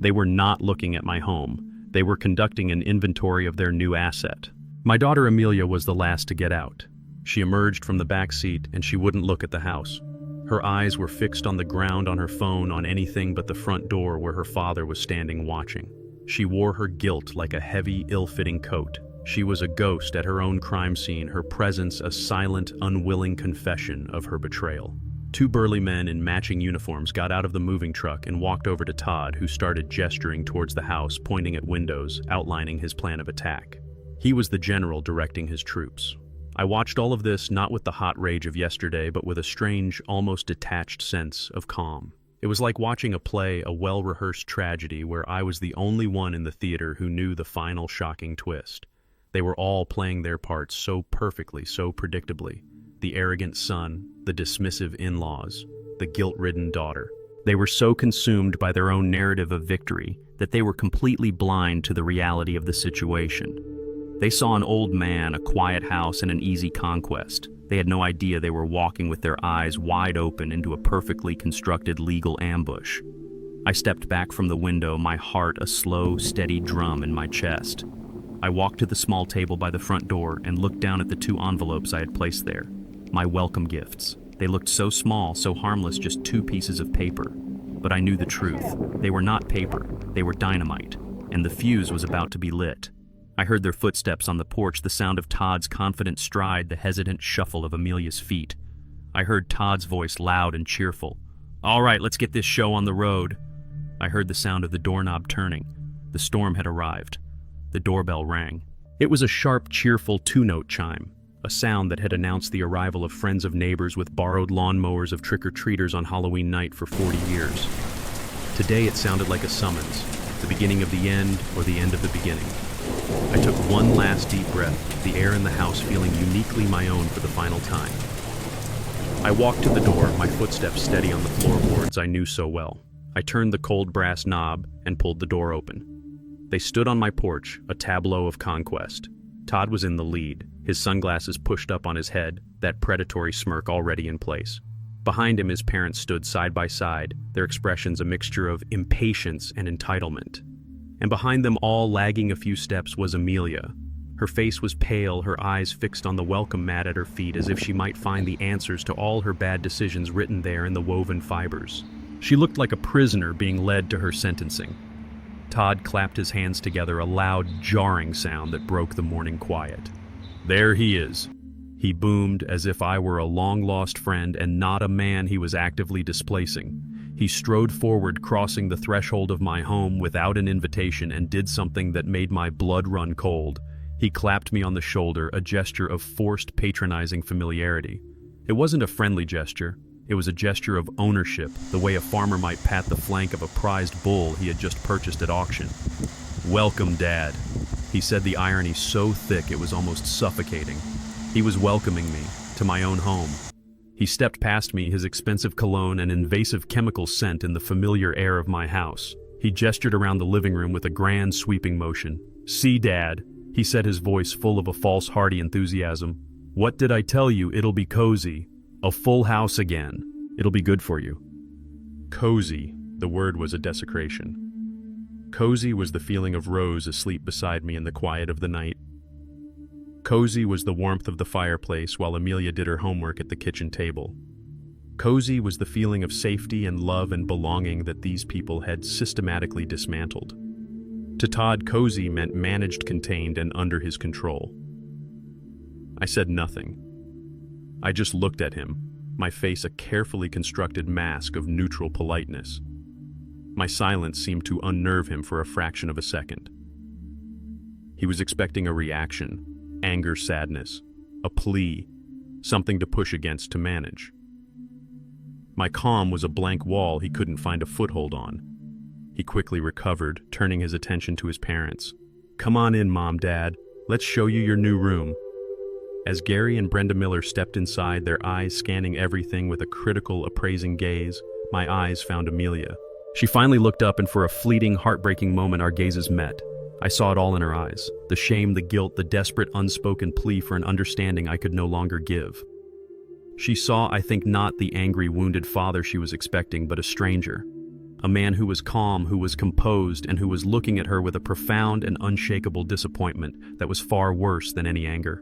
They were not looking at my home. They were conducting an inventory of their new asset. My daughter Amelia was the last to get out. She emerged from the back seat and she wouldn't look at the house. Her eyes were fixed on the ground, on her phone, on anything but the front door where her father was standing watching. She wore her guilt like a heavy, ill-fitting coat. She was a ghost at her own crime scene, her presence a silent, unwilling confession of her betrayal. Two burly men in matching uniforms got out of the moving truck and walked over to Todd, who started gesturing towards the house, pointing at windows, outlining his plan of attack. He was the general directing his troops. I watched all of this not with the hot rage of yesterday, but with a strange, almost detached sense of calm. It was like watching a play, a well-rehearsed tragedy where I was the only one in the theater who knew the final shocking twist. They were all playing their parts so perfectly, so predictably. The arrogant son, the dismissive in-laws, the guilt-ridden daughter. They were so consumed by their own narrative of victory that they were completely blind to the reality of the situation. They saw an old man, a quiet house, and an easy conquest. They had no idea they were walking with their eyes wide open into a perfectly constructed legal ambush. I stepped back from the window, my heart a slow, steady drum in my chest. I walked to the small table by the front door and looked down at the two envelopes I had placed there. My welcome gifts. They looked so small, so harmless, just 2 pieces of paper. But I knew the truth. They were not paper, they were dynamite, and the fuse was about to be lit. I heard their footsteps on the porch, the sound of Todd's confident stride, the hesitant shuffle of Amelia's feet. I heard Todd's voice, loud and cheerful. "All right, let's get this show on the road." I heard the sound of the doorknob turning. The storm had arrived. The doorbell rang. It was a sharp, cheerful 2-note chime, a sound that had announced the arrival of friends of neighbors with borrowed lawnmowers of trick-or-treaters on Halloween night for 40 years. Today it sounded like a summons, the beginning of the end or the end of the beginning. I took one last deep breath, the air in the house feeling uniquely my own for the final time. I walked to the door, my footsteps steady on the floorboards I knew so well. I turned the cold brass knob and pulled the door open. They stood on my porch, a tableau of conquest. Todd was in the lead, his sunglasses pushed up on his head, that predatory smirk already in place. Behind him, his parents stood side by side, their expressions a mixture of impatience and entitlement. And behind them all, lagging a few steps, was Amelia. Her face was pale, her eyes fixed on the welcome mat at her feet as if she might find the answers to all her bad decisions written there in the woven fibers. She looked like a prisoner being led to her sentencing. Todd clapped his hands together, a loud, jarring sound that broke the morning quiet. "There he is," he boomed as if I were a long-lost friend and not a man he was actively displacing. He strode forward, crossing the threshold of my home without an invitation, and did something that made my blood run cold. He clapped me on the shoulder, a gesture of forced, patronizing familiarity. It wasn't a friendly gesture. It was a gesture of ownership, the way a farmer might pat the flank of a prized bull he had just purchased at auction. "Welcome, Dad." He said the irony so thick it was almost suffocating. He was welcoming me to my own home. He stepped past me, his expensive cologne and invasive chemical scent in the familiar air of my house. He gestured around the living room with a grand sweeping motion. "See, Dad," he said, his voice full of a false hearty enthusiasm. "What did I tell you? It'll be cozy. A full house again. It'll be good for you." Cozy, the word was a desecration. Cozy was the feeling of Rose asleep beside me in the quiet of the night. Cozy was the warmth of the fireplace while Amelia did her homework at the kitchen table. Cozy was the feeling of safety and love and belonging that these people had systematically dismantled. To Todd, cozy meant managed, contained, and under his control. I said nothing. I just looked at him, my face a carefully constructed mask of neutral politeness. My silence seemed to unnerve him for a fraction of a second. He was expecting a reaction, anger, sadness, a plea, something to push against, to manage. My calm was a blank wall he couldn't find a foothold on. He quickly recovered, turning his attention to his parents. "Come on in, Mom, Dad. Let's show you your new room." As Gary and Brenda Miller stepped inside, their eyes scanning everything with a critical, appraising gaze, my eyes found Amelia. She finally looked up, and for a fleeting, heartbreaking moment, our gazes met. I saw it all in her eyes. The shame, the guilt, the desperate, unspoken plea for an understanding I could no longer give. She saw, I think, not the angry, wounded father she was expecting, but a stranger. A man who was calm, who was composed, and who was looking at her with a profound and unshakable disappointment that was far worse than any anger.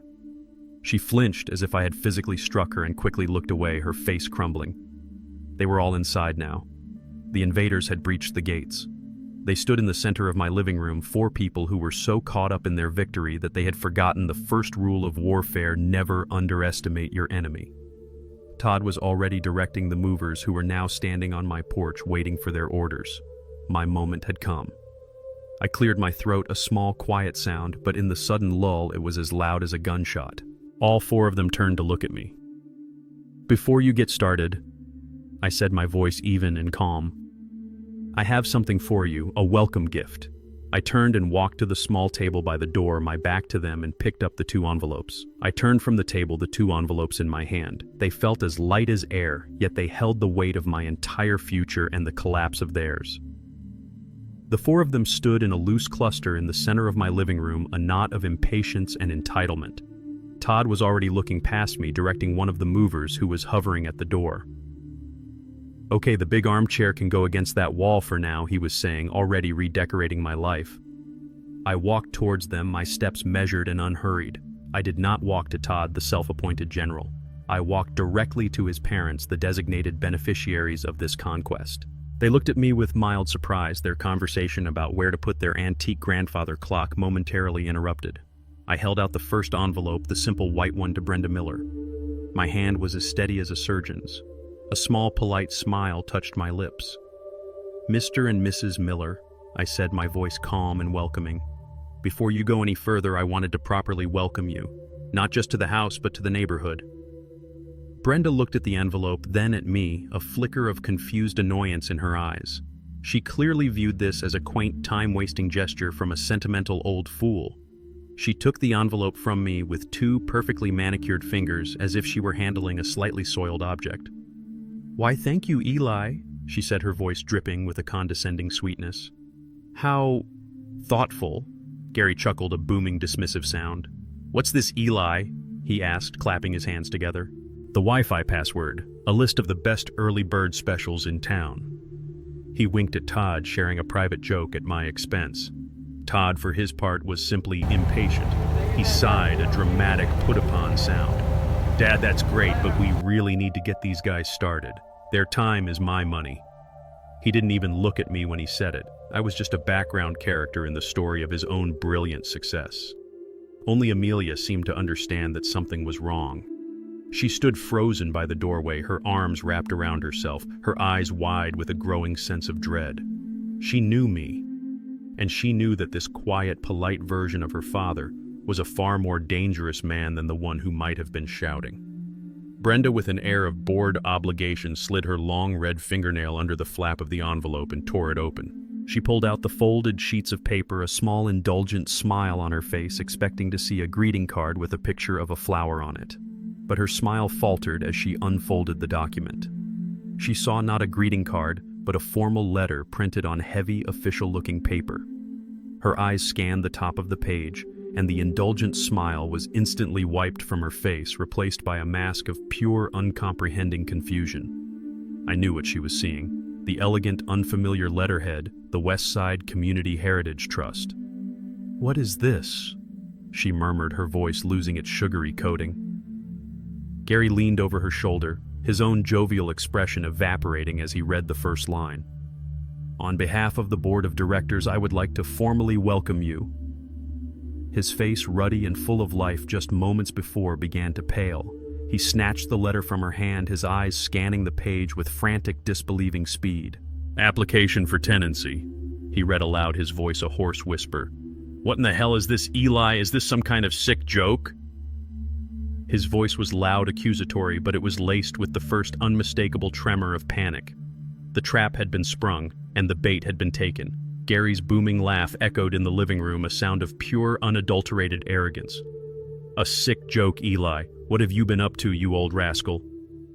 She flinched as if I had physically struck her and quickly looked away, her face crumbling. They were all inside now. The invaders had breached the gates. They stood in the center of my living room, 4 people who were so caught up in their victory that they had forgotten the first rule of warfare: never underestimate your enemy. Todd was already directing the movers, who were now standing on my porch waiting for their orders. My moment had come. I cleared my throat, a small, quiet sound, but in the sudden lull it was as loud as a gunshot. All 4 of them turned to look at me. "Before you get started," I said, my voice even and calm, "I have something for you, a welcome gift." I turned and walked to the small table by the door, my back to them, and picked up the 2 envelopes. I turned from the table, the 2 envelopes in my hand. They felt as light as air, yet they held the weight of my entire future and the collapse of theirs. The 4 of them stood in a loose cluster in the center of my living room, a knot of impatience and entitlement. Todd was already looking past me, directing one of the movers who was hovering at the door. "Okay, the big armchair can go against that wall for now," he was saying, already redecorating my life. I walked towards them, my steps measured and unhurried. I did not walk to Todd, the self-appointed general. I walked directly to his parents, the designated beneficiaries of this conquest. They looked at me with mild surprise, their conversation about where to put their antique grandfather clock momentarily interrupted. I held out the first envelope, the simple white one, to Brenda Miller. My hand was as steady as a surgeon's. A small, polite smile touched my lips. "Mr. and Mrs. Miller," I said, my voice calm and welcoming. "Before you go any further, I wanted to properly welcome you, not just to the house, but to the neighborhood." Brenda looked at the envelope, then at me, a flicker of confused annoyance in her eyes. She clearly viewed this as a quaint, time-wasting gesture from a sentimental old fool. She took the envelope from me with 2 perfectly manicured fingers, as if she were handling a slightly soiled object. "Why, thank you, Eli," she said, her voice dripping with a condescending sweetness. "How thoughtful," Gary chuckled, a booming, dismissive sound. "What's this, Eli?" he asked, clapping his hands together. "The Wi-Fi password, a list of the best early bird specials in town." He winked at Todd, sharing a private joke at my expense. Todd, for his part, was simply impatient. He sighed, a dramatic put-upon sound. "Dad, that's great, but we really need to get these guys started. Their time is my money." He didn't even look at me when he said it. I was just a background character in the story of his own brilliant success. Only Amelia seemed to understand that something was wrong. She stood frozen by the doorway, her arms wrapped around herself, her eyes wide with a growing sense of dread. She knew me, and she knew that this quiet, polite version of her father was a far more dangerous man than the one who might have been shouting. Brenda, with an air of bored obligation, slid her long red fingernail under the flap of the envelope and tore it open. She pulled out the folded sheets of paper, a small indulgent smile on her face, expecting to see a greeting card with a picture of a flower on it. but her smile faltered as she unfolded the document. She saw not a greeting card, but a formal letter printed on heavy, official-looking paper. Her eyes scanned the top of the page, and the indulgent smile was instantly wiped from her face, replaced by a mask of pure, uncomprehending confusion. I knew what she was seeing. The elegant, unfamiliar letterhead, the West Side Community Heritage Trust. "What is this?" she murmured, her voice losing its sugary coating. Gary leaned over her shoulder, his own jovial expression evaporating as he read the first line. "On behalf of the Board of Directors, I would like to formally welcome you." His face, ruddy and full of life just moments before, began to pale. He snatched the letter from her hand, his eyes scanning the page with frantic, disbelieving speed. "Application for tenancy," he read aloud, his voice a hoarse whisper. "What in the hell is this, Eli? Is this some kind of sick joke?" His voice was loud, accusatory, but it was laced with the first unmistakable tremor of panic. The trap had been sprung, and the bait had been taken. Gary's booming laugh echoed in the living room, a sound of pure, unadulterated arrogance. "A sick joke, Eli. What have you been up to, you old rascal?"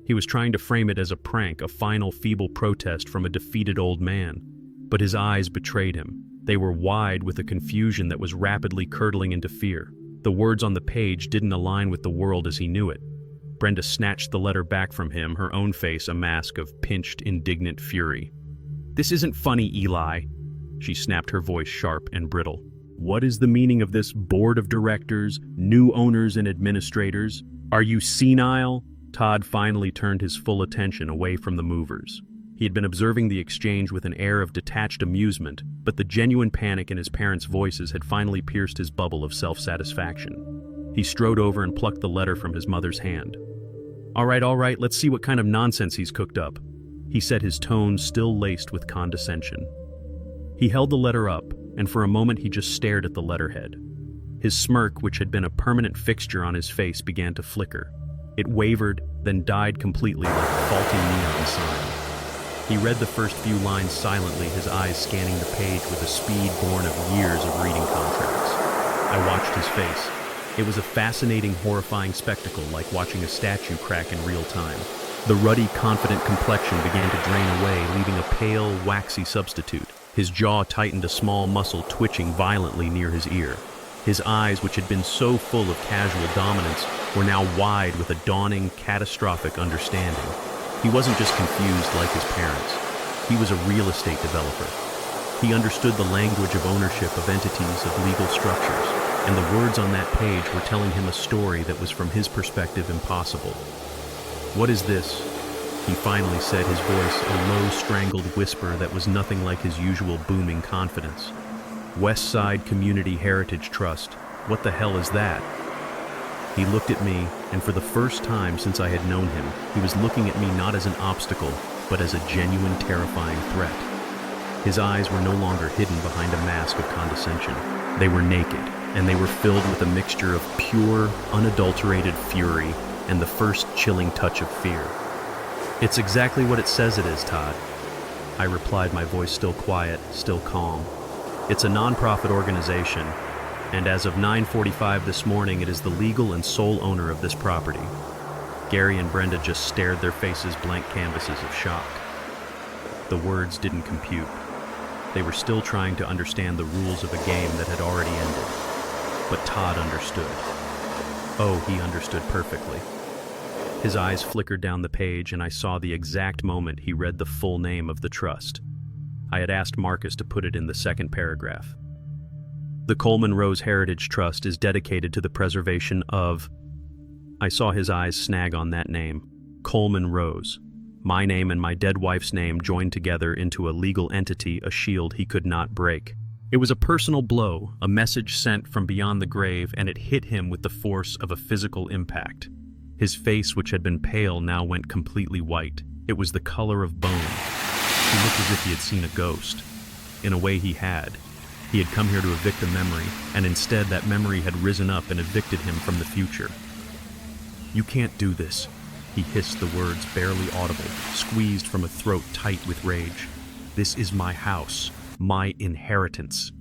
He was trying to frame it as a prank, a final feeble protest from a defeated old man. But his eyes betrayed him. They were wide with a confusion that was rapidly curdling into fear. The words on the page didn't align with the world as he knew it. Brenda snatched the letter back from him, her own face a mask of pinched, indignant fury. "This isn't funny, Eli," she snapped, her voice sharp and brittle. "What is the meaning of this board of directors, new owners and administrators? Are you senile?" Todd finally turned his full attention away from the movers. He had been observing the exchange with an air of detached amusement, but the genuine panic in his parents' voices had finally pierced his bubble of self-satisfaction. He strode over and plucked the letter from his mother's hand. All right, let's see what kind of nonsense he's cooked up," he said, his tone still laced with condescension. He held the letter up, and for a moment he just stared at the letterhead. His smirk, which had been a permanent fixture on his face, began to flicker. It wavered, then died completely like a faulty neon sign. He read the first few lines silently, his eyes scanning the page with a speed born of years of reading contracts. I watched his face. It was a fascinating, horrifying spectacle, like watching a statue crack in real time. The ruddy, confident complexion began to drain away, leaving a pale, waxy substitute. His jaw tightened, a small muscle twitching violently near his ear. His eyes, which had been so full of casual dominance, were now wide with a dawning, catastrophic understanding. He wasn't just confused like his parents. He was a real estate developer. He understood the language of ownership, of entities, of legal structures, and the words on that page were telling him a story that was, from his perspective, impossible. "What is this?" he finally said, his voice a low, strangled whisper that was nothing like his usual booming confidence. "West Side Community Heritage Trust. What the hell is that?" He looked at me, and for the first time since I had known him, he was looking at me not as an obstacle, but as a genuine, terrifying threat. His eyes were no longer hidden behind a mask of condescension. They were naked, and they were filled with a mixture of pure, unadulterated fury and the first chilling touch of fear. "It's exactly what it says it is, Todd," I replied, my voice still quiet, still calm. "It's a non-profit organization, and as of 9:45 this morning, it is the legal and sole owner of this property." Gary and Brenda just stared, their faces blank canvases of shock. The words didn't compute. They were still trying to understand the rules of a game that had already ended. But Todd understood. Oh, he understood perfectly. His eyes flickered down the page, and I saw the exact moment he read the full name of the trust. I had asked Marcus to put it in the second paragraph. "The Coleman Rose Heritage Trust is dedicated to the preservation of..." I saw his eyes snag on that name. Coleman Rose. My name and my dead wife's name joined together into a legal entity, a shield he could not break. It was a personal blow, a message sent from beyond the grave, and it hit him with the force of a physical impact. His face, which had been pale, now went completely white. It was the color of bone. He looked as if he had seen a ghost. In a way, he had. He had come here to evict a memory, and instead that memory had risen up and evicted him from the future. "You can't do this," he hissed, the words barely audible, squeezed from a throat tight with rage. "This is my house, my inheritance."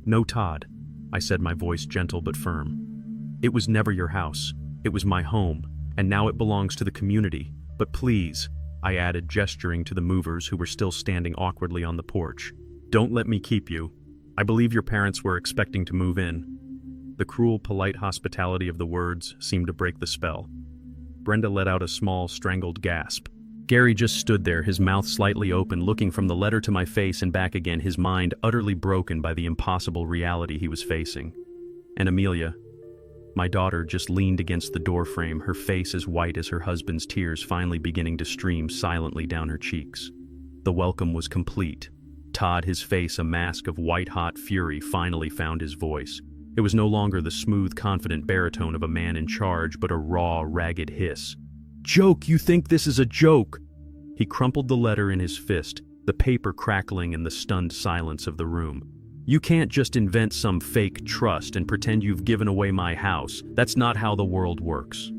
"No, Todd," I said, my voice gentle but firm. "It was never your house. It was my home, and now it belongs to the community. But please," I added, gesturing to the movers who were still standing awkwardly on the porch, "don't let me keep you. I believe your parents were expecting to move in." The cruel, polite hospitality of the words seemed to break the spell. Brenda let out a small, strangled gasp. Gary just stood there, his mouth slightly open, looking from the letter to my face and back again, his mind utterly broken by the impossible reality he was facing. And Amelia, my daughter, just leaned against the doorframe, her face as white as her husband's tears finally beginning to stream silently down her cheeks. The welcome was complete. Todd, his face a mask of white-hot fury, finally found his voice. It was no longer the smooth, confident baritone of a man in charge, but a raw, ragged hiss. "Joke! You think this is a joke?" He crumpled the letter in his fist, the paper crackling in the stunned silence of the room. "You can't just invent some fake trust and pretend you've given away my house. That's not how the world works."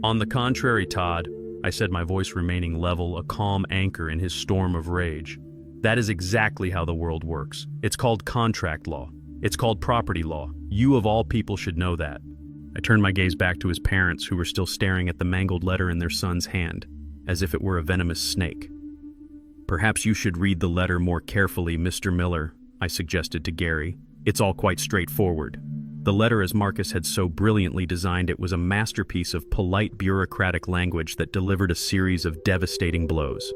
"On the contrary, Todd," I said, my voice remaining level, a calm anchor in his storm of rage. "That is exactly how the world works. It's called contract law. It's called property law. You of all people should know that." I turned my gaze back to his parents, who were still staring at the mangled letter in their son's hand, as if it were a venomous snake. "Perhaps you should read the letter more carefully, Mr. Miller," I suggested to Gary. "It's all quite straightforward." The letter, as Marcus had so brilliantly designed it, was a masterpiece of polite bureaucratic language that delivered a series of devastating blows.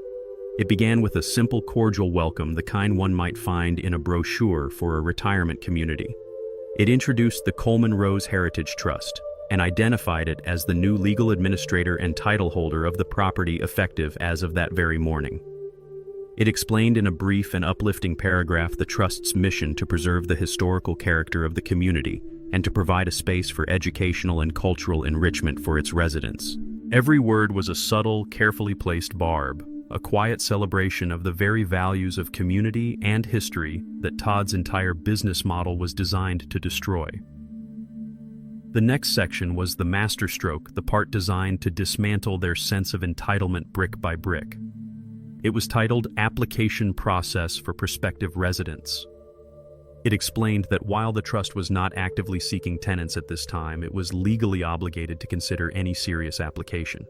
It began with a simple, cordial welcome, the kind one might find in a brochure for a retirement community. It introduced the Coleman Rose Heritage Trust and identified it as the new legal administrator and title holder of the property effective as of that very morning. It explained in a brief and uplifting paragraph the Trust's mission to preserve the historical character of the community and to provide a space for educational and cultural enrichment for its residents. Every word was a subtle, carefully placed barb, a quiet celebration of the very values of community and history that Todd's entire business model was designed to destroy. The next section was the masterstroke, the part designed to dismantle their sense of entitlement brick by brick. It was titled Application Process for Prospective Residents. It explained that while the trust was not actively seeking tenants at this time, it was legally obligated to consider any serious application.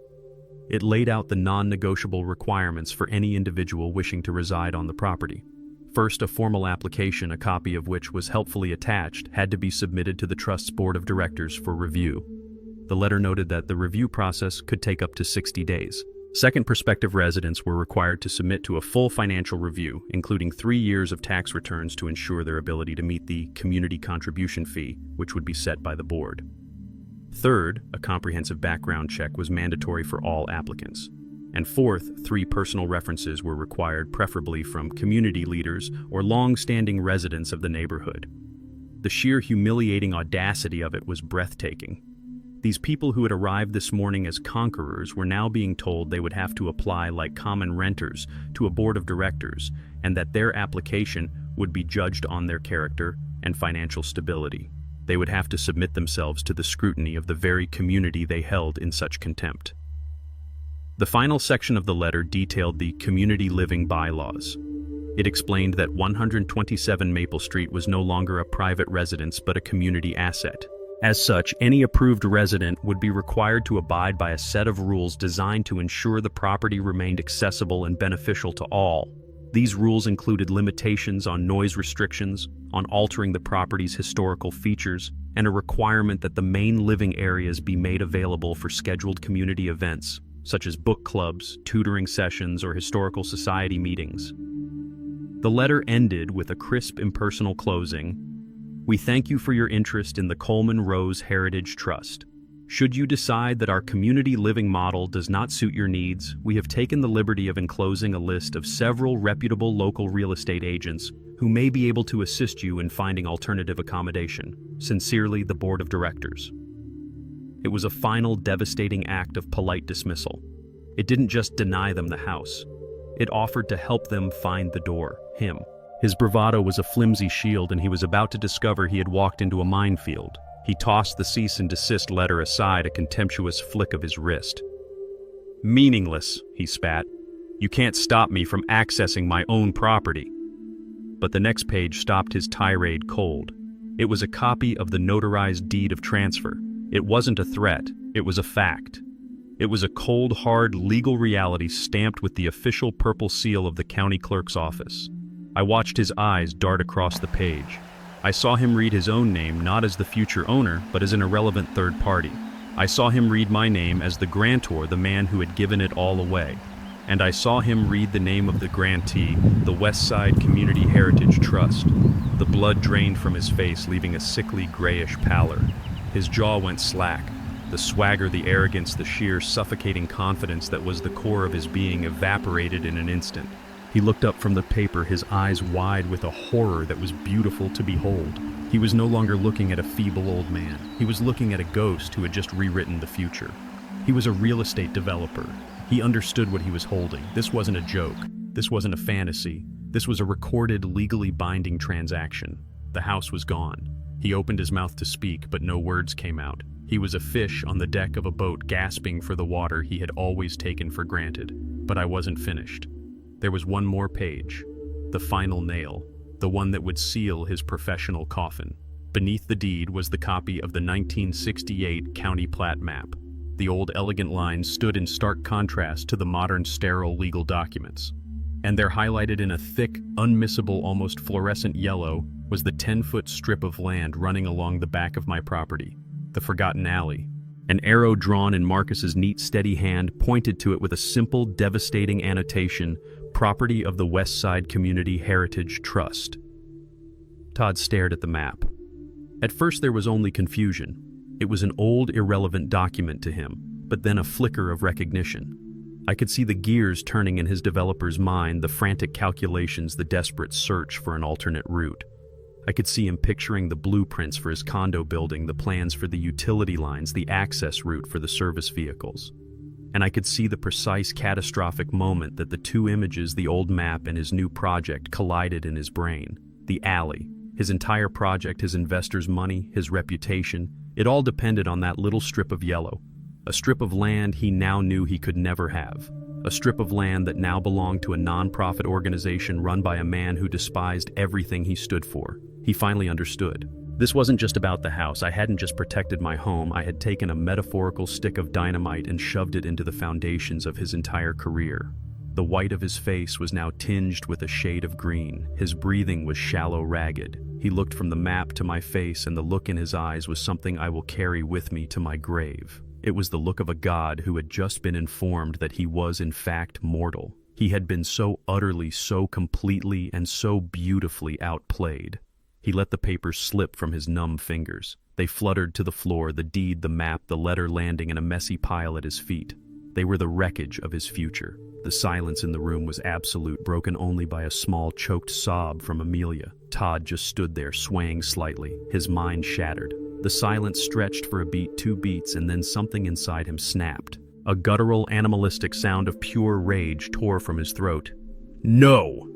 It laid out the non-negotiable requirements for any individual wishing to reside on the property. First, a formal application, a copy of which was helpfully attached, had to be submitted to the Trust's Board of Directors for review. The letter noted that the review process could take up to 60 days. Second, prospective residents were required to submit to a full financial review, including 3 years of tax returns to ensure their ability to meet the community contribution fee, which would be set by the board. Third, a comprehensive background check was mandatory for all applicants. And fourth, 3 personal references were required, preferably from community leaders or long-standing residents of the neighborhood. The sheer humiliating audacity of it was breathtaking. These people who had arrived this morning as conquerors were now being told they would have to apply like common renters to a board of directors, and that their application would be judged on their character and financial stability. They would have to submit themselves to the scrutiny of the very community they held in such contempt. The final section of the letter detailed the community living bylaws. It explained that 127 Maple Street was no longer a private residence but a community asset. As such, any approved resident would be required to abide by a set of rules designed to ensure the property remained accessible and beneficial to all. These rules included limitations on noise restrictions, on altering the property's historical features, and a requirement that the main living areas be made available for scheduled community events, such as book clubs, tutoring sessions, or historical society meetings. The letter ended with a crisp, impersonal closing. "We thank you for your interest in the Coleman Rose Heritage Trust. Should you decide that our community living model does not suit your needs, we have taken the liberty of enclosing a list of several reputable local real estate agents who may be able to assist you in finding alternative accommodation. Sincerely, the Board of Directors." It was a final, devastating act of polite dismissal. It didn't just deny them the house. It offered to help them find the door, him. His bravado was a flimsy shield, and he was about to discover he had walked into a minefield. He tossed the cease and desist letter aside, a contemptuous flick of his wrist. "Meaningless," he spat. "You can't stop me from accessing my own property." But the next page stopped his tirade cold. It was a copy of the notarized deed of transfer. It wasn't a threat, it was a fact. It was a cold, hard, legal reality stamped with the official purple seal of the county clerk's office. I watched his eyes dart across the page. I saw him read his own name not as the future owner, but as an irrelevant third party. I saw him read my name as the grantor, the man who had given it all away. And I saw him read the name of the grantee, the West Side Community Heritage Trust. The blood drained from his face, leaving a sickly grayish pallor. His jaw went slack. The swagger, the arrogance, the sheer suffocating confidence that was the core of his being evaporated in an instant. He looked up from the paper, his eyes wide with a horror that was beautiful to behold. He was no longer looking at a feeble old man. He was looking at a ghost who had just rewritten the future. He was a real estate developer. He understood what he was holding. This wasn't a joke. This wasn't a fantasy. This was a recorded, legally binding transaction. The house was gone. He opened his mouth to speak, but no words came out. He was a fish on the deck of a boat gasping for the water he had always taken for granted. But I wasn't finished. There was one more page, the final nail, the one that would seal his professional coffin. Beneath the deed was the copy of the 1968 county plat map. The old elegant lines stood in stark contrast to the modern sterile legal documents. And there, highlighted in a thick, unmissable, almost fluorescent yellow, was the 10-foot strip of land running along the back of my property, the forgotten alley. An arrow drawn in Marcus's neat, steady hand pointed to it with a simple, devastating annotation, property of the West Side Community Heritage Trust. Todd stared at the map. At first there was only confusion. It was an old, irrelevant document to him, but then a flicker of recognition. I could see the gears turning in his developer's mind, the frantic calculations, the desperate search for an alternate route. I could see him picturing the blueprints for his condo building, the plans for the utility lines, the access route for the service vehicles. And I could see the precise, catastrophic moment that the two images, the old map and his new project, collided in his brain. The alley, his entire project, his investors' money, his reputation, it all depended on that little strip of yellow. A strip of land he now knew he could never have. A strip of land that now belonged to a non-profit organization run by a man who despised everything he stood for. He finally understood. This wasn't just about the house. I hadn't just protected my home. I had taken a metaphorical stick of dynamite and shoved it into the foundations of his entire career. The white of his face was now tinged with a shade of green. His breathing was shallow, ragged. He looked from the map to my face, and the look in his eyes was something I will carry with me to my grave. It was the look of a god who had just been informed that he was in fact mortal. He had been so utterly, so completely, and so beautifully outplayed. He let the papers slip from his numb fingers. They fluttered to the floor, the deed, the map, the letter landing in a messy pile at his feet. They were the wreckage of his future. The silence in the room was absolute, broken only by a small, choked sob from Amelia. Todd just stood there, swaying slightly, his mind shattered. The silence stretched for a beat, 2 beats, and then something inside him snapped. A guttural, animalistic sound of pure rage tore from his throat. "No!"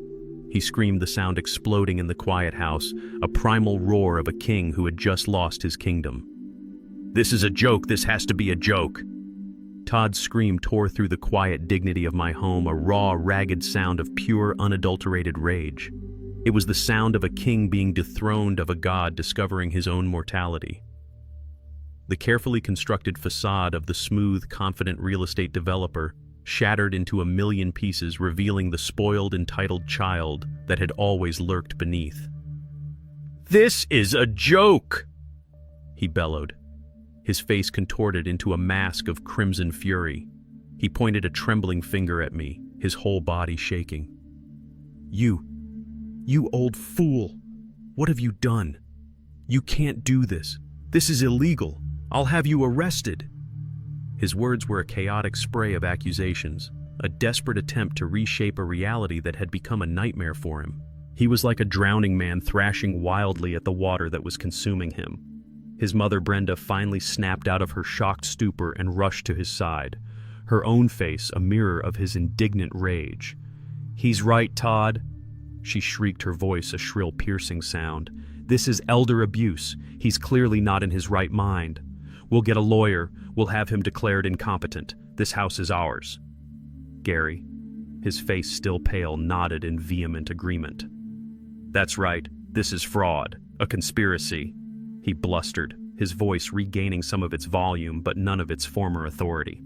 He screamed, the sound exploding in the quiet house, a primal roar of a king who had just lost his kingdom. "This is a joke. This has to be a joke." Todd's scream tore through the quiet dignity of my home, a raw, ragged sound of pure, unadulterated rage. It was the sound of a king being dethroned, of a god discovering his own mortality. The carefully constructed facade of the smooth, confident real estate developer shattered into a million pieces, revealing the spoiled, entitled child that had always lurked beneath. "This is a joke!" he bellowed. His face contorted into a mask of crimson fury. He pointed a trembling finger at me, his whole body shaking. You old fool! What have you done? You can't do this. This is illegal. I'll have you arrested." His words were a chaotic spray of accusations, a desperate attempt to reshape a reality that had become a nightmare for him. He was like a drowning man thrashing wildly at the water that was consuming him. His mother, Brenda, finally snapped out of her shocked stupor and rushed to his side, her own face a mirror of his indignant rage. "He's right, Todd," she shrieked, her voice a shrill, piercing sound. "This is elder abuse. He's clearly not in his right mind. We'll get a lawyer. We'll have him declared incompetent. This house is ours." Gary, his face still pale, nodded in vehement agreement. "That's right. This is fraud. A conspiracy," he blustered, his voice regaining some of its volume but none of its former authority.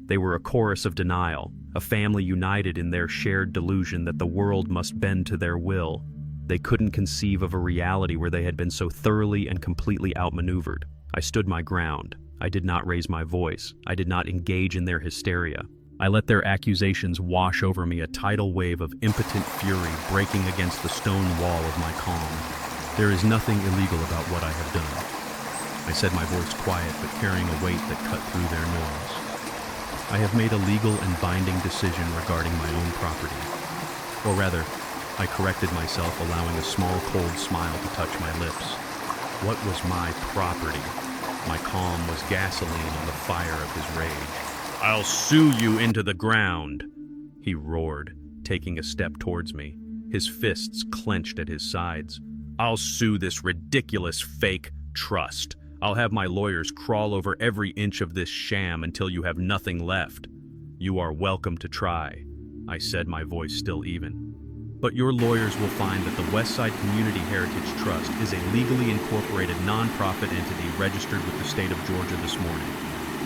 They were a chorus of denial, a family united in their shared delusion that the world must bend to their will. They couldn't conceive of a reality where they had been so thoroughly and completely outmaneuvered. I stood my ground. I did not raise my voice. I did not engage in their hysteria. I let their accusations wash over me, a tidal wave of impotent fury breaking against the stone wall of my calm. There is nothing illegal about what I have done. I said, my voice quiet but carrying a weight that cut through their noise. I have made a legal and binding decision regarding my own property. Or rather, I corrected myself, allowing a small cold smile to touch my lips. What was my property? My calm was gasoline on the fire of his rage. "I'll sue you into the ground," he roared, taking a step towards me, his fists clenched at his sides. "I'll sue this ridiculous fake trust. I'll have my lawyers crawl over every inch of this sham until you have nothing left. You are welcome to try," I said, my voice still even. "But your lawyers will find that the Westside Community Heritage Trust is a legally incorporated non-profit entity registered with the state of Georgia this morning.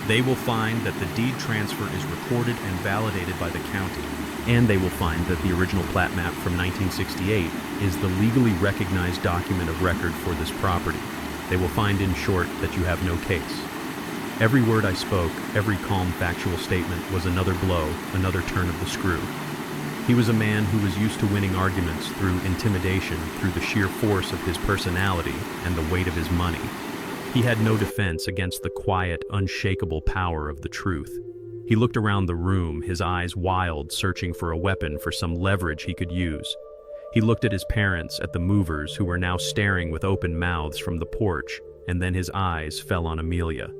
They will find that the deed transfer is recorded and validated by the county, and they will find that the original plat map from 1968 is the legally recognized document of record for this property. They will find, in short, that you have no case." Every word I spoke, every calm, factual statement was another blow, another turn of the screw. He was a man who was used to winning arguments through intimidation, through the sheer force of his personality and the weight of his money. He had no defense against the quiet, unshakable power of the truth. He looked around the room, his eyes wild, searching for a weapon, for some leverage he could use. He looked at his parents, at the movers, who were now staring with open mouths from the porch, and then his eyes fell on Amelia.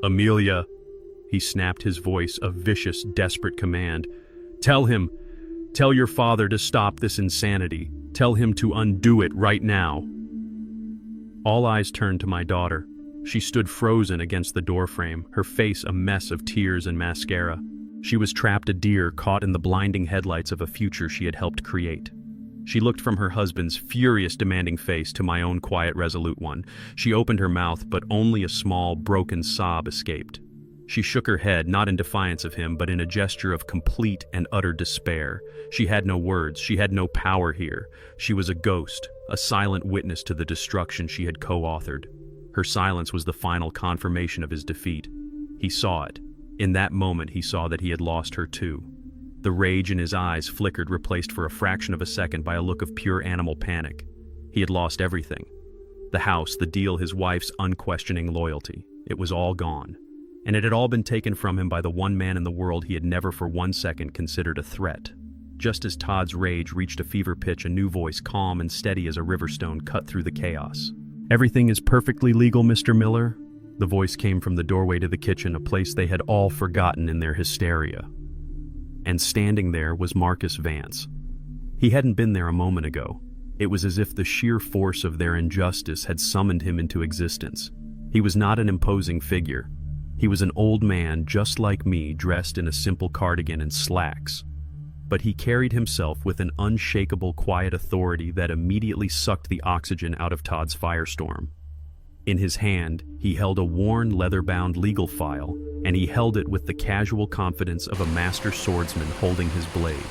"Amelia," he snapped, his voice a vicious, desperate command. Tell your father to stop this insanity. Tell him to undo it right now." All eyes turned to my daughter. She stood frozen against the doorframe, her face a mess of tears and mascara. She was trapped, a deer caught in the blinding headlights of a future she had helped create. She looked from her husband's furious, demanding face to my own quiet, resolute one. She opened her mouth, but only a small, broken sob escaped. She shook her head, not in defiance of him, but in a gesture of complete and utter despair. She had no words. She had no power here. She was a ghost, a silent witness to the destruction she had co-authored. Her silence was the final confirmation of his defeat. He saw it. In that moment, he saw that he had lost her too. The rage in his eyes flickered, replaced for a fraction of a second by a look of pure animal panic. He had lost everything. The house, the deal, his wife's unquestioning loyalty. It was all gone. And it had all been taken from him by the one man in the world he had never for 1 second considered a threat. Just as Todd's rage reached a fever pitch, a new voice, calm and steady as a riverstone, cut through the chaos. "Everything is perfectly legal, Mr. Miller." The voice came from the doorway to the kitchen, a place they had all forgotten in their hysteria. And standing there was Marcus Vance. He hadn't been there a moment ago. It was as if the sheer force of their injustice had summoned him into existence. He was not an imposing figure. He was an old man just like me, dressed in a simple cardigan and slacks. But he carried himself with an unshakable, quiet authority that immediately sucked the oxygen out of Todd's firestorm. In his hand, he held a worn, leather-bound legal file, and he held it with the casual confidence of a master swordsman holding his blade.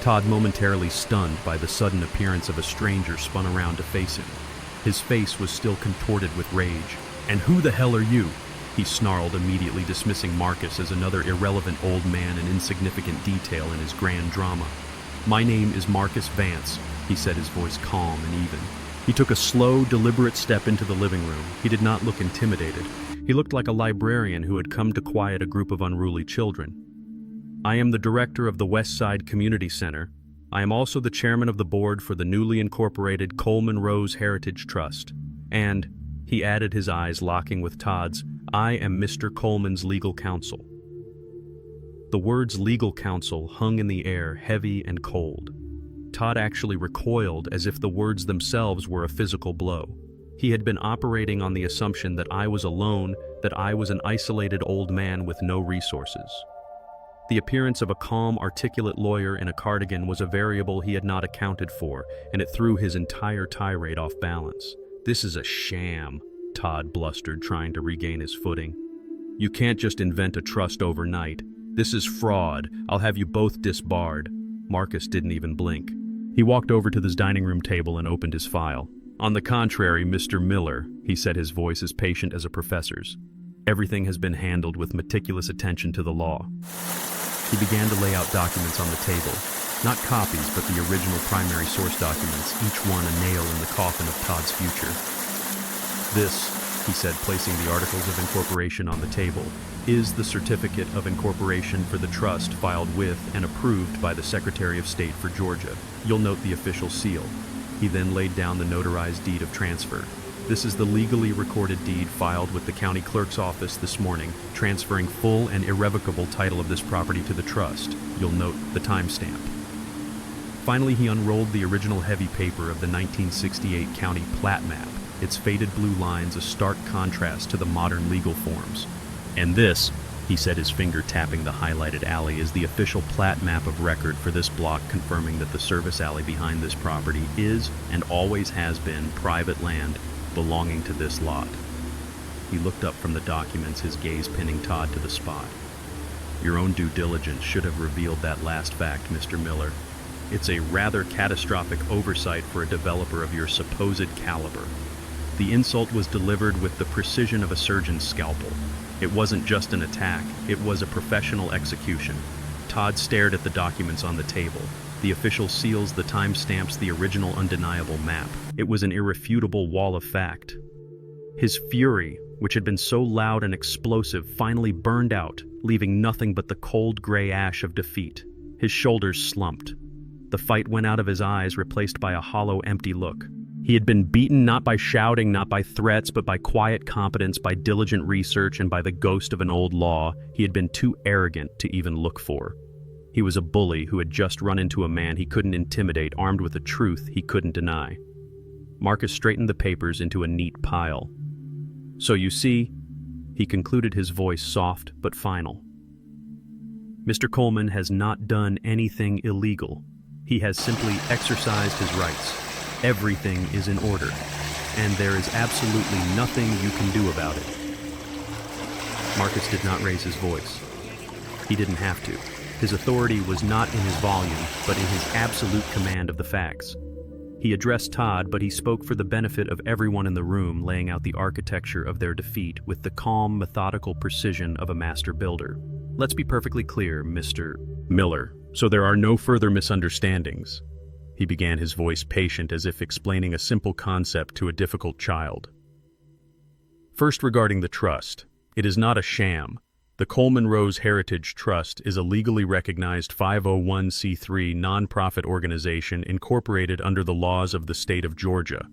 Todd, momentarily stunned by the sudden appearance of a stranger, spun around to face him. His face was still contorted with rage. "And who the hell are you?" he snarled, immediately dismissing Marcus as another irrelevant old man, an insignificant detail in his grand drama. "My name is Marcus Vance," he said, his voice calm and even. He took a slow, deliberate step into the living room. He did not look intimidated. He looked like a librarian who had come to quiet a group of unruly children. "I am the director of the Westside Community Center. I am also the chairman of the board for the newly incorporated Coleman Rose Heritage Trust. And," he added, his eyes locking with Todd's, "I am Mr. Coleman's legal counsel." The words legal counsel hung in the air, heavy and cold. Todd actually recoiled, as if the words themselves were a physical blow. He had been operating on the assumption that I was alone, that I was an isolated old man with no resources. The appearance of a calm, articulate lawyer in a cardigan was a variable he had not accounted for, and it threw his entire tirade off balance. "This is a sham," Todd blustered, trying to regain his footing. You can't just invent a trust overnight. This is fraud. I'll have you both disbarred." Marcus didn't even blink. He walked over to his dining room table and opened his file. "On the contrary, Mr. Miller," he said, his voice as patient as a professor's, "everything has been handled with meticulous attention to the law." He began to lay out documents on the table. Not copies, but the original primary source documents, each one a nail in the coffin of Todd's future. "This," he said, placing the Articles of Incorporation on the table, "is the Certificate of Incorporation for the Trust filed with and approved by the Secretary of State for Georgia. You'll note the official seal." He then laid down the notarized deed of transfer. "This is the legally recorded deed filed with the county clerk's office this morning, transferring full and irrevocable title of this property to the trust. You'll note the timestamp." Finally, he unrolled the original heavy paper of the 1968 county plat map, its faded blue lines a stark contrast to the modern legal forms. "And this," he said, his finger tapping the highlighted alley, "is the official plat map of record for this block, confirming that the service alley behind this property is and always has been private land belonging to this lot." He looked up from the documents, his gaze pinning Todd to the spot. "Your own due diligence should have revealed that last fact, Mr. Miller. It's a rather catastrophic oversight for a developer of your supposed caliber. The insult was delivered with the precision of a surgeon's scalpel. It wasn't just an attack, it was a professional execution." Todd stared at the documents on the table. The official seals, the timestamps, the original undeniable map. It was an irrefutable wall of fact. His fury, which had been so loud and explosive, finally burned out, leaving nothing but the cold gray ash of defeat. His shoulders slumped. The fight went out of his eyes, replaced by a hollow, empty look. He had been beaten not by shouting, not by threats, but by quiet competence, by diligent research, and by the ghost of an old law he had been too arrogant to even look for. He was a bully who had just run into a man he couldn't intimidate, armed with a truth he couldn't deny. Marcus straightened the papers into a neat pile. "So you see," he concluded, his voice soft but final, "Mr. Coleman has not done anything illegal. He has simply exercised his rights. Everything is in order, and there is absolutely nothing you can do about it." Marcus did not raise his voice. He didn't have to. His authority was not in his volume, but in his absolute command of the facts. He addressed Todd, but he spoke for the benefit of everyone in the room, laying out the architecture of their defeat with the calm, methodical precision of a master builder. "Let's be perfectly clear, Mr. Miller, so there are no further misunderstandings." He began, his voice patient, as if explaining a simple concept to a difficult child. "First, regarding the trust, it is not a sham. The Coleman Rose Heritage Trust is a legally recognized 501c3 nonprofit organization incorporated under the laws of the state of Georgia.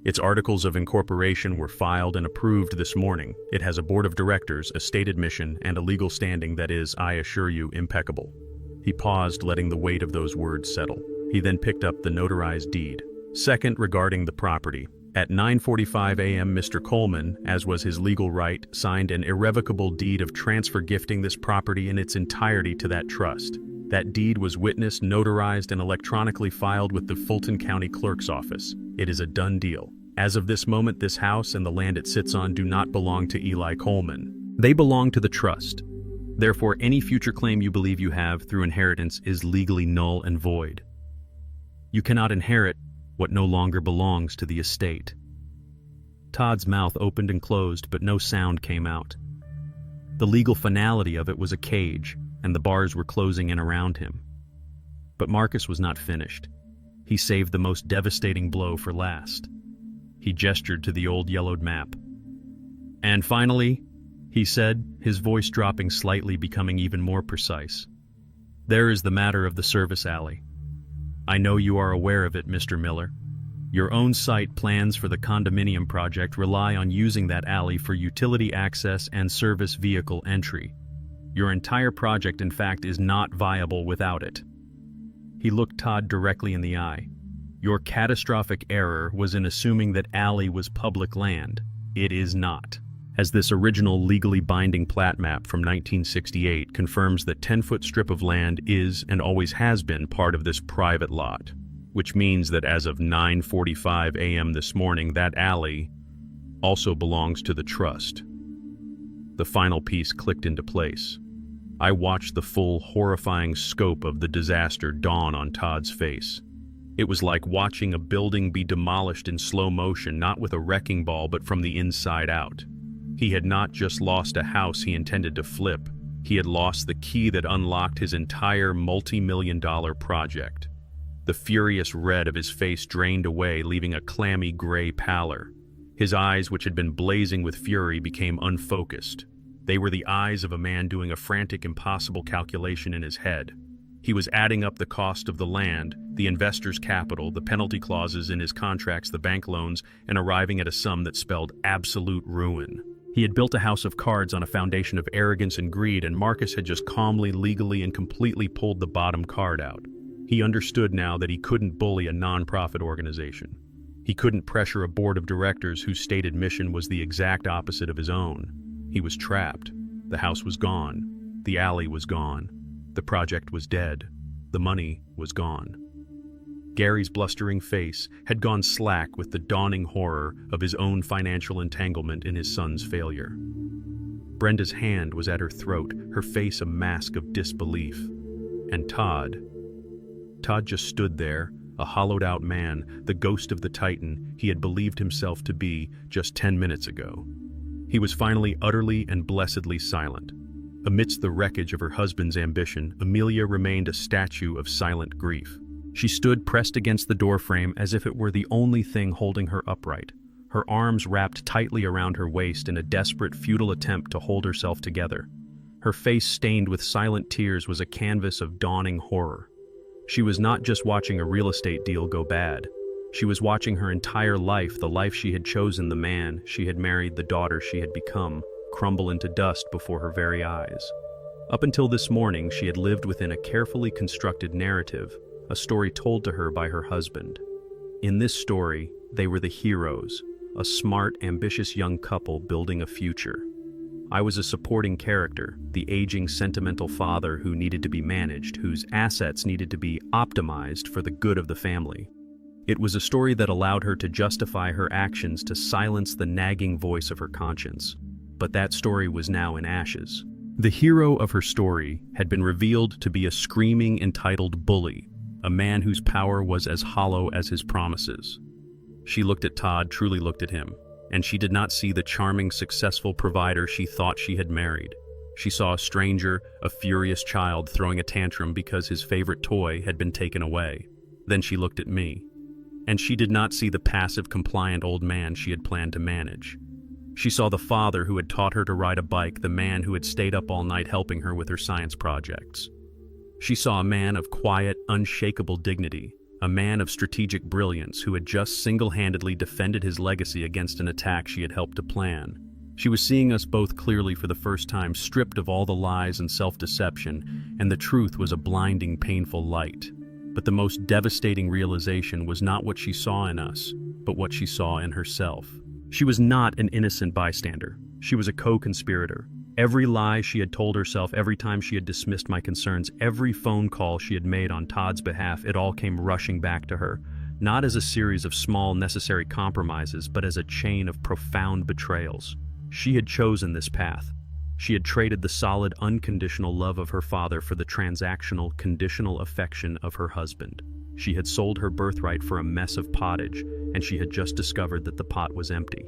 Its articles of incorporation were filed and approved this morning. It has a board of directors, a state admission, and a legal standing that is, I assure you, impeccable." He paused, letting the weight of those words settle. He then picked up the notarized deed. "Second, regarding the property. At 9:45 a.m., Mr. Coleman, as was his legal right, signed an irrevocable deed of transfer gifting this property in its entirety to that trust. That deed was witnessed, notarized, and electronically filed with the Fulton County Clerk's office. It is a done deal. As of this moment, this house and the land it sits on do not belong to Eli Coleman. They belong to the trust. Therefore, any future claim you believe you have through inheritance is legally null and void. You cannot inherit what no longer belongs to the estate." Todd's mouth opened and closed, but no sound came out. The legal finality of it was a cage, and the bars were closing in around him. But Marcus was not finished. He saved the most devastating blow for last. He gestured to the old yellowed map. "And finally," he said, his voice dropping slightly, becoming even more precise, "there is the matter of the service alley. I know you are aware of it, Mr. Miller. Your own site plans for the condominium project rely on using that alley for utility access and service vehicle entry. Your entire project, in fact, is not viable without it." He looked Todd directly in the eye. "Your catastrophic error was in assuming that alley was public land. It is not. As this original legally binding plat map from 1968 confirms, that 10-foot strip of land is and always has been part of this private lot, which means that as of 9:45 a.m. this morning, that alley also belongs to the trust. The final piece clicked into place. I watched the full, horrifying scope of the disaster dawn on Todd's face. It was like watching a building be demolished in slow motion, not with a wrecking ball, but from the inside out. He had not just lost a house he intended to flip, he had lost the key that unlocked his entire multi-million-dollar project. The furious red of his face drained away, leaving a clammy gray pallor. His eyes, which had been blazing with fury, became unfocused. They were the eyes of a man doing a frantic, impossible calculation in his head. He was adding up the cost of the land, the investor's capital, the penalty clauses in his contracts, the bank loans, and arriving at a sum that spelled absolute ruin. He had built a house of cards on a foundation of arrogance and greed, and Marcus had just calmly, legally, and completely pulled the bottom card out. He understood now that he couldn't bully a non-profit organization. He couldn't pressure a board of directors whose stated mission was the exact opposite of his own. He was trapped. The house was gone. The alley was gone. The project was dead. The money was gone. Gary's blustering face had gone slack with the dawning horror of his own financial entanglement in his son's failure. Brenda's hand was at her throat, her face a mask of disbelief. And Todd just stood there, a hollowed-out man, the ghost of the Titan he had believed himself to be just 10 minutes ago. He was finally utterly and blessedly silent. Amidst the wreckage of her husband's ambition, Amelia remained a statue of silent grief. She stood pressed against the doorframe as if it were the only thing holding her upright, her arms wrapped tightly around her waist in a desperate, futile attempt to hold herself together. Her face stained with silent tears was a canvas of dawning horror. She was not just watching a real estate deal go bad. She was watching her entire life, the life she had chosen, the man she had married, the daughter she had become, crumble into dust before her very eyes. Up until this morning, she had lived within a carefully constructed narrative, a story told to her by her husband. In this story, they were the heroes, a smart, ambitious young couple building a future. I was a supporting character, the aging, sentimental father who needed to be managed, whose assets needed to be optimized for the good of the family. It was a story that allowed her to justify her actions, to silence the nagging voice of her conscience. But that story was now in ashes. The hero of her story had been revealed to be a screaming, entitled bully, a man whose power was as hollow as his promises. She looked at Todd, truly looked at him, and she did not see the charming, successful provider she thought she had married. She saw a stranger, a furious child throwing a tantrum because his favorite toy had been taken away. Then she looked at me, and she did not see the passive, compliant old man she had planned to manage. She saw the father who had taught her to ride a bike, the man who had stayed up all night helping her with her science projects. She saw a man of quiet, unshakable dignity, a man of strategic brilliance who had just single-handedly defended his legacy against an attack she had helped to plan. She was seeing us both clearly for the first time, stripped of all the lies and self-deception, and the truth was a blinding, painful light. But the most devastating realization was not what she saw in us, but what she saw in herself. She was not an innocent bystander. She was a co-conspirator. Every lie she had told herself, every time she had dismissed my concerns, every phone call she had made on Todd's behalf, it all came rushing back to her, not as a series of small, necessary compromises, but as a chain of profound betrayals. She had chosen this path. She had traded the solid, unconditional love of her father for the transactional, conditional affection of her husband. She had sold her birthright for a mess of pottage, and she had just discovered that the pot was empty.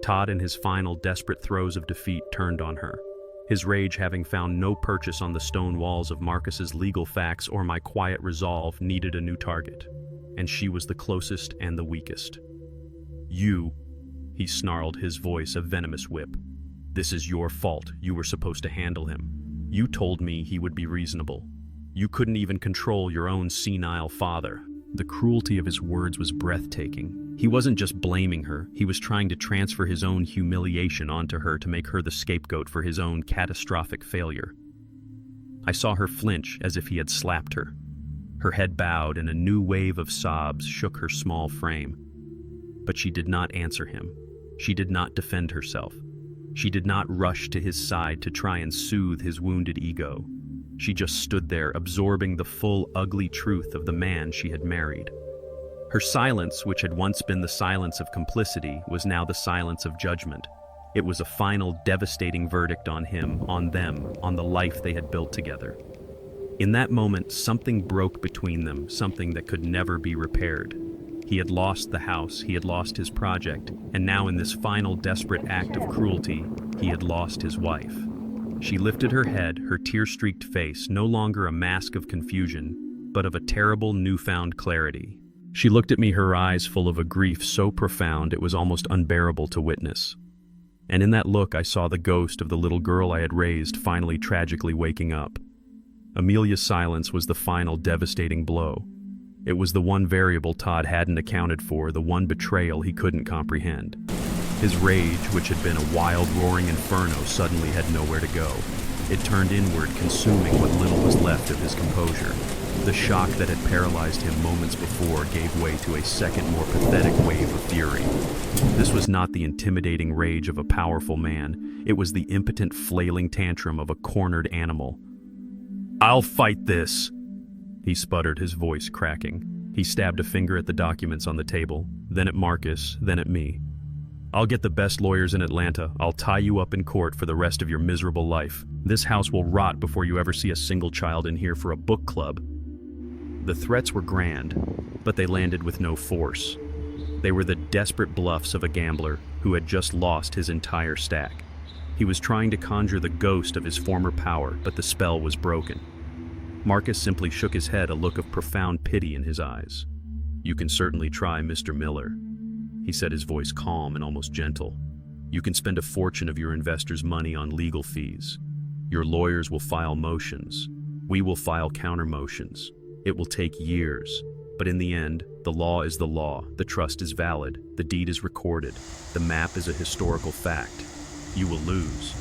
Todd, in his final, desperate throes of defeat, turned on her. His rage having found no purchase on the stone walls of Marcus's legal facts or my quiet resolve, needed a new target. And she was the closest and the weakest. "You," he snarled, his voice a venomous whip. "This is your fault. You were supposed to handle him. You told me he would be reasonable. You couldn't even control your own senile father." The cruelty of his words was breathtaking. He wasn't just blaming her, he was trying to transfer his own humiliation onto her to make her the scapegoat for his own catastrophic failure. I saw her flinch as if he had slapped her. Her head bowed and a new wave of sobs shook her small frame. But she did not answer him. She did not defend herself. She did not rush to his side to try and soothe his wounded ego. She just stood there, absorbing the full, ugly truth of the man she had married. Her silence, which had once been the silence of complicity, was now the silence of judgment. It was a final, devastating verdict on him, on them, on the life they had built together. In that moment, something broke between them, something that could never be repaired. He had lost the house, he had lost his project, and now in this final desperate act of cruelty, he had lost his wife. She lifted her head, her tear-streaked face no longer a mask of confusion, but of a terrible newfound clarity. She looked at me, her eyes full of a grief so profound it was almost unbearable to witness. And in that look I saw the ghost of the little girl I had raised finally tragically waking up. Amelia's silence was the final devastating blow. It was the one variable Todd hadn't accounted for, the one betrayal he couldn't comprehend. His rage, which had been a wild, roaring inferno, suddenly had nowhere to go. It turned inward, consuming what little was left of his composure. The shock that had paralyzed him moments before gave way to a second, more pathetic wave of fury. This was not the intimidating rage of a powerful man. It was the impotent, flailing tantrum of a cornered animal. "I'll fight this," he sputtered, his voice cracking. He stabbed a finger at the documents on the table, then at Marcus, then at me. "I'll get the best lawyers in Atlanta. I'll tie you up in court for the rest of your miserable life. This house will rot before you ever see a single child in here for a book club." The threats were grand, but they landed with no force. They were the desperate bluffs of a gambler who had just lost his entire stack. He was trying to conjure the ghost of his former power, but the spell was broken. Marcus simply shook his head, a look of profound pity in his eyes. "You can certainly try, Mr. Miller," he said, his voice calm and almost gentle. "You can spend a fortune of your investors' money on legal fees. Your lawyers will file motions. We will file counter motions. It will take years. But in the end, the law is the law, the trust is valid, the deed is recorded, the map is a historical fact. You will lose.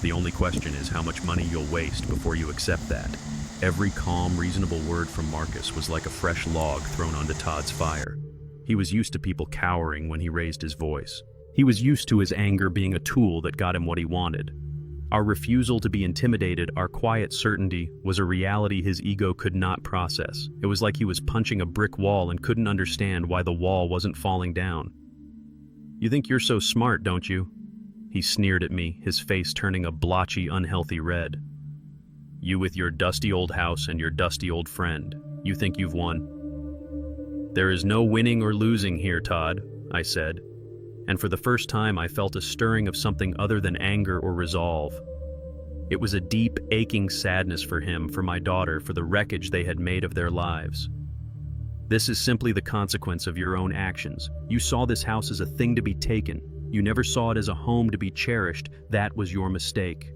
The only question is how much money you'll waste before you accept that." Every calm, reasonable word from Marcus was like a fresh log thrown onto Todd's fire. He was used to people cowering when he raised his voice. He was used to his anger being a tool that got him what he wanted. Our refusal to be intimidated, our quiet certainty, was a reality his ego could not process. It was like he was punching a brick wall and couldn't understand why the wall wasn't falling down. "You think you're so smart, don't you?" He sneered at me, his face turning a blotchy, unhealthy red. "You with your dusty old house and your dusty old friend. You think you've won?" "There is no winning or losing here, Todd," I said. And for the first time I felt a stirring of something other than anger or resolve. It was a deep, aching sadness for him, for my daughter, for the wreckage they had made of their lives. "This is simply the consequence of your own actions. You saw this house as a thing to be taken. You never saw it as a home to be cherished. That was your mistake."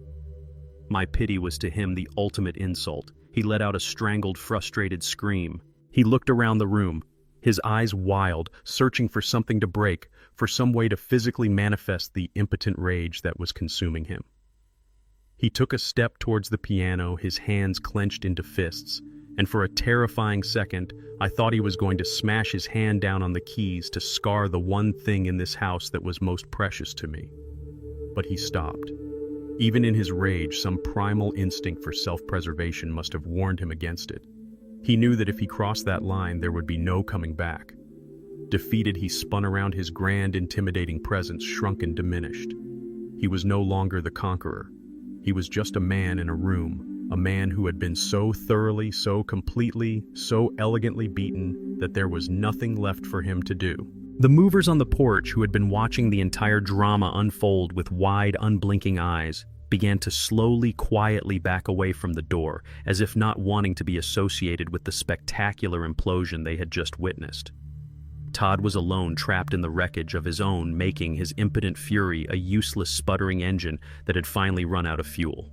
My pity was to him the ultimate insult. He let out a strangled, frustrated scream. He looked around the room, his eyes wild, searching for something to break, for some way to physically manifest the impotent rage that was consuming him. He took a step towards the piano, his hands clenched into fists, and for a terrifying second, I thought he was going to smash his hand down on the keys to scar the one thing in this house that was most precious to me. But he stopped. Even in his rage, some primal instinct for self-preservation must have warned him against it. He knew that if he crossed that line, there would be no coming back. Defeated, he spun around, his grand, intimidating presence shrunk and diminished. He was no longer the conqueror. He was just a man in a room, a man who had been so thoroughly, so completely, so elegantly beaten that there was nothing left for him to do. The movers on the porch, who had been watching the entire drama unfold with wide, unblinking eyes, began to slowly, quietly back away from the door, as if not wanting to be associated with the spectacular implosion they had just witnessed. Todd was alone, trapped in the wreckage of his own making, his impotent fury a useless, sputtering engine that had finally run out of fuel.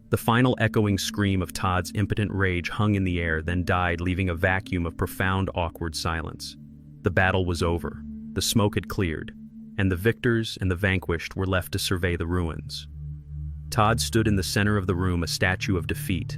The final echoing scream of Todd's impotent rage hung in the air, then died, leaving a vacuum of profound, awkward silence. The battle was over. The smoke had cleared, and the victors and the vanquished were left to survey the ruins. Todd stood in the center of the room, a statue of defeat.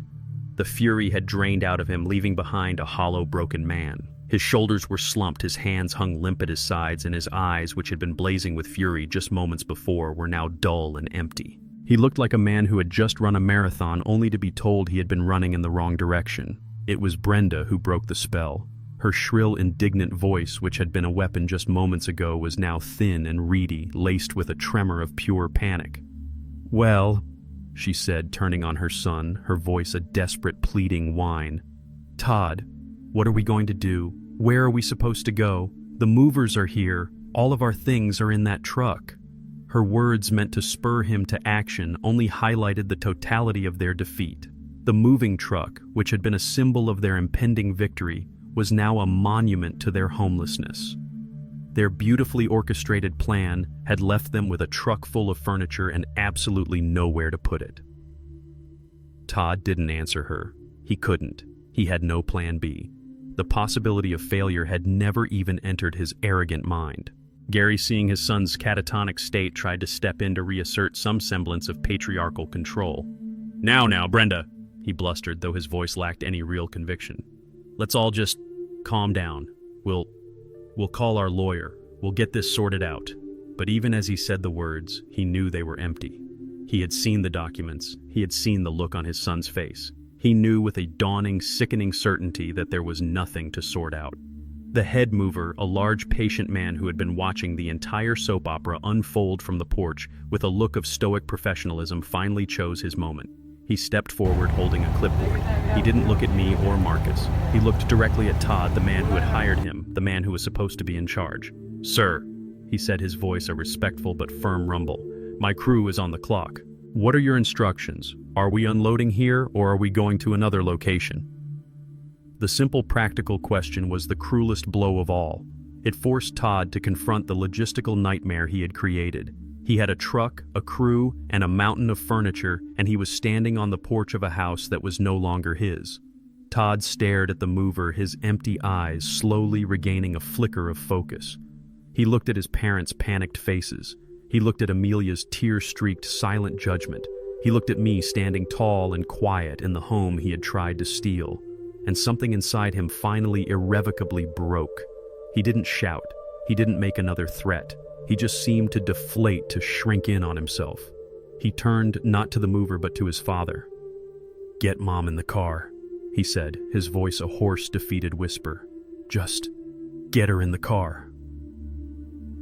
The fury had drained out of him, leaving behind a hollow, broken man. His shoulders were slumped, his hands hung limp at his sides, and his eyes, which had been blazing with fury just moments before, were now dull and empty. He looked like a man who had just run a marathon only to be told he had been running in the wrong direction. It was Brenda who broke the spell. Her shrill, indignant voice, which had been a weapon just moments ago, was now thin and reedy, laced with a tremor of pure panic. "Well," she said, turning on her son, her voice a desperate, pleading whine. "Todd, what are we going to do? Where are we supposed to go? The movers are here. All of our things are in that truck." Her words, meant to spur him to action, only highlighted the totality of their defeat. The moving truck, which had been a symbol of their impending victory, was now a monument to their homelessness. Their beautifully orchestrated plan had left them with a truck full of furniture and absolutely nowhere to put it. Todd didn't answer her. He couldn't. He had no plan B. The possibility of failure had never even entered his arrogant mind. Gary, seeing his son's catatonic state, tried to step in to reassert some semblance of patriarchal control. Now, Brenda," he blustered, though his voice lacked any real conviction. "Let's all just calm down. We'll call our lawyer. We'll get this sorted out." But even as he said the words, he knew they were empty. He had seen the documents. He had seen the look on his son's face. He knew with a dawning, sickening certainty that there was nothing to sort out. The head mover, a large, patient man who had been watching the entire soap opera unfold from the porch with a look of stoic professionalism, finally chose his moment. He stepped forward holding a clipboard. He didn't look at me or Marcus. He looked directly at Todd, the man who had hired him, the man who was supposed to be in charge. "Sir," he said, his voice a respectful but firm rumble, "my crew is on the clock. What are your instructions? Are we unloading here, or are we going to another location?" The simple, practical question was the cruelest blow of all. It forced Todd to confront the logistical nightmare he had created. He had a truck, a crew, and a mountain of furniture, and he was standing on the porch of a house that was no longer his. Todd stared at the mover, his empty eyes slowly regaining a flicker of focus. He looked at his parents' panicked faces. He looked at Amelia's tear-streaked, silent judgment. He looked at me standing tall and quiet in the home he had tried to steal. And something inside him finally irrevocably broke. He didn't shout. He didn't make another threat. He just seemed to deflate, to shrink in on himself. He turned not to the mover but to his father. "Get Mom in the car," he said, his voice a hoarse, defeated whisper. "Just get her in the car."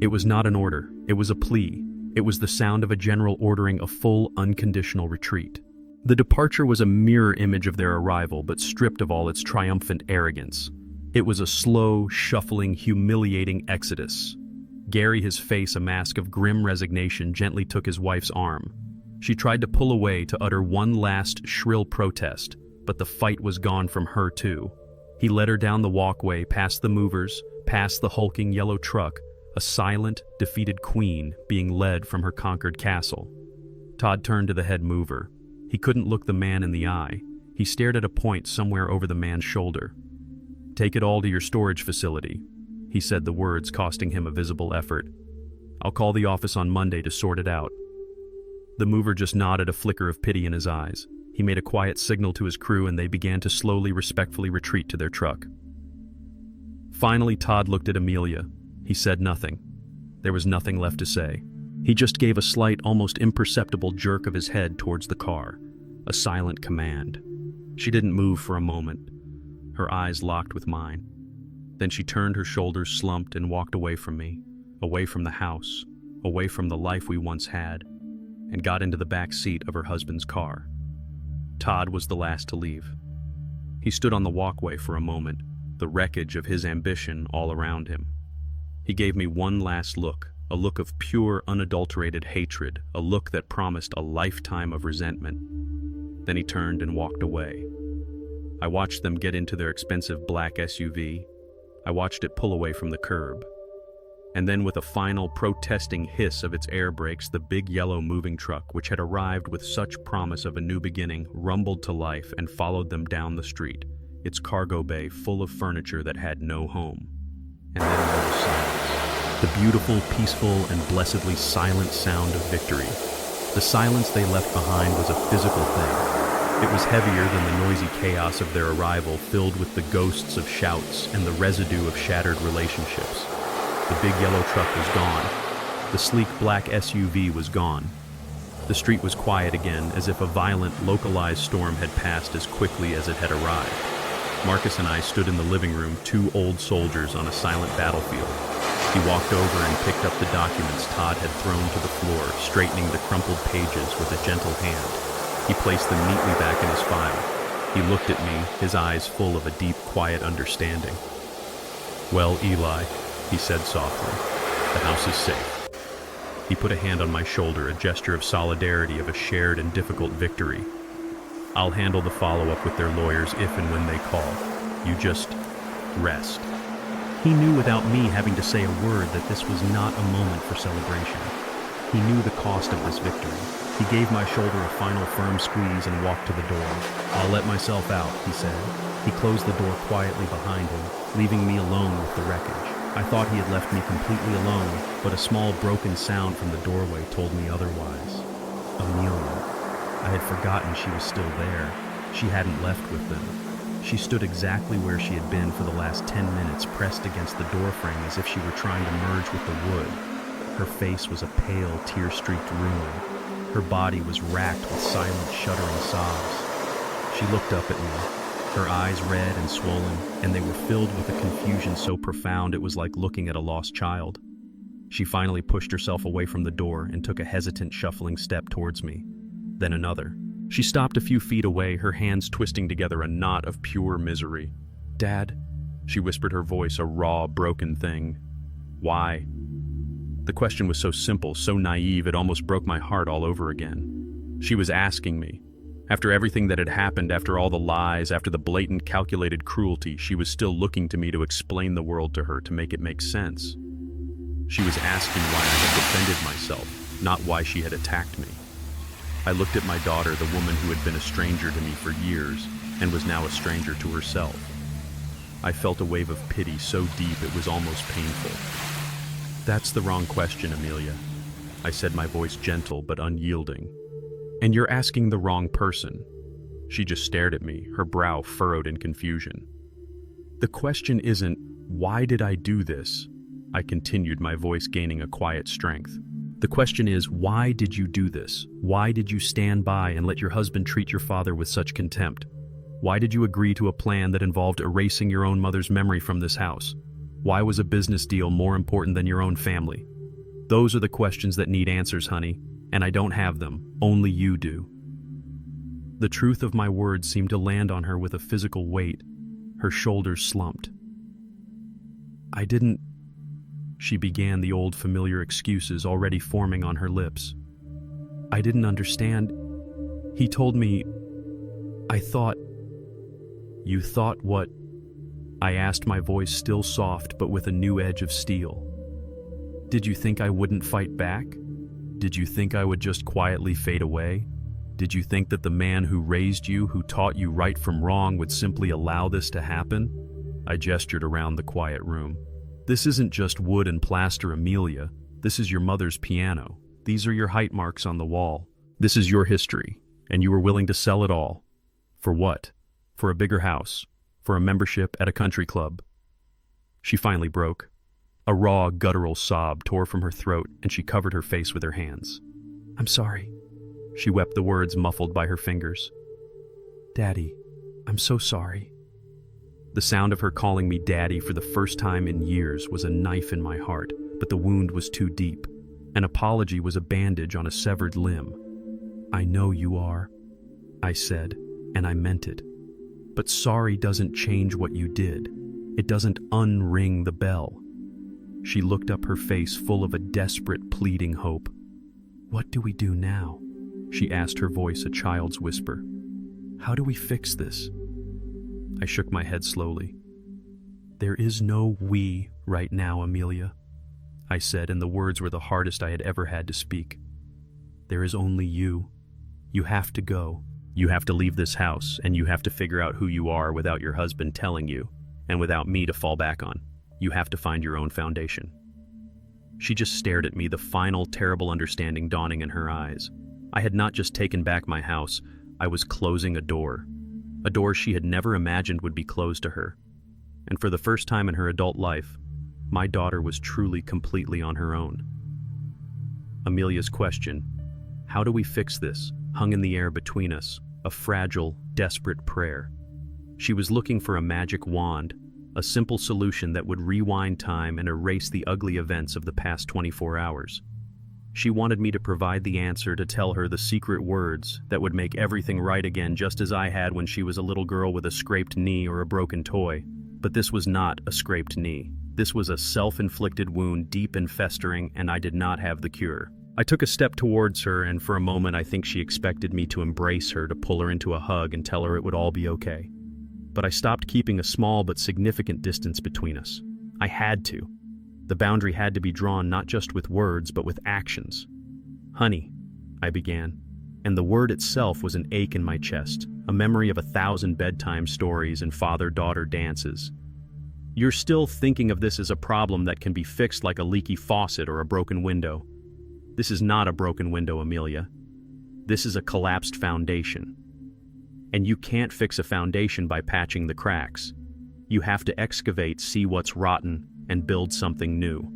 It was not an order. It was a plea. It was the sound of a general ordering a full, unconditional retreat. The departure was a mirror image of their arrival, but stripped of all its triumphant arrogance. It was a slow, shuffling, humiliating exodus. Gary, his face a mask of grim resignation, gently took his wife's arm. She tried to pull away to utter one last shrill protest, but the fight was gone from her too. He led her down the walkway, past the movers, past the hulking yellow truck, a silent, defeated queen being led from her conquered castle. Todd turned to the head mover. He couldn't look the man in the eye. He stared at a point somewhere over the man's shoulder. "Take it all to your storage facility," he said, the words costing him a visible effort. "I'll call the office on Monday to sort it out." The mover just nodded, a flicker of pity in his eyes. He made a quiet signal to his crew, and they began to slowly, respectfully retreat to their truck. Finally, Todd looked at Amelia. He said nothing. There was nothing left to say. He just gave a slight, almost imperceptible jerk of his head towards the car, a silent command. She didn't move for a moment, her eyes locked with mine. Then she turned, her shoulders slumped, and walked away from me, away from the house, away from the life we once had, and got into the back seat of her husband's car. Todd was the last to leave. He stood on the walkway for a moment, the wreckage of his ambition all around him. He gave me one last look, a look of pure, unadulterated hatred, a look that promised a lifetime of resentment. Then he turned and walked away. I watched them get into their expensive black SUV. I watched it pull away from the curb. And then, with a final protesting hiss of its air brakes, the big yellow moving truck, which had arrived with such promise of a new beginning, rumbled to life and followed them down the street, its cargo bay full of furniture that had no home. And then there was silence. The beautiful, peaceful, and blessedly silent sound of victory. The silence they left behind was a physical thing. It was heavier than the noisy chaos of their arrival, filled with the ghosts of shouts and the residue of shattered relationships. The big yellow truck was gone. The sleek black SUV was gone. The street was quiet again, as if a violent, localized storm had passed as quickly as it had arrived. Marcus and I stood in the living room, two old soldiers on a silent battlefield. He walked over and picked up the documents Todd had thrown to the floor, straightening the crumpled pages with a gentle hand. He placed them neatly back in his file. He looked at me, his eyes full of a deep, quiet understanding. "Well, Eli," he said softly, "the house is safe." He put a hand on my shoulder, a gesture of solidarity, of a shared and difficult victory. "I'll handle the follow-up with their lawyers if and when they call. You just rest." He knew without me having to say a word that this was not a moment for celebration. He knew the cost of this victory. He gave my shoulder a final firm squeeze and walked to the door. "I'll let myself out," he said. He closed the door quietly behind him, leaving me alone with the wreckage. I thought he had left me completely alone, but a small broken sound from the doorway told me otherwise. Amelia. I had forgotten she was still there. She hadn't left with them. She stood exactly where she had been for the last 10 minutes, pressed against the doorframe as if she were trying to merge with the wood. Her face was a pale, tear-streaked ruin. Her body was racked with silent, shuddering sobs. She looked up at me, her eyes red and swollen, and they were filled with a confusion so profound it was like looking at a lost child. She finally pushed herself away from the door and took a hesitant, shuffling step towards me. Then another. She stopped a few feet away, her hands twisting together a knot of pure misery. "Dad," she whispered, her voice a raw, broken thing. "Why?" The question was so simple, so naive, it almost broke my heart all over again. She was asking me. After everything that had happened, after all the lies, after the blatant, calculated cruelty, she was still looking to me to explain the world to her, to make it make sense. She was asking why I had defended myself, not why she had attacked me. I looked at my daughter, the woman who had been a stranger to me for years, and was now a stranger to herself. I felt a wave of pity so deep it was almost painful. "That's the wrong question, Amelia," I said, my voice gentle but unyielding. "And you're asking the wrong person." She just stared at me, her brow furrowed in confusion. "The question isn't, why did I do this?" I continued, my voice gaining a quiet strength. "The question is, why did you do this? Why did you stand by and let your husband treat your father with such contempt? Why did you agree to a plan that involved erasing your own mother's memory from this house? Why was a business deal more important than your own family? Those are the questions that need answers, honey, and I don't have them. Only you do." The truth of my words seemed to land on her with a physical weight. Her shoulders slumped. "I didn't..." She began, the old familiar excuses already forming on her lips. "I didn't understand. He told me... I thought..." "You thought what?" I asked, my voice still soft but with a new edge of steel. "Did you think I wouldn't fight back? Did you think I would just quietly fade away? Did you think that the man who raised you, who taught you right from wrong, would simply allow this to happen?" I gestured around the quiet room. "This isn't just wood and plaster, Amelia. This is your mother's piano. These are your height marks on the wall. This is your history, and you were willing to sell it all. For what? For a bigger house? For a membership at a country club?" She finally broke. A raw, guttural sob tore from her throat, and she covered her face with her hands. "I'm sorry." She wept, the words muffled by her fingers. "Daddy, I'm so sorry." The sound of her calling me Daddy for the first time in years was a knife in my heart, but the wound was too deep. An apology was a bandage on a severed limb. "I know you are," I said, and I meant it. "But sorry doesn't change what you did. It doesn't unring the bell." She looked up, her face full of a desperate, pleading hope. "What do we do now?" she asked, her voice a child's whisper. "How do we fix this?" I shook my head slowly. "There is no we right now, Amelia," I said, and the words were the hardest I had ever had to speak. "There is only you. You have to go. You have to leave this house, and you have to figure out who you are without your husband telling you, and without me to fall back on. You have to find your own foundation." She just stared at me, the final, terrible understanding dawning in her eyes. I had not just taken back my house, I was closing a door she had never imagined would be closed to her. And for the first time in her adult life, my daughter was truly, completely on her own. Amelia's question, "How do we fix this?" hung in the air between us, a fragile, desperate prayer. She was looking for a magic wand, a simple solution that would rewind time and erase the ugly events of the past 24 hours. She wanted me to provide the answer, to tell her the secret words that would make everything right again, just as I had when she was a little girl with a scraped knee or a broken toy. But this was not a scraped knee. This was a self-inflicted wound, deep and festering, and I did not have the cure. I took a step towards her, and for a moment I think she expected me to embrace her, to pull her into a hug and tell her it would all be okay. But I stopped, keeping a small but significant distance between us. I had to. The boundary had to be drawn, not just with words, but with actions. "Honey," I began, and the word itself was an ache in my chest, a memory of 1,000 bedtime stories and father-daughter dances. "You're still thinking of this as a problem that can be fixed, like a leaky faucet or a broken window. This is not a broken window, Amelia. This is a collapsed foundation. And you can't fix a foundation by patching the cracks. You have to excavate, see what's rotten, and build something new."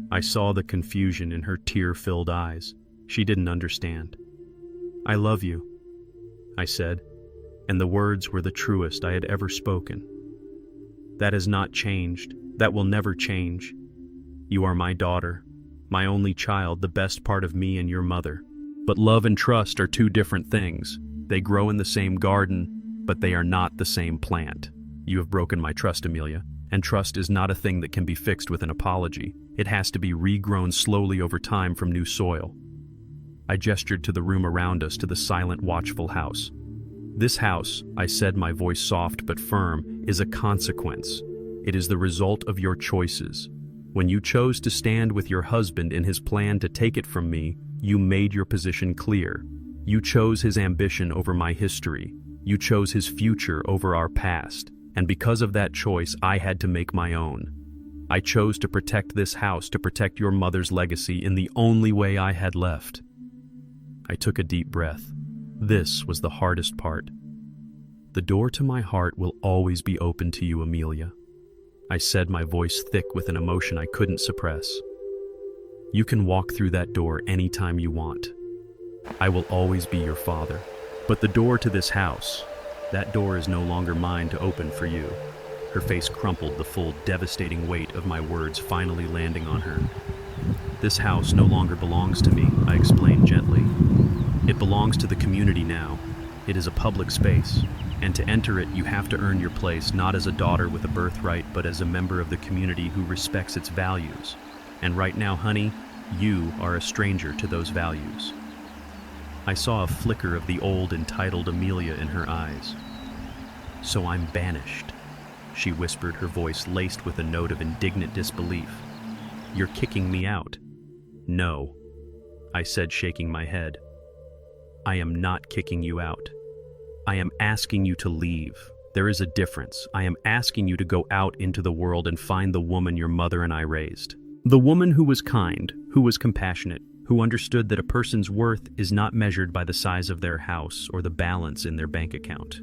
I saw the confusion in her tear-filled eyes. She didn't understand. "I love you," I said, and the words were the truest I had ever spoken. "That has not changed. That will never change. You are my daughter, my only child, the best part of me and your mother. But love and trust are two different things. They grow in the same garden, but they are not the same plant. You have broken my trust, Amelia, and trust is not a thing that can be fixed with an apology. It has to be regrown slowly over time from new soil." I gestured to the room around us, to the silent, watchful house. "This house," I said, my voice soft but firm, "is a consequence. It is the result of your choices. When you chose to stand with your husband in his plan to take it from me, you made your position clear. You chose his ambition over my history. You chose his future over our past. And because of that choice, I had to make my own. I chose to protect this house, to protect your mother's legacy in the only way I had left." I took a deep breath. This was the hardest part. "The door to my heart will always be open to you, Amelia," I said, my voice thick with an emotion I couldn't suppress. "You can walk through that door anytime you want. I will always be your father. But the door to this house, that door is no longer mine to open for you." Her face crumpled, the full, devastating weight of my words finally landing on her. "This house no longer belongs to me," I explained gently. "It belongs to the community now. It is a public space, and to enter it you have to earn your place, not as a daughter with a birthright, but as a member of the community who respects its values. And right now, honey, you are a stranger to those values." I saw a flicker of the old, entitled Amelia in her eyes. "So I'm banished," she whispered, her voice laced with a note of indignant disbelief. "You're kicking me out." "No," I said, shaking my head. "I am not kicking you out. I am asking you to leave. There is a difference. I am asking you to go out into the world and find the woman your mother and I raised. The woman who was kind, who was compassionate, who understood that a person's worth is not measured by the size of their house or the balance in their bank account.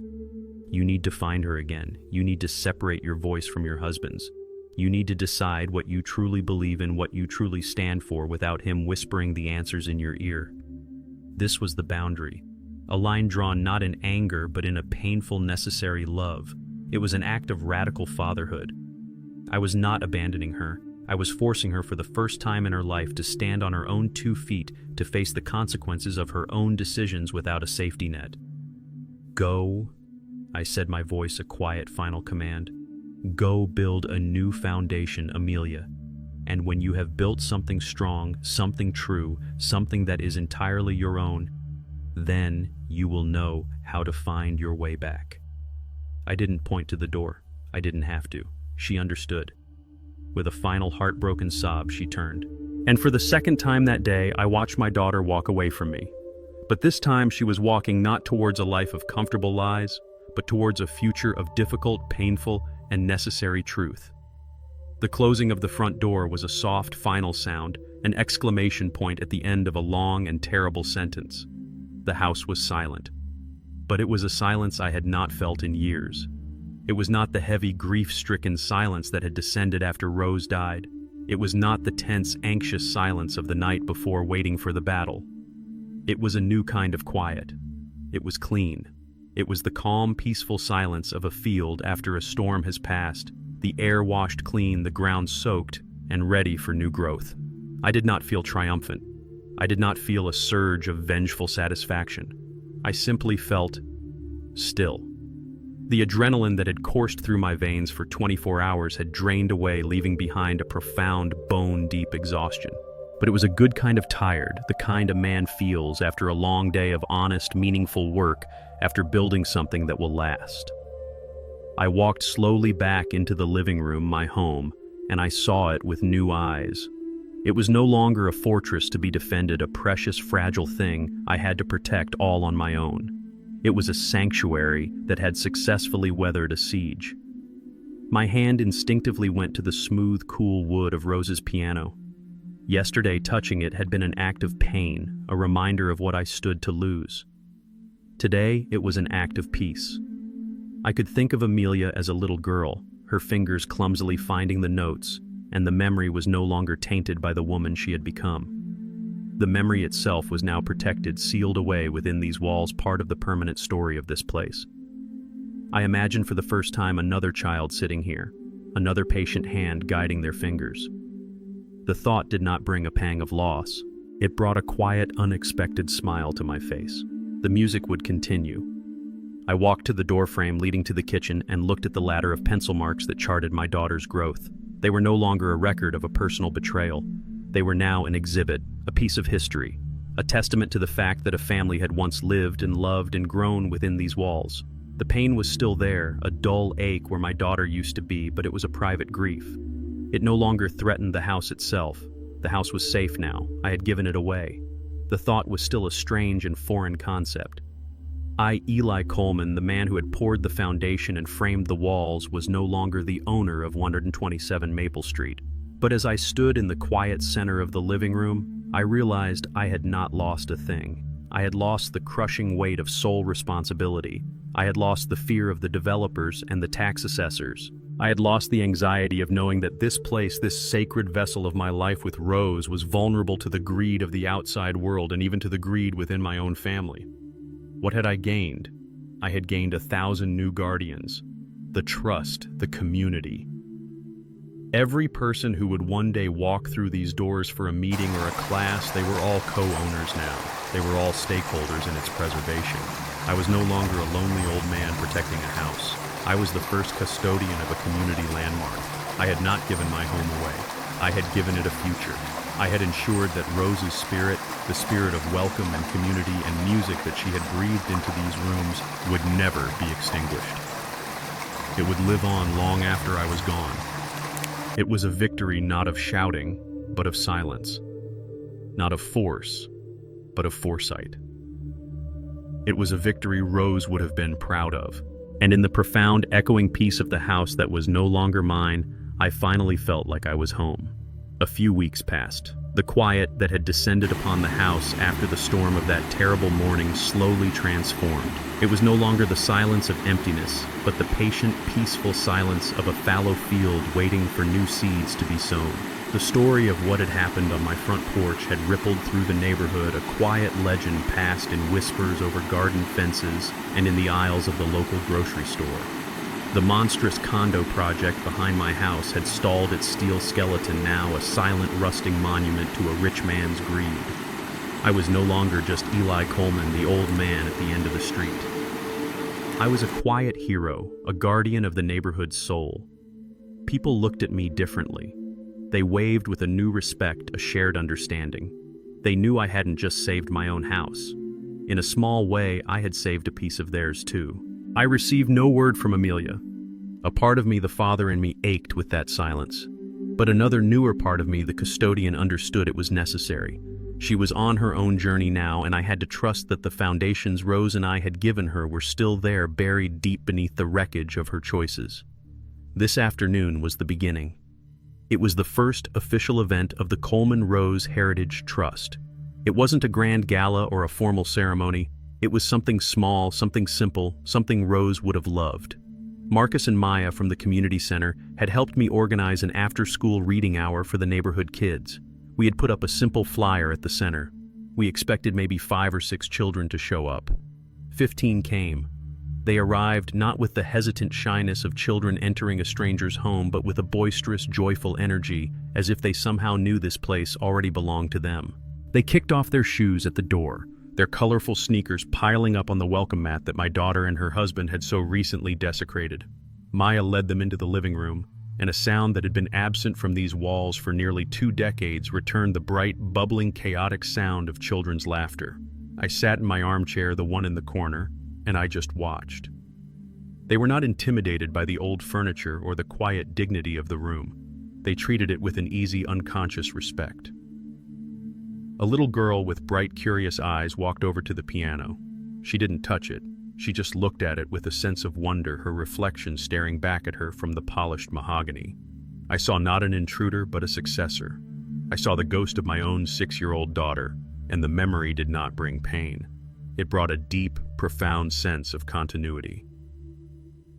You need to find her again. You need to separate your voice from your husband's. You need to decide what you truly believe in, what you truly stand for, without him whispering the answers in your ear." This was the boundary, a line drawn not in anger but in a painful, necessary love. It was an act of radical fatherhood. I was not abandoning her. I was forcing her for the first time in her life to stand on her own 2 feet, to face the consequences of her own decisions without a safety net. "Go," I said, my voice a quiet, final command. "Go build a new foundation, Amelia. And when you have built something strong, something true, something that is entirely your own, then you will know how to find your way back." I didn't point to the door. I didn't have to. She understood. With a final heartbroken sob, she turned. And for the second time that day, I watched my daughter walk away from me. But this time she was walking not towards a life of comfortable lies, but towards a future of difficult, painful, and necessary truth. The closing of the front door was a soft, final sound, an exclamation point at the end of a long and terrible sentence. The house was silent. But it was a silence I had not felt in years. It was not the heavy, grief-stricken silence that had descended after Rose died. It was not the tense, anxious silence of the night before, waiting for the battle. It was a new kind of quiet. It was clean. It was the calm, peaceful silence of a field after a storm has passed, the air washed clean, the ground soaked, and ready for new growth. I did not feel triumphant. I did not feel a surge of vengeful satisfaction. I simply felt still. The adrenaline that had coursed through my veins for 24 hours had drained away, leaving behind a profound, bone-deep exhaustion. But it was a good kind of tired, the kind a man feels after a long day of honest, meaningful work, after building something that will last. I walked slowly back into the living room, my home, and I saw it with new eyes. It was no longer a fortress to be defended, a precious, fragile thing I had to protect all on my own. It was a sanctuary that had successfully weathered a siege. My hand instinctively went to the smooth, cool wood of Rose's piano. Yesterday, touching it had been an act of pain, a reminder of what I stood to lose. Today, it was an act of peace. I could think of Amelia as a little girl, her fingers clumsily finding the notes, and the memory was no longer tainted by the woman she had become. The memory itself was now protected, sealed away within these walls, part of the permanent story of this place. I imagined for the first time another child sitting here, another patient hand guiding their fingers. The thought did not bring a pang of loss. It brought a quiet, unexpected smile to my face. The music would continue. I walked to the doorframe leading to the kitchen and looked at the ladder of pencil marks that charted my daughter's growth. They were no longer a record of a personal betrayal. They were now an exhibit, a piece of history, a testament to the fact that a family had once lived and loved and grown within these walls. The pain was still there, a dull ache where my daughter used to be, but it was a private grief. It no longer threatened the house itself. The house was safe now. I had given it away. The thought was still a strange and foreign concept. Eli Coleman, the man who had poured the foundation and framed the walls, was no longer the owner of 127 Maple Street. But as I stood in the quiet center of the living room, I realized I had not lost a thing. I had lost the crushing weight of sole responsibility. I had lost the fear of the developers and the tax assessors. I had lost the anxiety of knowing that this place, this sacred vessel of my life with Rose, was vulnerable to the greed of the outside world and even to the greed within my own family. What had I gained? I had gained 1,000 new guardians, the trust, the community. Every person who would one day walk through these doors for a meeting or a class, they were all co-owners now. They were all stakeholders in its preservation. I was no longer a lonely old man protecting a house. I was the first custodian of a community landmark. I had not given my home away. I had given it a future. I had ensured that Rose's spirit, the spirit of welcome and community and music that she had breathed into these rooms, would never be extinguished. It would live on long after I was gone. It was a victory not of shouting, but of silence. Not of force, but of foresight. It was a victory Rose would have been proud of. And in the profound, echoing peace of the house that was no longer mine, I finally felt like I was home. A few weeks passed. The quiet that had descended upon the house after the storm of that terrible morning slowly transformed. It was no longer the silence of emptiness, but the patient, peaceful silence of a fallow field waiting for new seeds to be sown. The story of what had happened on my front porch had rippled through the neighborhood, a quiet legend passed in whispers over garden fences and in the aisles of the local grocery store. The monstrous condo project behind my house had stalled its steel skeleton, now a silent, rusting monument to a rich man's greed. I was no longer just Eli Coleman, the old man at the end of the street. I was a quiet hero, a guardian of the neighborhood's soul. People looked at me differently. They waved with a new respect, a shared understanding. They knew I hadn't just saved my own house. In a small way, I had saved a piece of theirs too. I received no word from Amelia. A part of me, the father in me, ached with that silence. But another newer part of me, the custodian, understood it was necessary. She was on her own journey now, and I had to trust that the foundations Rose and I had given her were still there, buried deep beneath the wreckage of her choices. This afternoon was the beginning. It was the first official event of the Coleman Rose Heritage Trust. It wasn't a grand gala or a formal ceremony. It was something small, something simple, something Rose would have loved. Marcus and Maya from the community center had helped me organize an after-school reading hour for the neighborhood kids. We had put up a simple flyer at the center. We expected maybe 5 or 6 children to show up. 15 came. They arrived not with the hesitant shyness of children entering a stranger's home, but with a boisterous, joyful energy, as if they somehow knew this place already belonged to them. They kicked off their shoes at the door, their colorful sneakers piling up on the welcome mat that my daughter and her husband had so recently desecrated. Maya led them into the living room, and a sound that had been absent from these walls for nearly 2 decades returned the bright, bubbling, chaotic sound of children's laughter. I sat in my armchair, the one in the corner, and I just watched. They were not intimidated by the old furniture or the quiet dignity of the room. They treated it with an easy, unconscious respect. A little girl with bright, curious eyes walked over to the piano. She didn't touch it. She just looked at it with a sense of wonder, her reflection staring back at her from the polished mahogany. I saw not an intruder, but a successor. I saw the ghost of my own 6-year-old daughter, and the memory did not bring pain. It brought a deep, profound sense of continuity.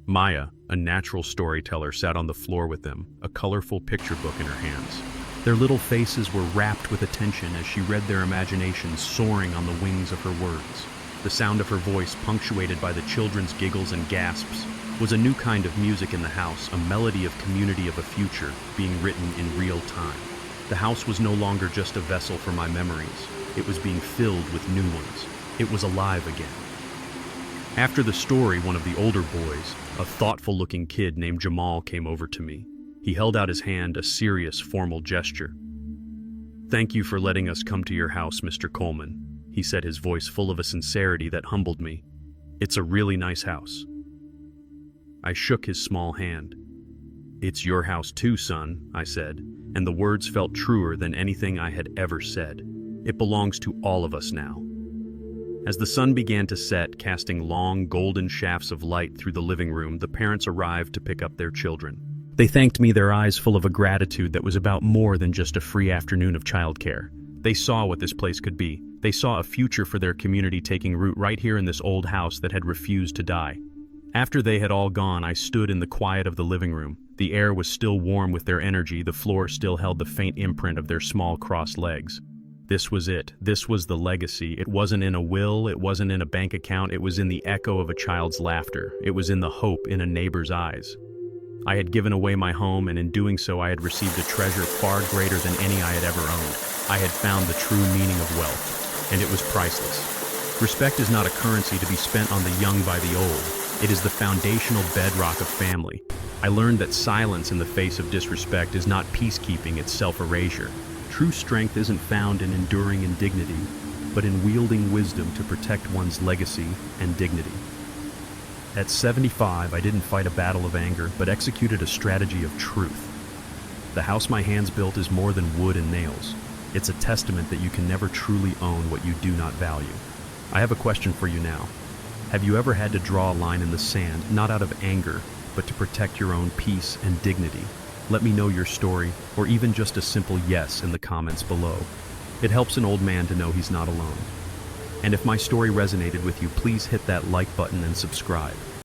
Maya, a natural storyteller, sat on the floor with them, a colorful picture book in her hands. Their little faces were rapt with attention as she read, their imaginations soaring on the wings of her words. The sound of her voice, punctuated by the children's giggles and gasps, was a new kind of music in the house, a melody of community of a future being written in real time. The house was no longer just a vessel for my memories. It was being filled with new ones. It was alive again. After the story, one of the older boys, a thoughtful-looking kid named Jamal, came over to me. He held out his hand, a serious, formal gesture. "Thank you for letting us come to your house, Mr. Coleman," he said, his voice full of a sincerity that humbled me. "It's a really nice house." I shook his small hand. "It's your house too, son," I said, and the words felt truer than anything I had ever said. "It belongs to all of us now." As the sun began to set, casting long, golden shafts of light through the living room, the parents arrived to pick up their children. They thanked me, their eyes full of a gratitude that was about more than just a free afternoon of childcare. They saw what this place could be. They saw a future for their community taking root right here in this old house that had refused to die. After they had all gone, I stood in the quiet of the living room. The air was still warm with their energy, the floor still held the faint imprint of their small crossed legs. This was it. This was the legacy. It wasn't in a will, it wasn't in a bank account, it was in the echo of a child's laughter. It was in the hope in a neighbor's eyes. I had given away my home, and in doing so I had received a treasure far greater than any I had ever owned. I had found the true meaning of wealth, and it was priceless. Respect is not a currency to be spent on the young by the old. It is the foundational bedrock of family. I learned that silence in the face of disrespect is not peacekeeping, it's self-erasure. True strength isn't found in enduring indignity, but in wielding wisdom to protect one's legacy and dignity. At 75, I didn't fight a battle of anger, but executed a strategy of truth. The house my hands built is more than wood and nails. It's a testament that you can never truly own what you do not value. I have a question for you now. Have you ever had to draw a line in the sand, not out of anger, but to protect your own peace and dignity? Let me know your story, or even just a simple yes in the comments below. It helps an old man to know he's not alone. And if my story resonated with you, please hit that like button and subscribe.